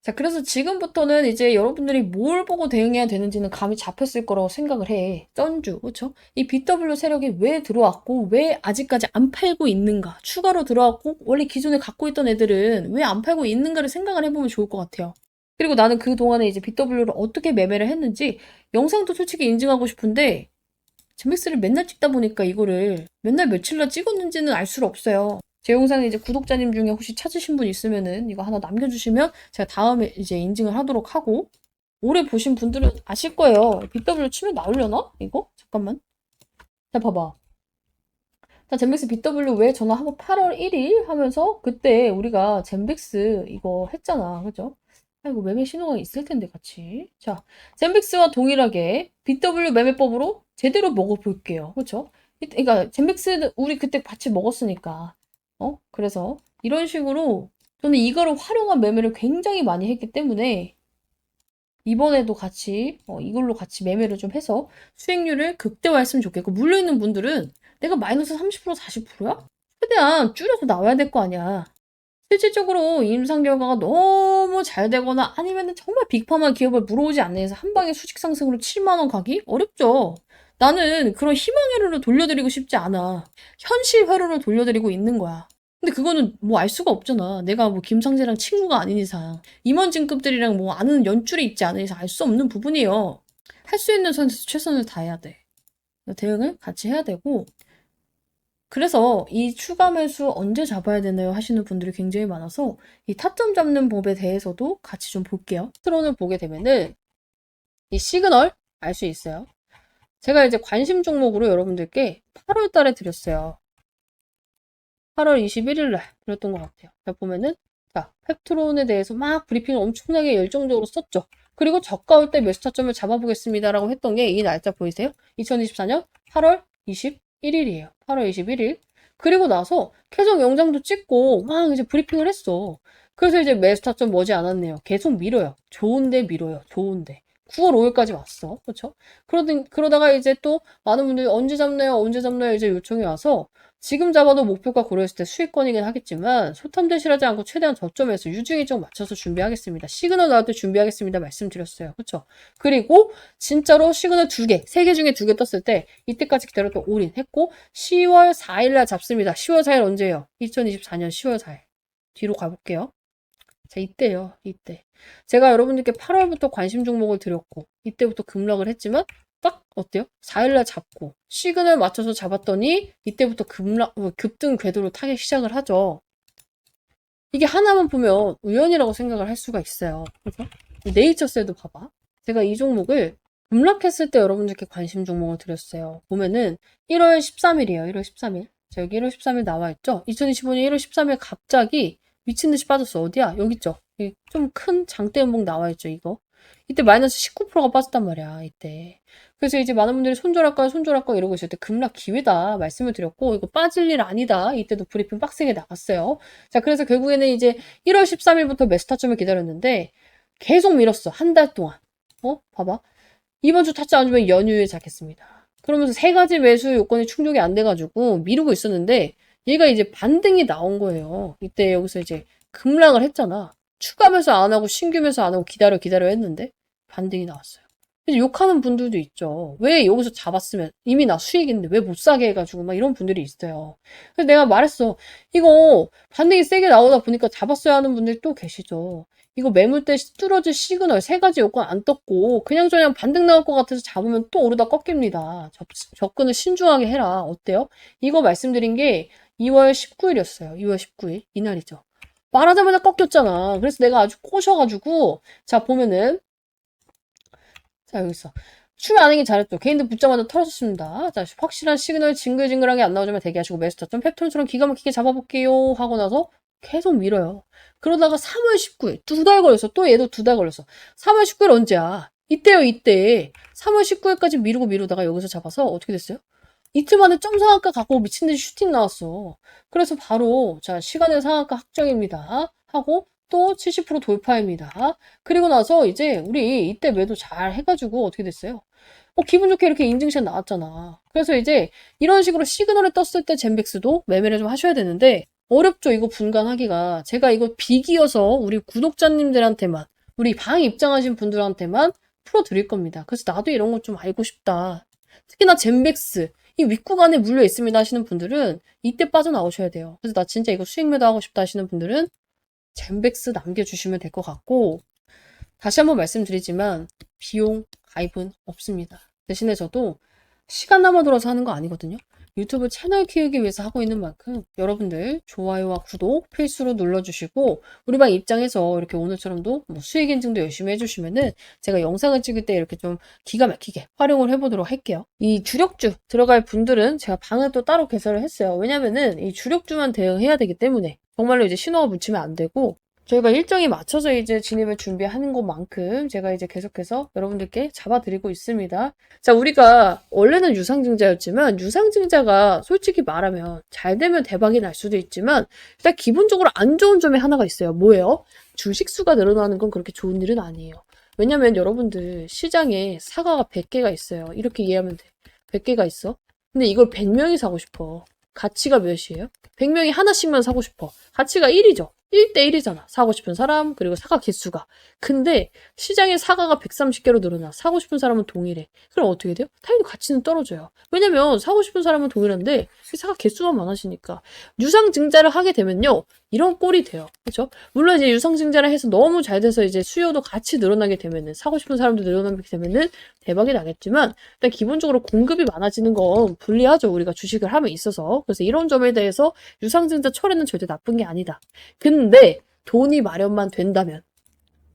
자, 그래서 지금부터는 이제 여러분들이 뭘 보고 대응해야 되는지는 감이 잡혔을 거라고 생각을 해. 쩐주, 그쵸? 이 BW 세력이 왜 들어왔고, 왜 아직까지 안 팔고 있는가? 추가로 들어왔고, 원래 기존에 갖고 있던 애들은 왜 안 팔고 있는가를 생각을 해보면 좋을 것 같아요. 그리고 나는 그동안에 이제 BW를 어떻게 매매를 했는지 영상도 솔직히 인증하고 싶은데, 젠맥스를 맨날 찍다 보니까 이거를 맨날 며칠날 찍었는지는 알 수가 없어요. 제 영상에 이제 구독자님 중에 혹시 찾으신 분 있으면은 이거 하나 남겨주시면 제가 다음에 이제 인증을 하도록 하고 오래 보신 분들은 아실 거예요. BW 치면 나오려나? 이거? 잠깐만. 자, 봐봐. 자, 젠백스 BW 왜 전화하고 8월 1일 하면서 그때 우리가 젠백스 이거 했잖아. 그죠? 아이고, 매매 신호가 있을 텐데, 같이. 자, 젠백스와 동일하게 BW 매매법으로 제대로 먹어볼게요. 그쵸? 그러니까, 젠백스 우리 그때 같이 먹었으니까. 그래서 이런 식으로 저는 이거를 활용한 매매를 굉장히 많이 했기 때문에 이번에도 같이 이걸로 같이 매매를 좀 해서 수익률을 극대화했으면 좋겠고 물려있는 분들은 내가 마이너스 30% 40%야? 최대한 줄여서 나와야 될 거 아니야. 실질적으로 임상 결과가 너무 잘 되거나 아니면 정말 빅팜한 기업을 물어오지 않는 이상 한 방에 수직 상승으로 7만 원 가기 어렵죠. 나는 그런 희망 회로를 돌려드리고 싶지 않아. 현실 회로를 돌려드리고 있는 거야. 근데 그거는 뭐 알 수가 없잖아. 내가 뭐 김상재랑 친구가 아닌 이상, 임원진급들이랑 뭐 아는 연줄이 있지 않은 이상 알 수 없는 부분이에요. 할 수 있는 선에서 최선을 다해야 돼. 대응을 같이 해야 되고, 그래서 이 추가 매수 언제 잡아야 되나요? 하시는 분들이 굉장히 많아서 이 타점 잡는 법에 대해서도 같이 좀 볼게요. 트론을 보게 되면은 이 시그널 알 수 있어요. 제가 이제 관심 종목으로 여러분들께 8월 달에 드렸어요. 8월 21일 날 드렸던 것 같아요. 자, 보면은 자, 펩트론에 대해서 막 브리핑을 엄청나게 열정적으로 썼죠. 그리고 저가 올 때 매수 타점을 잡아보겠습니다라고 했던 게 이 날짜 보이세요? 2024년 8월 21일이에요. 8월 21일. 그리고 나서 계속 영상도 찍고 막 이제 브리핑을 했어. 그래서 이제 매수 타점 머지 않았네요. 계속 밀어요. 좋은데 밀어요. 좋은데. 9월 5일까지 왔어. 그렇죠? 그러다가 이제 또 많은 분들이 언제 잡나요? 언제 잡나요? 이제 요청이 와서 지금 잡아도 목표가 고려했을 때 수익권이긴 하겠지만 소탐 대실하지 않고 최대한 저점에서 유증 일정 맞춰서 준비하겠습니다. 시그널 나올 때 준비하겠습니다. 말씀드렸어요. 그렇죠? 그리고 진짜로 시그널 2개, 3개 중에 2개 떴을 때 이때까지 기다렸던 올인 했고 10월 4일날 잡습니다. 10월 4일 언제예요? 2024년 10월 4일. 뒤로 가볼게요. 자, 이때요. 이때. 제가 여러분들께 8월부터 관심 종목을 드렸고 이때부터 급락을 했지만 딱 어때요? 4일날 잡고 시그널 맞춰서 잡았더니 이때부터 급등 궤도로 타기 시작을 하죠. 이게 하나만 보면 우연이라고 생각을 할 수가 있어요. 그래서 네이처셀도 봐봐. 제가 이 종목을 급락했을 때 여러분들께 관심 종목을 드렸어요. 보면은 1월 13일이에요. 1월 13일. 자, 여기 1월 13일 나와 있죠? 2025년 1월 13일 갑자기 미친 듯이 빠졌어. 어디야? 여기 있죠? 좀 큰 장대 음봉 나와 있죠, 이거. 이때 마이너스 19%가 빠졌단 말이야, 이때. 그래서 이제 많은 분들이 손절할까요, 손절할까요 이러고 있을 때 급락 기회다 말씀을 드렸고, 이거 빠질 일 아니다. 이때도 브리핑 빡세게 나갔어요. 자, 그래서 결국에는 이제 1월 13일부터 매수 타점을 기다렸는데, 계속 밀었어. 한 달 동안. 봐봐. 이번 주 타점 안 주면 연휴에 잡겠습니다. 그러면서 세 가지 매수 요건이 충족이 안 돼가지고 미루고 있었는데 얘가 이제 반등이 나온 거예요. 이때 여기서 이제 급락을 했잖아. 추가 매수 안 하고 신규 매수 안 하고 기다려 했는데 반등이 나왔어요. 그래서 욕하는 분들도 있죠. 왜 여기서 잡았으면 이미 나 수익인데 왜 못 사게 해가지고 막 이런 분들이 있어요. 그래서 내가 말했어. 이거 반등이 세게 나오다 보니까 잡았어야 하는 분들이 또 계시죠. 이거 매물대 뚫어질 시그널 세 가지 요건 안 떴고 그냥저냥 반등 나올 것 같아서 잡으면 또 오르다 꺾입니다. 접근을 신중하게 해라. 어때요? 이거 말씀드린 게 2월 19일이었어요. 2월 19일 이날이죠. 말하자마자 꺾였잖아. 그래서 내가 아주 꼬셔가지고 자 보면은 자 여기 있어. 추리 안 하긴 잘했죠. 개인들 붙자마자 털어줬습니다. 자 확실한 시그널 징글징글하게 안 나오지만 대기하시고 매수 타점 펩톤처럼 기가 막히게 잡아볼게요 하고 나서 계속 밀어요. 그러다가 3월 19일 2달 걸렸어. 또 얘도 2달 걸렸어. 3월 19일 언제야? 이때요 이때. 3월 19일까지 미루다가 여기서 잡아서 어떻게 됐어요? 이틀 만에 점 상한가 갖고 미친듯이 슈팅 나왔어. 그래서 바로 자 시간의 상한가 확정입니다. 하고 또 70% 돌파입니다. 그리고 나서 이제 우리 이때 매도 잘 해가지고 어떻게 됐어요? 기분 좋게 이렇게 인증샷 나왔잖아. 그래서 이제 이런 식으로 시그널을 떴을 때 젠백스도 매매를 좀 하셔야 되는데 어렵죠. 이거 분간하기가. 제가 이거 비기여서 우리 구독자님들한테만 우리 방 입장하신 분들한테만 풀어드릴 겁니다. 그래서 나도 이런 거 좀 알고 싶다. 특히나 젠백스 이 윗구간에 물려 있습니다 하시는 분들은 이때 빠져나오셔야 돼요. 그래서 나 진짜 이거 수익 매도하고 싶다 하시는 분들은 젠백스 남겨주시면 될 것 같고 다시 한번 말씀드리지만 비용 가입은 없습니다. 대신에 저도 시간 남아돌아서 하는 거 아니거든요. 유튜브 채널 키우기 위해서 하고 있는 만큼 여러분들 좋아요와 구독 필수로 눌러주시고 우리 방 입장에서 이렇게 오늘처럼도 뭐 수익 인증도 열심히 해주시면은 제가 영상을 찍을 때 이렇게 좀 기가 막히게 활용을 해보도록 할게요. 이 주력주 들어갈 분들은 제가 방을 또 따로 개설을 했어요. 왜냐면은 이 주력주만 대응해야 되기 때문에 정말로 이제 신호가 묻히면 안 되고 저희가 일정에 맞춰서 이제 진입을 준비하는 것만큼 제가 이제 계속해서 여러분들께 잡아드리고 있습니다. 자, 우리가 원래는 유상증자였지만 유상증자가 솔직히 말하면 잘 되면 대박이 날 수도 있지만 일단 기본적으로 안 좋은 점이 하나가 있어요. 뭐예요? 주식수가 늘어나는 건 그렇게 좋은 일은 아니에요. 왜냐면 여러분들 시장에 사과가 100개가 있어요. 이렇게 이해하면 돼. 100개가 있어. 근데 이걸 100명이 사고 싶어. 가치가 몇이에요? 100명이 하나씩만 사고 싶어. 가치가 1이죠. 1대1이잖아. 사고 싶은 사람, 그리고 사과 개수가. 근데 시장에 사과가 130개로 늘어나. 사고 싶은 사람은 동일해. 그럼 어떻게 돼요? 당연히 가치는 떨어져요. 왜냐면 사고 싶은 사람은 동일한데 사과 개수만 많아지니까. 유상증자를 하게 되면요. 이런 꼴이 돼요. 그렇죠? 물론 이제 유상증자를 해서 너무 잘 돼서 이제 수요도 같이 늘어나게 되면은 사고 싶은 사람도 늘어나게 되면은 대박이 나겠지만 일단 기본적으로 공급이 많아지는 건 불리하죠. 우리가 주식을 함에 있어서. 그래서 이런 점에 대해서 유상증자 철회는 절대 나쁜 게 아니다. 근데 돈이 마련만 된다면.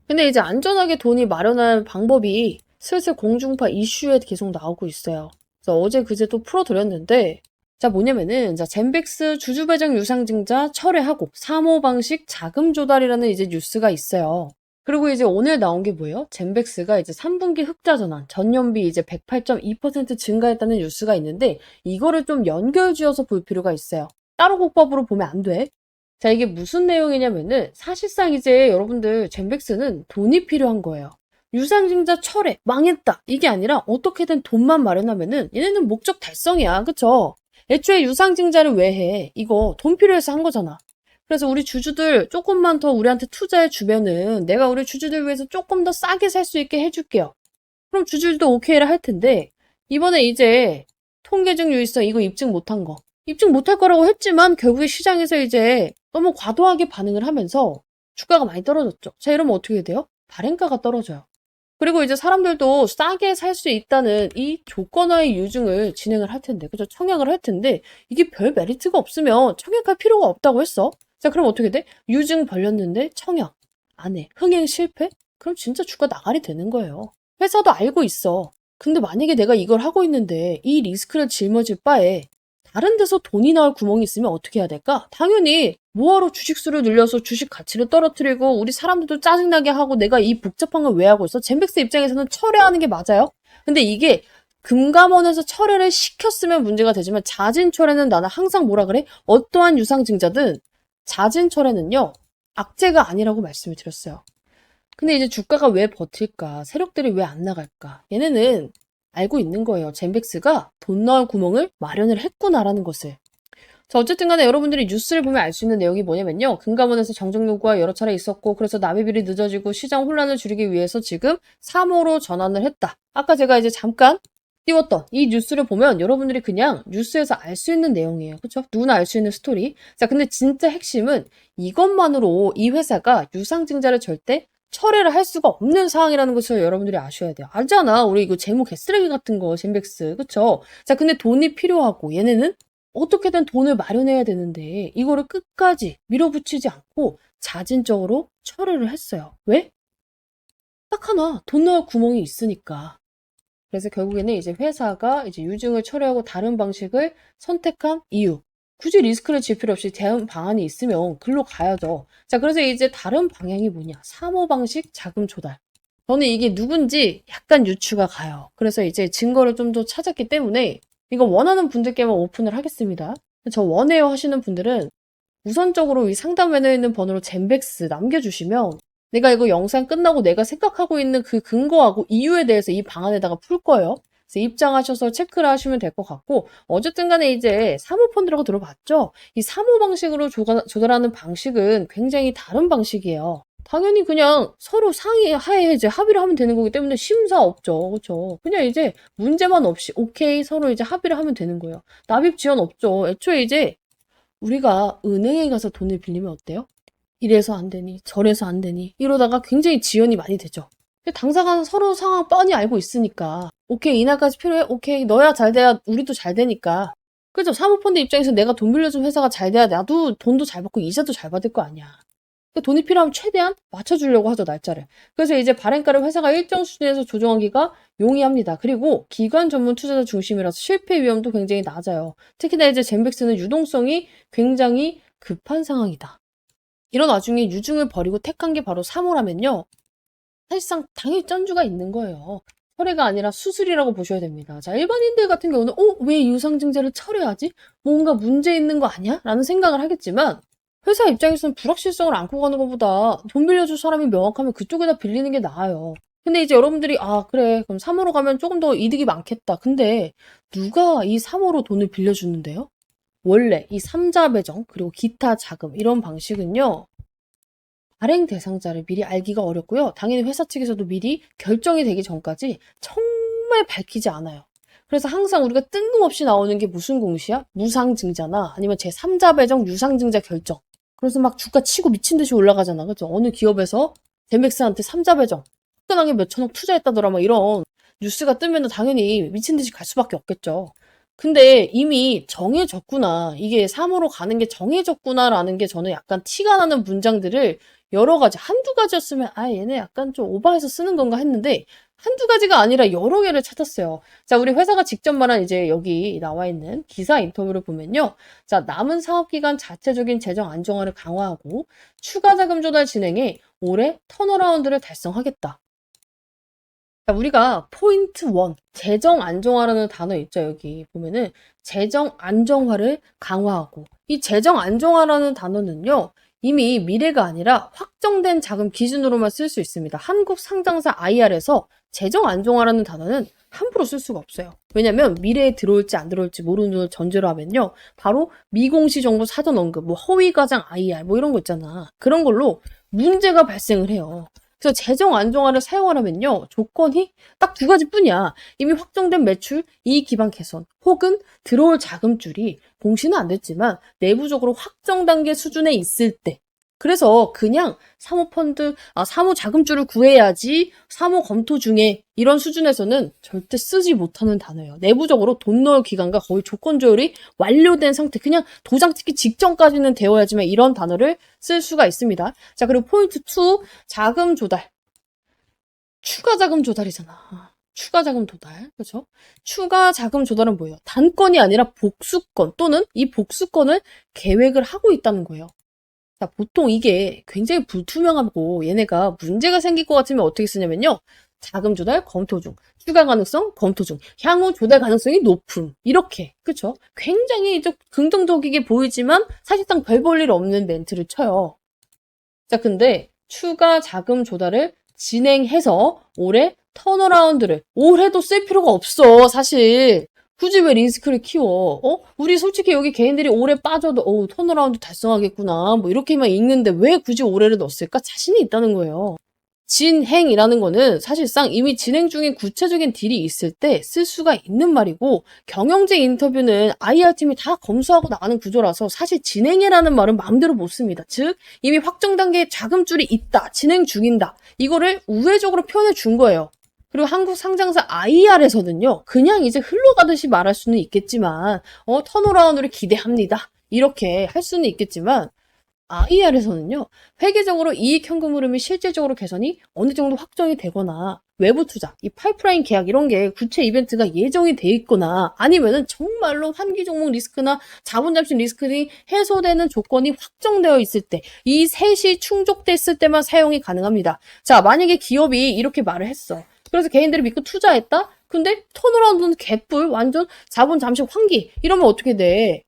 근데 이제 안전하게 돈이 마련할 방법이 슬슬 공중파 이슈에 계속 나오고 있어요. 그래서 어제 그제 또 풀어드렸는데 자 뭐냐면은 자 젠백스 주주 배정 유상증자 철회하고 사모 방식 자금 조달이라는 이제 뉴스가 있어요. 그리고 이제 오늘 나온 게 뭐예요? 젠백스가 이제 3분기 흑자 전환 전년비 이제 108.2% 증가했다는 뉴스가 있는데 이거를 좀 연결지어서 볼 필요가 있어요. 따로 국밥으로 보면 안 돼. 자, 이게 무슨 내용이냐면은 사실상 이제 여러분들 젠백스는 돈이 필요한 거예요. 유상증자 철회, 망했다. 이게 아니라 어떻게든 돈만 마련하면은 얘네는 목적 달성이야. 그쵸? 애초에 유상증자를 왜 해? 이거 돈 필요해서 한 거잖아. 그래서 우리 주주들 조금만 더 우리한테 투자해 주면은 내가 우리 주주들 위해서 조금 더 싸게 살 수 있게 해줄게요. 그럼 주주들도 오케이를 할 텐데 이번에 이제 통계적 유의성 이거 입증 못한 거. 입증 못할 거라고 했지만 결국에 시장에서 이제 너무 과도하게 반응을 하면서 주가가 많이 떨어졌죠. 자, 이러면 어떻게 돼요? 발행가가 떨어져요. 그리고 이제 사람들도 싸게 살 수 있다는 이 조건화의 유증을 진행을 할 텐데, 그죠? 청약을 할 텐데, 이게 별 메리트가 없으면 청약할 필요가 없다고 했어. 자, 그럼 어떻게 돼? 유증 벌렸는데 청약 안 해. 흥행 실패? 그럼 진짜 주가 나가리 되는 거예요. 회사도 알고 있어. 근데 만약에 내가 이걸 하고 있는데 이 리스크를 짊어질 바에 다른 데서 돈이 나올 구멍이 있으면 어떻게 해야 될까? 당연히 뭐하러 주식수를 늘려서 주식 가치를 떨어뜨리고 우리 사람들도 짜증나게 하고 내가 이 복잡한 걸 왜 하고 있어? 젠백스 입장에서는 철회하는 게 맞아요. 근데 이게 금감원에서 철회를 시켰으면 문제가 되지만 자진 철회는 나는 항상 뭐라 그래? 어떠한 유상증자든 자진 철회는요. 악재가 아니라고 말씀을 드렸어요. 근데 이제 주가가 왜 버틸까? 세력들이 왜 안 나갈까? 얘네는 알고 있는 거예요. 젠백스가 돈 넣을 구멍을 마련을 했구나라는 것을. 자, 어쨌든 간에 여러분들이 뉴스를 보면 알 수 있는 내용이 뭐냐면요. 금감원에서 정정 요구가 여러 차례 있었고 그래서 납입일이 늦어지고 시장 혼란을 줄이기 위해서 지금 3호로 전환을 했다. 아까 제가 이제 잠깐 띄웠던 이 뉴스를 보면 여러분들이 그냥 뉴스에서 알 수 있는 내용이에요. 그렇죠? 누구나 알 수 있는 스토리. 자, 근데 진짜 핵심은 이것만으로 이 회사가 유상증자를 절대 철회를 할 수가 없는 상황이라는 것을 여러분들이 아셔야 돼요. 알잖아. 우리 이거 재무 개쓰레기 같은 거, 젠백스. 그쵸? 자, 근데 돈이 필요하고 얘네는 어떻게든 돈을 마련해야 되는데 이거를 끝까지 밀어붙이지 않고 자진적으로 철회를 했어요. 왜? 딱 하나. 돈 넣을 구멍이 있으니까. 그래서 결국에는 이제 회사가 이제 유증을 철회하고 다른 방식을 선택한 이유. 굳이 리스크를 질 필요 없이 대응 방안이 있으면 글로 가야죠. 자, 그래서 이제 다른 방향이 뭐냐? 3호 방식 자금 조달. 저는 이게 누군지 약간 유추가 가요. 그래서 이제 증거를 좀 더 찾았기 때문에 이거 원하는 분들께만 오픈을 하겠습니다. 저 원해요 하시는 분들은 우선적으로 이 상단 메뉴에 있는 번호로 젠백스 남겨주시면 내가 이거 영상 끝나고 내가 생각하고 있는 그 근거하고 이유에 대해서 이 방안에다가 풀 거예요. 그래서 입장하셔서 체크를 하시면 될 것 같고 어쨌든 간에 이제 사모펀드라고 들어봤죠? 이 사모 방식으로 조달하는 방식은 굉장히 다른 방식이에요. 당연히 그냥 서로 상의하에 이제 합의를 하면 되는 거기 때문에 심사 없죠. 그렇죠? 그냥 이제 문제만 없이 오케이 서로 이제 합의를 하면 되는 거예요. 납입 지연 없죠. 애초에 이제 우리가 은행에 가서 돈을 빌리면 어때요? 이래서 안 되니 저래서 안 되니 이러다가 굉장히 지연이 많이 되죠. 근데 당사자는 서로 상황 뻔히 알고 있으니까 오케이 이날까지 필요해? 오케이 너야 잘 돼야 우리도 잘 되니까. 그죠? 사모펀드 입장에서 내가 돈 빌려준 회사가 잘 돼야 나도 돈도 잘 받고 이자도 잘 받을 거 아니야. 그러니까 돈이 필요하면 최대한 맞춰주려고 하죠, 날짜를. 그래서 이제 발행가를 회사가 일정 수준에서 조정하기가 용이합니다. 그리고 기관 전문 투자자 중심이라서 실패 위험도 굉장히 낮아요. 특히나 이제 젠백스는 유동성이 굉장히 급한 상황이다. 이런 와중에 유증을 버리고 택한 게 바로 3호라면요. 사실상 당연히 쩐주가 있는 거예요. 철회가 아니라 수술이라고 보셔야 됩니다. 자, 일반인들 같은 경우는 왜 유상증자를 철회하지? 뭔가 문제 있는 거 아니야? 라는 생각을 하겠지만 회사 입장에서는 불확실성을 안고 가는 것보다 돈 빌려줄 사람이 명확하면 그쪽에다 빌리는 게 나아요. 근데 이제 여러분들이 그래 그럼 3호로 가면 조금 더 이득이 많겠다. 근데 누가 이 3호로 돈을 빌려주는데요? 원래 이 삼자 배정 그리고 기타 자금 이런 방식은요. 발행 대상자를 미리 알기가 어렵고요. 당연히 회사 측에서도 미리 결정이 되기 전까지 정말 밝히지 않아요. 그래서 항상 우리가 뜬금없이 나오는 게 무슨 공시야? 무상증자나 아니면 제3자 배정 유상증자 결정. 그래서 막 주가 치고 미친 듯이 올라가잖아. 그죠? 어느 기업에서 젠백스한테 3자 배정 화끈하게 몇 천억 투자했다더라 막 이런 뉴스가 뜨면 당연히 미친 듯이 갈 수밖에 없겠죠. 근데 이미 정해졌구나. 이게 3호로 가는 게 정해졌구나라는 게 저는 약간 티가 나는 문장들을 여러 가지, 한두 가지였으면 얘네 약간 좀 오버해서 쓰는 건가 했는데 한두 가지가 아니라 여러 개를 찾았어요. 자, 우리 회사가 직접 말한 이제 여기 나와 있는 기사 인터뷰를 보면요. 자, 남은 사업기간 자체적인 재정 안정화를 강화하고 추가 자금 조달 진행해 올해 턴어라운드를 달성하겠다. 자, 우리가 포인트 1, 재정 안정화라는 단어 있죠. 여기 보면은 재정 안정화를 강화하고 이 재정 안정화라는 단어는요. 이미 미래가 아니라 확정된 자금 기준으로만 쓸 수 있습니다. 한국 상장사 IR에서 재정 안정화라는 단어는 함부로 쓸 수가 없어요. 왜냐면 미래에 들어올지 안 들어올지 모르는 걸 전제로 하면요. 바로 미공시 정보 사전 언급, 뭐 허위 과장 IR 뭐 이런 거 있잖아. 그런 걸로 문제가 발생을 해요. 그래서 재정 안정화를 사용하려면요. 조건이 딱 두 가지뿐이야. 이미 확정된 매출, 이익 기반 개선, 혹은 들어올 자금줄이 공시는 안 됐지만 내부적으로 확정 단계 수준에 있을 때. 그래서 그냥 사모 자금줄을 구해야지 사모 검토 중에 이런 수준에서는 절대 쓰지 못하는 단어예요. 내부적으로 돈 넣을 기간과 거의 조건 조율이 완료된 상태, 그냥 도장 찍기 직전까지는 되어야지만 이런 단어를 쓸 수가 있습니다. 자, 그리고 포인트 2, 자금 조달. 추가 자금 조달이잖아. 추가 자금 조달. 그렇죠? 추가 자금 조달은 뭐예요? 단건이 아니라 복수건 또는 이 복수건을 계획을 하고 있다는 거예요. 자, 보통 이게 굉장히 불투명하고 얘네가 문제가 생길 것 같으면 어떻게 쓰냐면요. 자금 조달 검토 중, 추가 가능성 검토 중, 향후 조달 가능성이 높음. 이렇게. 그렇죠? 굉장히 좀 긍정적이게 보이지만 사실상 별 볼 일 없는 멘트를 쳐요. 자, 근데 추가 자금 조달을 진행해서 올해 턴어라운드를 올해도 쓸 필요가 없어, 사실. 굳이 왜 리스크를 키워? 우리 솔직히 여기 개인들이 올해 빠져도, 턴어라운드 달성하겠구나. 뭐 이렇게만 읽는데 왜 굳이 올해를 넣었을까? 자신이 있다는 거예요. 진행이라는 거는 사실상 이미 진행 중인 구체적인 딜이 있을 때 쓸 수가 있는 말이고, 경영진 인터뷰는 IR팀이 다 검수하고 나가는 구조라서 사실 진행이라는 말은 마음대로 못 씁니다. 즉, 이미 확정 단계에 자금줄이 있다, 진행 중인다. 이거를 우회적으로 표현해 준 거예요. 그리고 한국 상장사 IR에서는요, 그냥 이제 흘러가듯이 말할 수는 있겠지만, 턴어라운드를 기대합니다. 이렇게 할 수는 있겠지만, IR에서는요, 회계적으로 이익 현금 흐름이 실질적으로 개선이 어느 정도 확정이 되거나, 외부 투자, 이 파이프라인 계약 이런 게 구체 이벤트가 예정이 돼 있거나, 아니면은 정말로 환기 종목 리스크나 자본 잠식 리스크 등이 해소되는 조건이 확정되어 있을 때, 이 셋이 충족됐을 때만 사용이 가능합니다. 자, 만약에 기업이 이렇게 말을 했어. 그래서 개인들이 믿고 투자했다? 근데 턴어라운드는 개뿔, 완전 자본 잠식 환기, 이러면 어떻게 돼?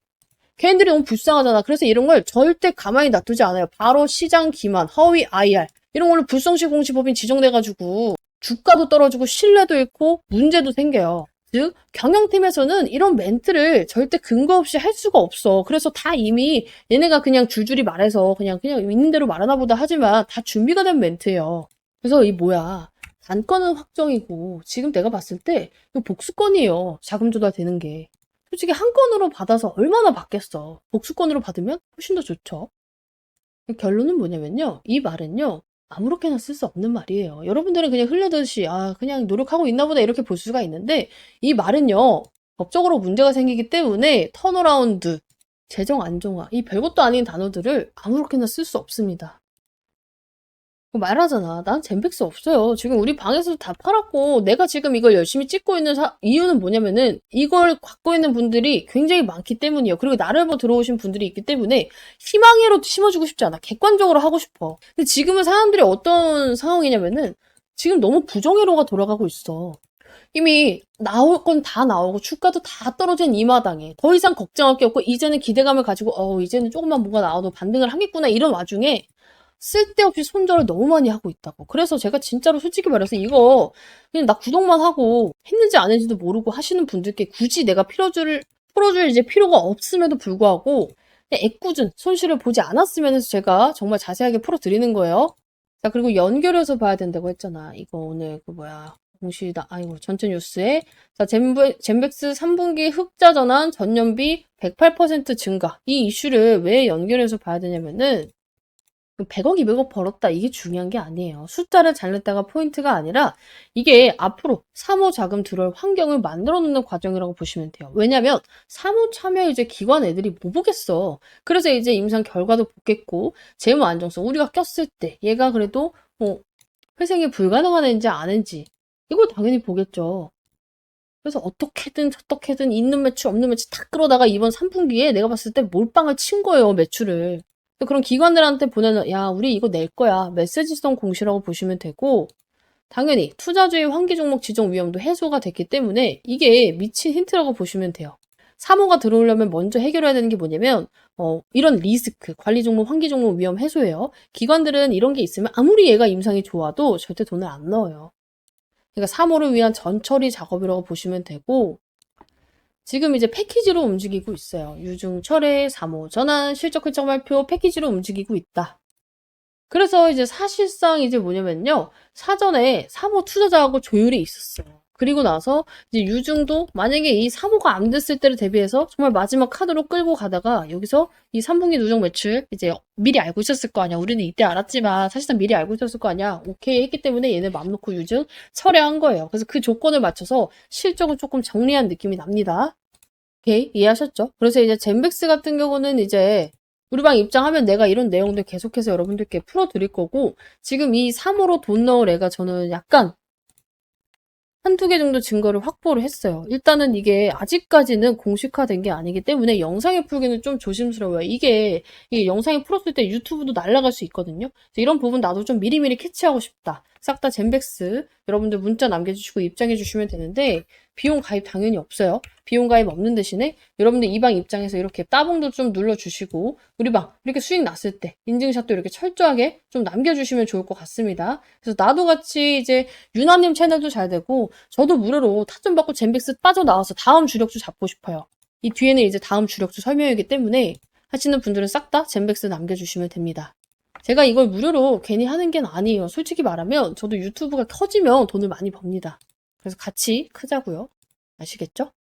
개인들이 너무 불쌍하잖아. 그래서 이런 걸 절대 가만히 놔두지 않아요. 바로 시장 기만, 허위 IR 이런 걸로 불성시 공시법인 지정돼가지고 주가도 떨어지고 신뢰도 잃고 문제도 생겨요. 즉 경영팀에서는 이런 멘트를 절대 근거 없이 할 수가 없어. 그래서 다 이미 얘네가 그냥 줄줄이 말해서 그냥 있는 대로 말하나 보다 하지만 다 준비가 된 멘트예요. 그래서 이 뭐야, 단건은 확정이고 지금 내가 봤을 때 이거 복수건이에요. 자금 조달되는 게. 솔직히 한 건으로 받아서 얼마나 받겠어. 복수건으로 받으면 훨씬 더 좋죠. 결론은 뭐냐면요. 이 말은요. 아무렇게나 쓸 수 없는 말이에요. 여러분들은 그냥 흘려듯이 그냥 노력하고 있나 보다 이렇게 볼 수가 있는데, 이 말은요. 법적으로 문제가 생기기 때문에 턴어라운드, 재정 안정화, 이 별것도 아닌 단어들을 아무렇게나 쓸 수 없습니다. 말하잖아. 난 젠백스 없어요. 지금 우리 방에서도 다 팔았고, 내가 지금 이걸 열심히 찍고 있는 이유는 뭐냐면은, 이걸 갖고 있는 분들이 굉장히 많기 때문이에요. 그리고 나를 보고 들어오신 분들이 있기 때문에, 희망으로 심어주고 싶지 않아. 객관적으로 하고 싶어. 근데 지금은 사람들이 어떤 상황이냐면은, 지금 너무 부정회로가 돌아가고 있어. 이미 나올 건 다 나오고 주가도 다 떨어진 이 마당에 더 이상 걱정할 게 없고, 이제는 기대감을 가지고 이제는 조금만 뭐가 나와도 반등을 하겠구나 이런 와중에 쓸데없이 손절을 너무 많이 하고 있다고. 그래서 제가 진짜로 솔직히 말해서 이거 그냥 나 구독만 하고 했는지 안 했는지도 모르고 하시는 분들께 굳이 내가 풀어줄 이제 필요가 없음에도 불구하고 그냥 애꿎은 손실을 보지 않았으면 해서 제가 정말 자세하게 풀어드리는 거예요. 자, 그리고 연결해서 봐야 된다고 했잖아. 이거 오늘 공시다. 전체 뉴스에. 자, 젠백스 3분기 흑자 전환 전년비 108% 증가. 이 이슈를 왜 연결해서 봐야 되냐면은 100억, 200억 벌었다. 이게 중요한 게 아니에요. 숫자를 잘 냈다가 포인트가 아니라 이게 앞으로 사모 자금 들어올 환경을 만들어 놓는 과정이라고 보시면 돼요. 왜냐면 사모 참여 이제 기관 애들이 뭐 보겠어. 그래서 이제 임상 결과도 보겠고 재무 안정성 우리가 꼈을 때 얘가 그래도 회생이 불가능한 애인지 아닌지 이걸 당연히 보겠죠. 그래서 어떻게든 있는 매출 없는 매출 다 끌어다가 이번 3분기에 내가 봤을 때 몰빵을 친 거예요, 매출을. 그런 기관들한테 보내는 야 우리 이거 낼 거야 메시지성 공시라고 보시면 되고, 당연히 투자주의 환기 종목 지정 위험도 해소가 됐기 때문에 이게 미친 힌트라고 보시면 돼요. 사모가 들어오려면 먼저 해결해야 되는 게 뭐냐면 이런 리스크, 관리 종목, 환기 종목 위험 해소예요. 기관들은 이런 게 있으면 아무리 얘가 임상이 좋아도 절대 돈을 안 넣어요. 그러니까 사모를 위한 전처리 작업이라고 보시면 되고, 지금 이제 패키지로 움직이고 있어요. 유중, 철회, 사모, 전환, 실적 흘적 발표 패키지로 움직이고 있다. 그래서 이제 사실상 이제 뭐냐면요. 사전에 사모 투자자하고 조율이 있었어요. 그리고 나서 이제 유중도 만약에 이 사모가 안 됐을 때를 대비해서 정말 마지막 카드로 끌고 가다가 여기서 이 3분기 누적 매출 이제 미리 알고 있었을 거 아니야. 우리는 이때 알았지만 사실상 미리 알고 있었을 거 아니야. 오케이 했기 때문에 얘네 맘 놓고 유중 철회한 거예요. 그래서 그 조건을 맞춰서 실적을 조금 정리한 느낌이 납니다. 오케이 이해하셨죠? 그래서 이제 젠백스 같은 경우는 이제 우리 방 입장하면 내가 이런 내용들 계속해서 여러분들께 풀어드릴 거고, 지금 이 3호로 돈 넣을 애가 저는 약간 한두 개 정도 증거를 확보를 했어요. 일단은 이게 아직까지는 공식화된 게 아니기 때문에 영상에 풀기는 좀 조심스러워요. 이게 영상에 풀었을 때 유튜브도 날아갈 수 있거든요. 이런 부분 나도 좀 미리미리 캐치하고 싶다. 싹 다 젠백스 여러분들 문자 남겨주시고 입장해 주시면 되는데, 비용 가입 당연히 없어요. 비용 가입 없는 대신에 여러분들 이 방 입장에서 이렇게 따봉도 좀 눌러주시고 우리 방 이렇게 수익 났을 때 인증샷도 이렇게 철저하게 좀 남겨주시면 좋을 것 같습니다. 그래서 나도 같이 이제 유나님 채널도 잘 되고 저도 무료로 타점 받고 젠백스 빠져나와서 다음 주력주 잡고 싶어요. 이 뒤에는 이제 다음 주력주 설명이기 때문에 하시는 분들은 싹 다 젠백스 남겨주시면 됩니다. 제가 이걸 무료로 괜히 하는 게 아니에요. 솔직히 말하면 저도 유튜브가 커지면 돈을 많이 법니다. 그래서 같이 크자고요. 아시겠죠?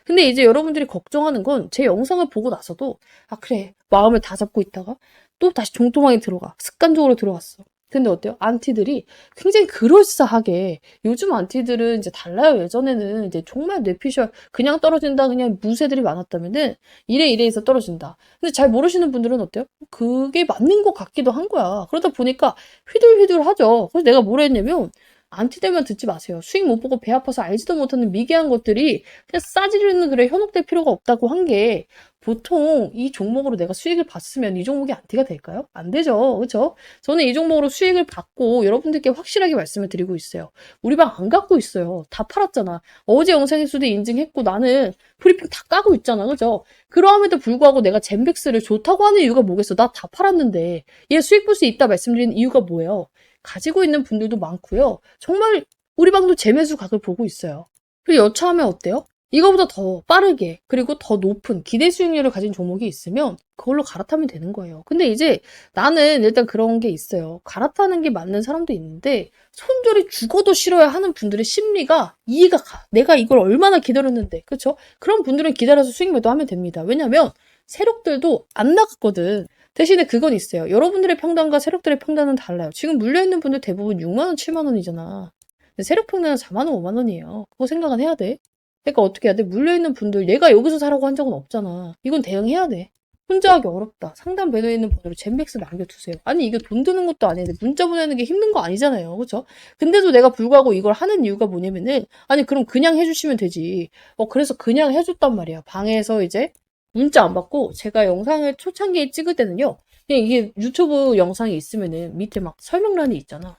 근데 이제 여러분들이 걱정하는 건 제 영상을 보고 나서도 아 그래 마음을 다 잡고 있다가 또 다시 종토망에 들어가 습관적으로 들어갔어. 근데 어때요? 안티들이 굉장히 그럴싸하게 요즘 안티들은 이제 달라요. 예전에는 이제 정말 뇌피셜 그냥 떨어진다 그냥 무새들이 많았다면은 이래 해서 떨어진다. 근데 잘 모르시는 분들은 어때요? 그게 맞는 것 같기도 한 거야. 그러다 보니까 휘둘휘둘하죠. 그래서 내가 뭐라 했냐면 안티들만 듣지 마세요. 수익 못 보고 배 아파서 알지도 못하는 미개한 것들이 그냥 싸지르는 글에 현혹될 필요가 없다고 한 게 보통 이 종목으로 내가 수익을 봤으면 이 종목이 안티가 될까요? 안 되죠. 그렇죠? 저는 이 종목으로 수익을 받고 여러분들께 확실하게 말씀을 드리고 있어요. 우리 방 안 갖고 있어요. 다 팔았잖아. 어제 영상에서도 인증했고 나는 브리핑 다 까고 있잖아. 그죠? 그러함에도 불구하고 내가 젠백스를 좋다고 하는 이유가 뭐겠어? 나 다 팔았는데 얘 수익 볼 수 있다 말씀드리는 이유가 뭐예요? 가지고 있는 분들도 많고요. 정말 우리 방도 재매수 각을 보고 있어요. 그리고 여차하면 어때요? 이거보다 더 빠르게 그리고 더 높은 기대 수익률을 가진 종목이 있으면 그걸로 갈아타면 되는 거예요. 근데 이제 나는 일단 그런 게 있어요. 갈아타는 게 맞는 사람도 있는데 손절이 죽어도 싫어야 하는 분들의 심리가 이해가 가. 내가 이걸 얼마나 기다렸는데 그렇죠? 그런 분들은 기다려서 수익 매도하면 됩니다. 왜냐면 세력들도 안 나갔거든. 대신에 그건 있어요. 여러분들의 평단과 세력들의 평단은 달라요. 지금 물려있는 분들 대부분 6만원, 7만원이잖아. 근데 세력 평단은 4만원, 5만원이에요. 그거 생각은 해야 돼. 그러니까 어떻게 해야 돼? 물려있는 분들, 얘가 여기서 사라고 한 적은 없잖아. 이건 대응해야 돼. 혼자 하기 어렵다. 상담 배너에 있는 번호로 젠백스 남겨두세요. 아니, 이게 돈 드는 것도 아닌데 문자 보내는 게 힘든 거 아니잖아요. 그쵸? 근데도 내가 불구하고 이걸 하는 이유가 뭐냐면은, 아니, 그럼 그냥 해주시면 되지. 그래서 그냥 해줬단 말이야. 방에서 이제 문자 안 받고 제가 영상을 초창기에 찍을 때는요. 그냥 이게 유튜브 영상이 있으면은 밑에 막 설명란이 있잖아.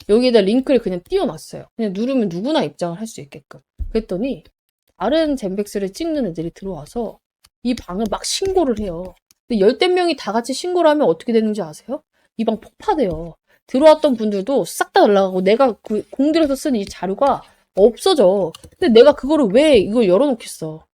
여기에다 링크를 그냥 띄워놨어요. 그냥 누르면 누구나 입장을 할 수 있게끔. 그랬더니 다른 젠백스를 찍는 애들이 들어와서 이 방을 막 신고를 해요. 근데 열댓 명이 다 같이 신고를 하면 어떻게 되는지 아세요? 이 방 폭파돼요. 들어왔던 분들도 싹 다 날아가고 내가 그 공들여서 쓴 이 자료가 없어져. 근데 내가 그거를 왜 이걸 열어놓겠어?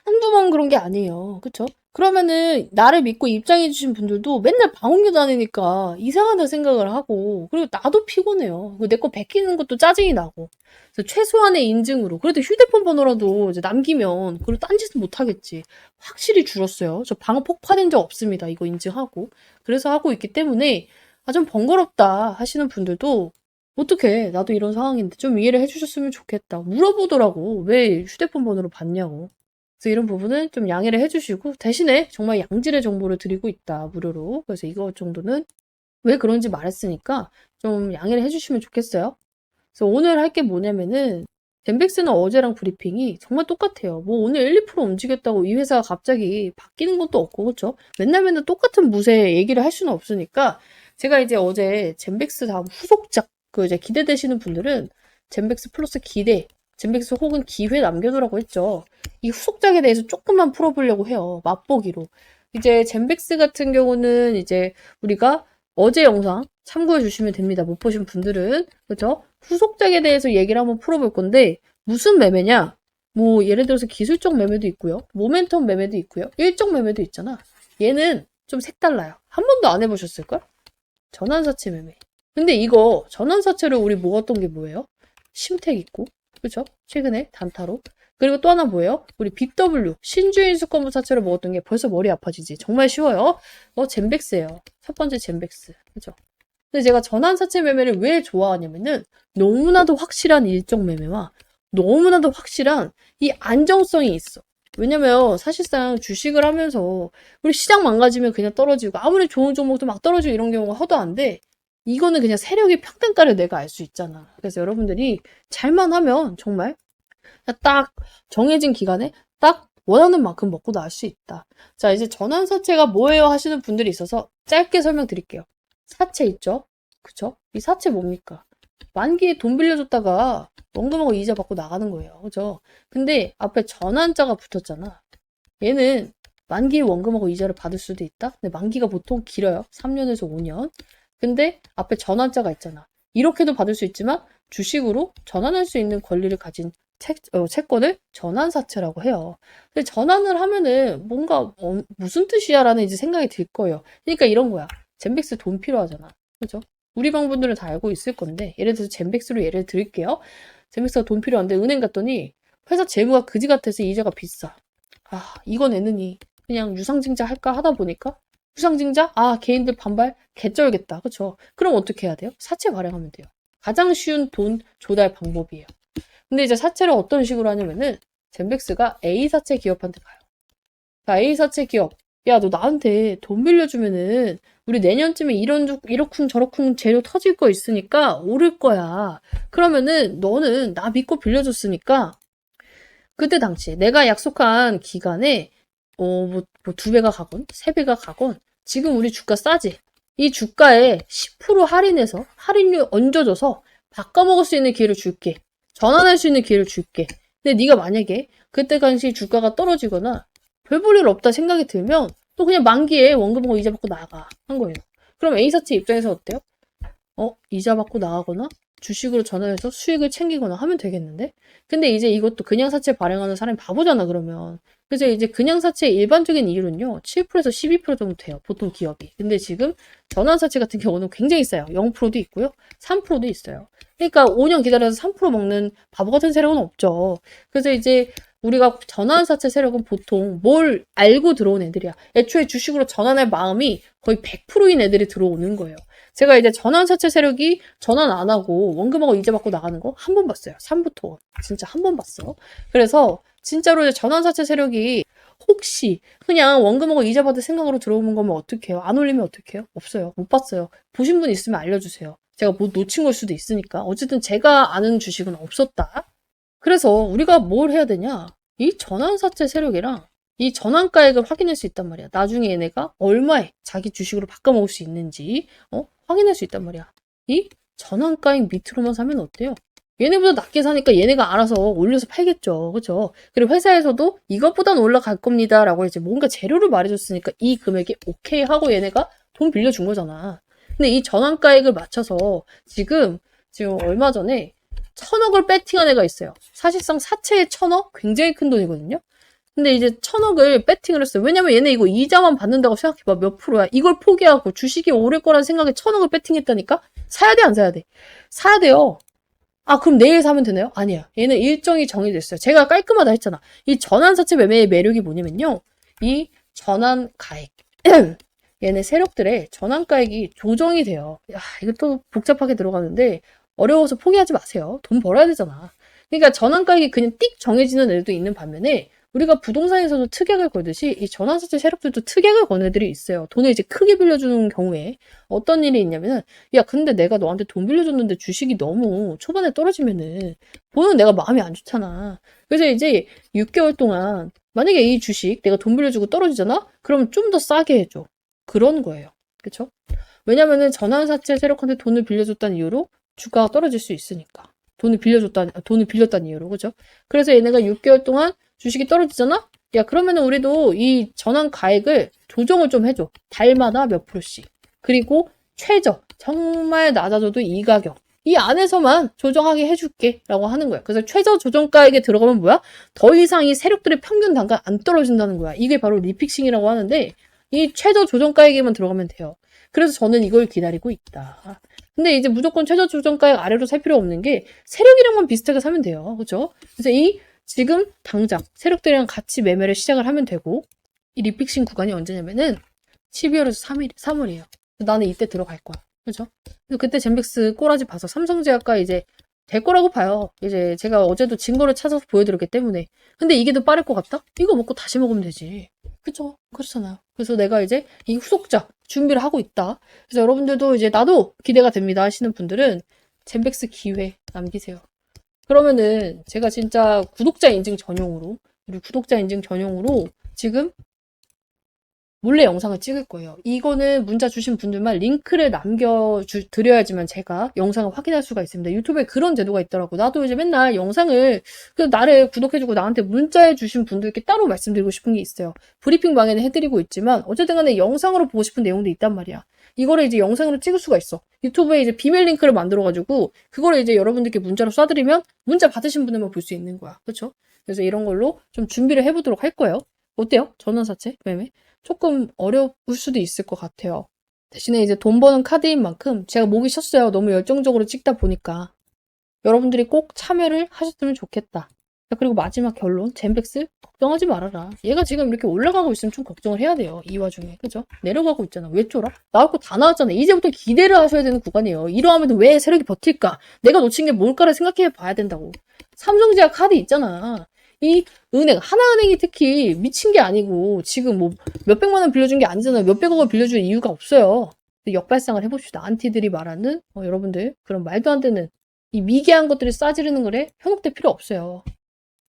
한두 번 그런 게 아니에요. 그쵸? 그러면은 나를 믿고 입장해주신 분들도 맨날 방언교 다니니까 이상하다 생각을 하고 그리고 나도 피곤해요. 내 거 베끼는 것도 짜증이 나고 그래서 최소한의 인증으로 그래도 휴대폰 번호라도 이제 남기면 그걸 딴짓은 못하겠지. 확실히 줄었어요. 저 방어 폭파된 적 없습니다. 이거 인증하고 그래서 하고 있기 때문에 좀 번거롭다 하시는 분들도 어떡해 나도 이런 상황인데 좀 이해를 해주셨으면 좋겠다. 물어보더라고. 왜 휴대폰 번호를 받냐고. 그래서 이런 부분은 좀 양해를 해주시고 대신에 정말 양질의 정보를 드리고 있다 무료로. 그래서 이거 정도는 왜 그런지 말했으니까 좀 양해를 해주시면 좋겠어요. 그래서 오늘 할 게 뭐냐면은 젠백스는 어제랑 브리핑이 정말 똑같아요. 뭐 오늘 1, 2% 움직였다고 이 회사가 갑자기 바뀌는 것도 없고 그렇죠? 맨날 똑같은 무쇠 얘기를 할 수는 없으니까 제가 이제 어제 젠백스 다음 후속작 그 이제 기대되시는 분들은 젠백스 플러스 기대 젠백스 혹은 기회 남겨두라고 했죠. 이 후속작에 대해서 조금만 풀어보려고 해요. 맛보기로. 이제 젠백스 같은 경우는 이제 우리가 어제 영상 참고해 주시면 됩니다. 못 보신 분들은. 그죠? 후속작에 대해서 얘기를 한번 풀어볼 건데 무슨 매매냐? 뭐 예를 들어서 기술적 매매도 있고요. 모멘텀 매매도 있고요. 일정 매매도 있잖아. 얘는 좀 색달라요. 한 번도 안 해보셨을걸? 전환사채 매매. 근데 이거 전환사채를 우리 모았던 게 뭐예요? 심택 있고 그죠? 최근에 단타로. 그리고 또 하나 뭐예요? 우리 BW, 신주인 수권부 사채를 먹었던 게 벌써 머리 아파지지. 정말 쉬워요. 젠백스예요. 첫 번째 젠백스. 그죠? 근데 제가 전환사채 매매를 왜 좋아하냐면은 너무나도 확실한 일정 매매와 너무나도 확실한 이 안정성이 있어. 왜냐면 사실상 주식을 하면서 우리 시장 망가지면 그냥 떨어지고 아무리 좋은 종목도 막 떨어지고 이런 경우가 허도 안 돼. 이거는 그냥 세력의 평단가를 내가 알 수 있잖아. 그래서 여러분들이 잘만 하면 정말 딱 정해진 기간에 딱 원하는 만큼 먹고 나올 수 있다. 자, 이제 전환사채가 뭐예요 하시는 분들이 있어서 짧게 설명드릴게요. 사채 있죠? 그쵸? 이 사채 뭡니까? 만기에 돈 빌려줬다가 원금하고 이자 받고 나가는 거예요. 그죠? 근데 앞에 전환자가 붙었잖아. 얘는 만기에 원금하고 이자를 받을 수도 있다? 근데 만기가 보통 길어요. 3년에서 5년. 근데 앞에 전환자가 있잖아. 이렇게도 받을 수 있지만 주식으로 전환할 수 있는 권리를 가진 채권을 전환사채라고 해요. 근데 전환을 하면은 뭔가 무슨 뜻이야? 라는 이제 생각이 들 거예요. 그러니까 이런 거야. 젠백스 돈 필요하잖아. 그죠? 우리 방분들은 다 알고 있을 건데 예를 들어서 젠백스로 예를 들게요. 젠백스가 돈 필요한데 은행 갔더니 회사 재무가 그지 같아서 이자가 비싸. 아, 이건 애느니 그냥 유상증자 할까 하다 보니까 유상증자? 아, 개인들 반발? 개쩔겠다. 그쵸? 그럼 어떻게 해야 돼요? 사채 발행하면 돼요. 가장 쉬운 돈 조달 방법이에요. 근데 이제 사채를 어떤 식으로 하냐면은 젠백스가 A사채 기업한테 가요. 자, A사채 기업. 야, 너 나한테 돈 빌려주면은 우리 내년쯤에 이러쿵 저러쿵 재료 터질 거 있으니까 오를 거야. 그러면은 너는 나 믿고 빌려줬으니까 그때 당시 내가 약속한 기간에 뭐 2배가 가건 3배가 가건 지금 우리 주가 싸지. 이 주가에 10% 할인해서 할인료 얹어줘서 바꿔먹을 수 있는 기회를 줄게. 전환할 수 있는 기회를 줄게. 근데 네가 만약에 그때 당시 주가가 떨어지거나 별 볼 일 없다 생각이 들면 또 그냥 만기에 원금하고 이자 받고 나가 한 거예요. 그럼 A사채 입장에서 어때요? 이자 받고 나가거나 주식으로 전환해서 수익을 챙기거나 하면 되겠는데? 근데 이제 이것도 그냥 사채 발행하는 사람이 바보잖아, 그러면. 그래서 이제 그냥 사채의 일반적인 이율은요, 7%에서 12% 정도 돼요, 보통 기업이. 근데 지금 전환 사채 같은 경우는 굉장히 싸요. 0%도 있고요, 3%도 있어요. 그러니까 5년 기다려서 3% 먹는 바보 같은 세력은 없죠. 그래서 이제 우리가 전환 사채 세력은 보통 뭘 알고 들어온 애들이야. 애초에 주식으로 전환할 마음이 거의 100%인 애들이 들어오는 거예요. 제가 이제 전환사채 세력이 전환 안 하고 원금하고 이자 받고 나가는 거 한 번 봤어요. 3부터. 진짜 한 번 봤어. 그래서 진짜로 이제 전환사채 세력이 혹시 그냥 원금하고 이자 받을 생각으로 들어오는 거면 어떡해요? 안 올리면 어떡해요? 없어요. 못 봤어요. 보신 분 있으면 알려주세요. 제가 뭐 놓친 걸 수도 있으니까. 어쨌든 제가 아는 주식은 없었다. 그래서 우리가 뭘 해야 되냐? 이 전환사채 세력이랑 이 전환가액을 확인할 수 있단 말이야. 나중에 얘네가 얼마에 자기 주식으로 바꿔먹을 수 있는지 확인할 수 있단 말이야. 이 전환가액 밑으로만 사면 어때요? 얘네보다 낮게 사니까 얘네가 알아서 올려서 팔겠죠. 그죠? 그리고 회사에서도 이것보단 올라갈 겁니다. 라고 이제 뭔가 재료를 말해줬으니까 이 금액이 오케이 하고 얘네가 돈 빌려준 거잖아. 근데 이 전환가액을 맞춰서 지금 얼마 전에 1,000억을 배팅한 애가 있어요. 사실상 사채의 1,000억? 굉장히 큰 돈이거든요. 근데 이제 1,000억을 배팅을 했어요. 왜냐면 얘네 이거 이자만 받는다고 생각해봐. 몇 프로야. 이걸 포기하고 주식이 오를 거라는 생각에 1,000억을 배팅했다니까? 사야 돼, 안 사야 돼? 사야 돼요. 아, 그럼 내일 사면 되나요? 아니야. 얘는 일정이 정해져 있어요. 제가 깔끔하다 했잖아. 이 전환사채 매매의 매력이 뭐냐면요. 이 전환가액. 얘네 세력들의 전환가액이 조정이 돼요. 야, 이거 또 복잡하게 들어가는데 어려워서 포기하지 마세요. 돈 벌어야 되잖아. 그러니까 전환가액이 그냥 띡 정해지는 애들도 있는 반면에 우리가 부동산에서도 특약을 걸듯이 이 전환사채 세력들도 특약을 건 애들이 있어요. 돈을 이제 크게 빌려주는 경우에 어떤 일이 있냐면은 야 근데 내가 너한테 돈 빌려줬는데 주식이 너무 초반에 떨어지면은 보는 내가 마음이 안 좋잖아. 그래서 이제 6개월 동안 만약에 이 주식 내가 돈 빌려주고 떨어지잖아? 그럼 좀 더 싸게 해줘. 그런 거예요. 그쵸? 왜냐면은 전환사채 세력한테 돈을 빌려줬다는 이유로 주가가 떨어질 수 있으니까. 돈을 빌렸다는 이유로, 그죠? 그래서 얘네가 6개월 동안 주식이 떨어지잖아? 야, 그러면은 우리도 이 전환 가액을 조정을 좀 해줘. 달마다 몇 프로씩. 그리고 최저, 정말 낮아져도 이 가격. 이 안에서만 조정하게 해줄게. 라고 하는 거야. 그래서 최저 조정가액에 들어가면 뭐야? 더 이상 이 세력들의 평균 단가 안 떨어진다는 거야. 이게 바로 리픽싱이라고 하는데, 이 최저 조정가액에만 들어가면 돼요. 그래서 저는 이걸 기다리고 있다. 근데 이제 무조건 최저 조정가액 아래로 살 필요 없는 게 세력이랑만 비슷하게 사면 돼요. 그죠? 그래서 지금 당장 세력들이랑 같이 매매를 시작을 하면 되고 이 리픽싱 구간이 언제냐면은 12월에서 3월이에요. 나는 이때 들어갈 거야. 그죠? 그래서 그때 젠백스 꼬라지 봐서 삼성제약과 이제 될 거라고 봐요. 이제 제가 어제도 증거를 찾아서 보여드렸기 때문에. 근데 이게 더 빠를 것 같다? 이거 먹고 다시 먹으면 되지. 그쵸? 그렇잖아요. 그래서 내가 이제 이 후속작 준비를 하고 있다. 그래서 여러분들도 이제 나도 기대가 됩니다 하시는 분들은 젠백스 기회 남기세요. 그러면은 제가 진짜 구독자 인증 전용으로 지금 몰래 영상을 찍을 거예요. 이거는 문자 주신 분들만 링크를 남겨드려야지만 제가 영상을 확인할 수가 있습니다. 유튜브에 그런 제도가 있더라고. 나도 이제 맨날 영상을 나를 구독해주고 나한테 문자해 주신 분들께 따로 말씀드리고 싶은 게 있어요. 브리핑방에는 해드리고 있지만 어쨌든 간에 영상으로 보고 싶은 내용도 있단 말이야. 이거를 이제 영상으로 찍을 수가 있어. 유튜브에 이제 비밀 링크를 만들어가지고 그거를 이제 여러분들께 문자로 쏴드리면 문자 받으신 분들만 볼 수 있는 거야. 그렇죠? 그래서 이런 걸로 좀 준비를 해보도록 할 거예요. 어때요? 전환사채 매매? 조금 어려울 수도 있을 것 같아요. 대신에 이제 돈 버는 카드인 만큼 제가 목이 쉬었어요. 너무 열정적으로 찍다 보니까. 여러분들이 꼭 참여를 하셨으면 좋겠다. 자, 그리고 마지막 결론. 젠백스 걱정하지 말아라. 얘가 지금 이렇게 올라가고 있으면 좀 걱정을 해야 돼요. 이 와중에. 그죠? 내려가고 있잖아. 왜 쫄아? 나올 거 다 나왔잖아. 이제부터 기대를 하셔야 되는 구간이에요. 이러하면 왜 세력이 버틸까? 내가 놓친 게 뭘까를 생각해 봐야 된다고. 삼성제약 카드 있잖아. 이 은행, 하나은행이 특히 미친 게 아니고 지금 뭐 몇백만 원 빌려준 게 아니잖아요. 몇백억을 빌려줄 이유가 없어요. 역발상을 해봅시다. 안티들이 말하는 여러분들 그런 말도 안 되는 이 미개한 것들이 싸지르는 거래 현혹될 필요 없어요.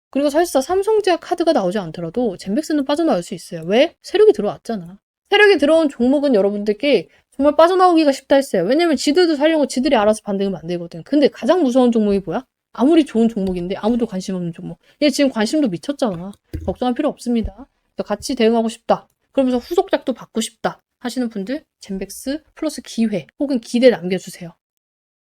그리고 사실상 삼성제약 카드가 나오지 않더라도 젠백스는 빠져나올 수 있어요. 왜? 세력이 들어왔잖아. 세력이 들어온 종목은 여러분들께 정말 빠져나오기가 쉽다 했어요. 왜냐면 지들도 살려고 지들이 알아서 반등을 만들거든. 근데 가장 무서운 종목이 뭐야? 아무리 좋은 종목인데 아무도 관심 없는 종목. 얘 지금 관심도 미쳤잖아. 걱정할 필요 없습니다. 같이 대응하고 싶다. 그러면서 후속작도 받고 싶다. 하시는 분들 젠백스 플러스 기회 혹은 기대 남겨주세요.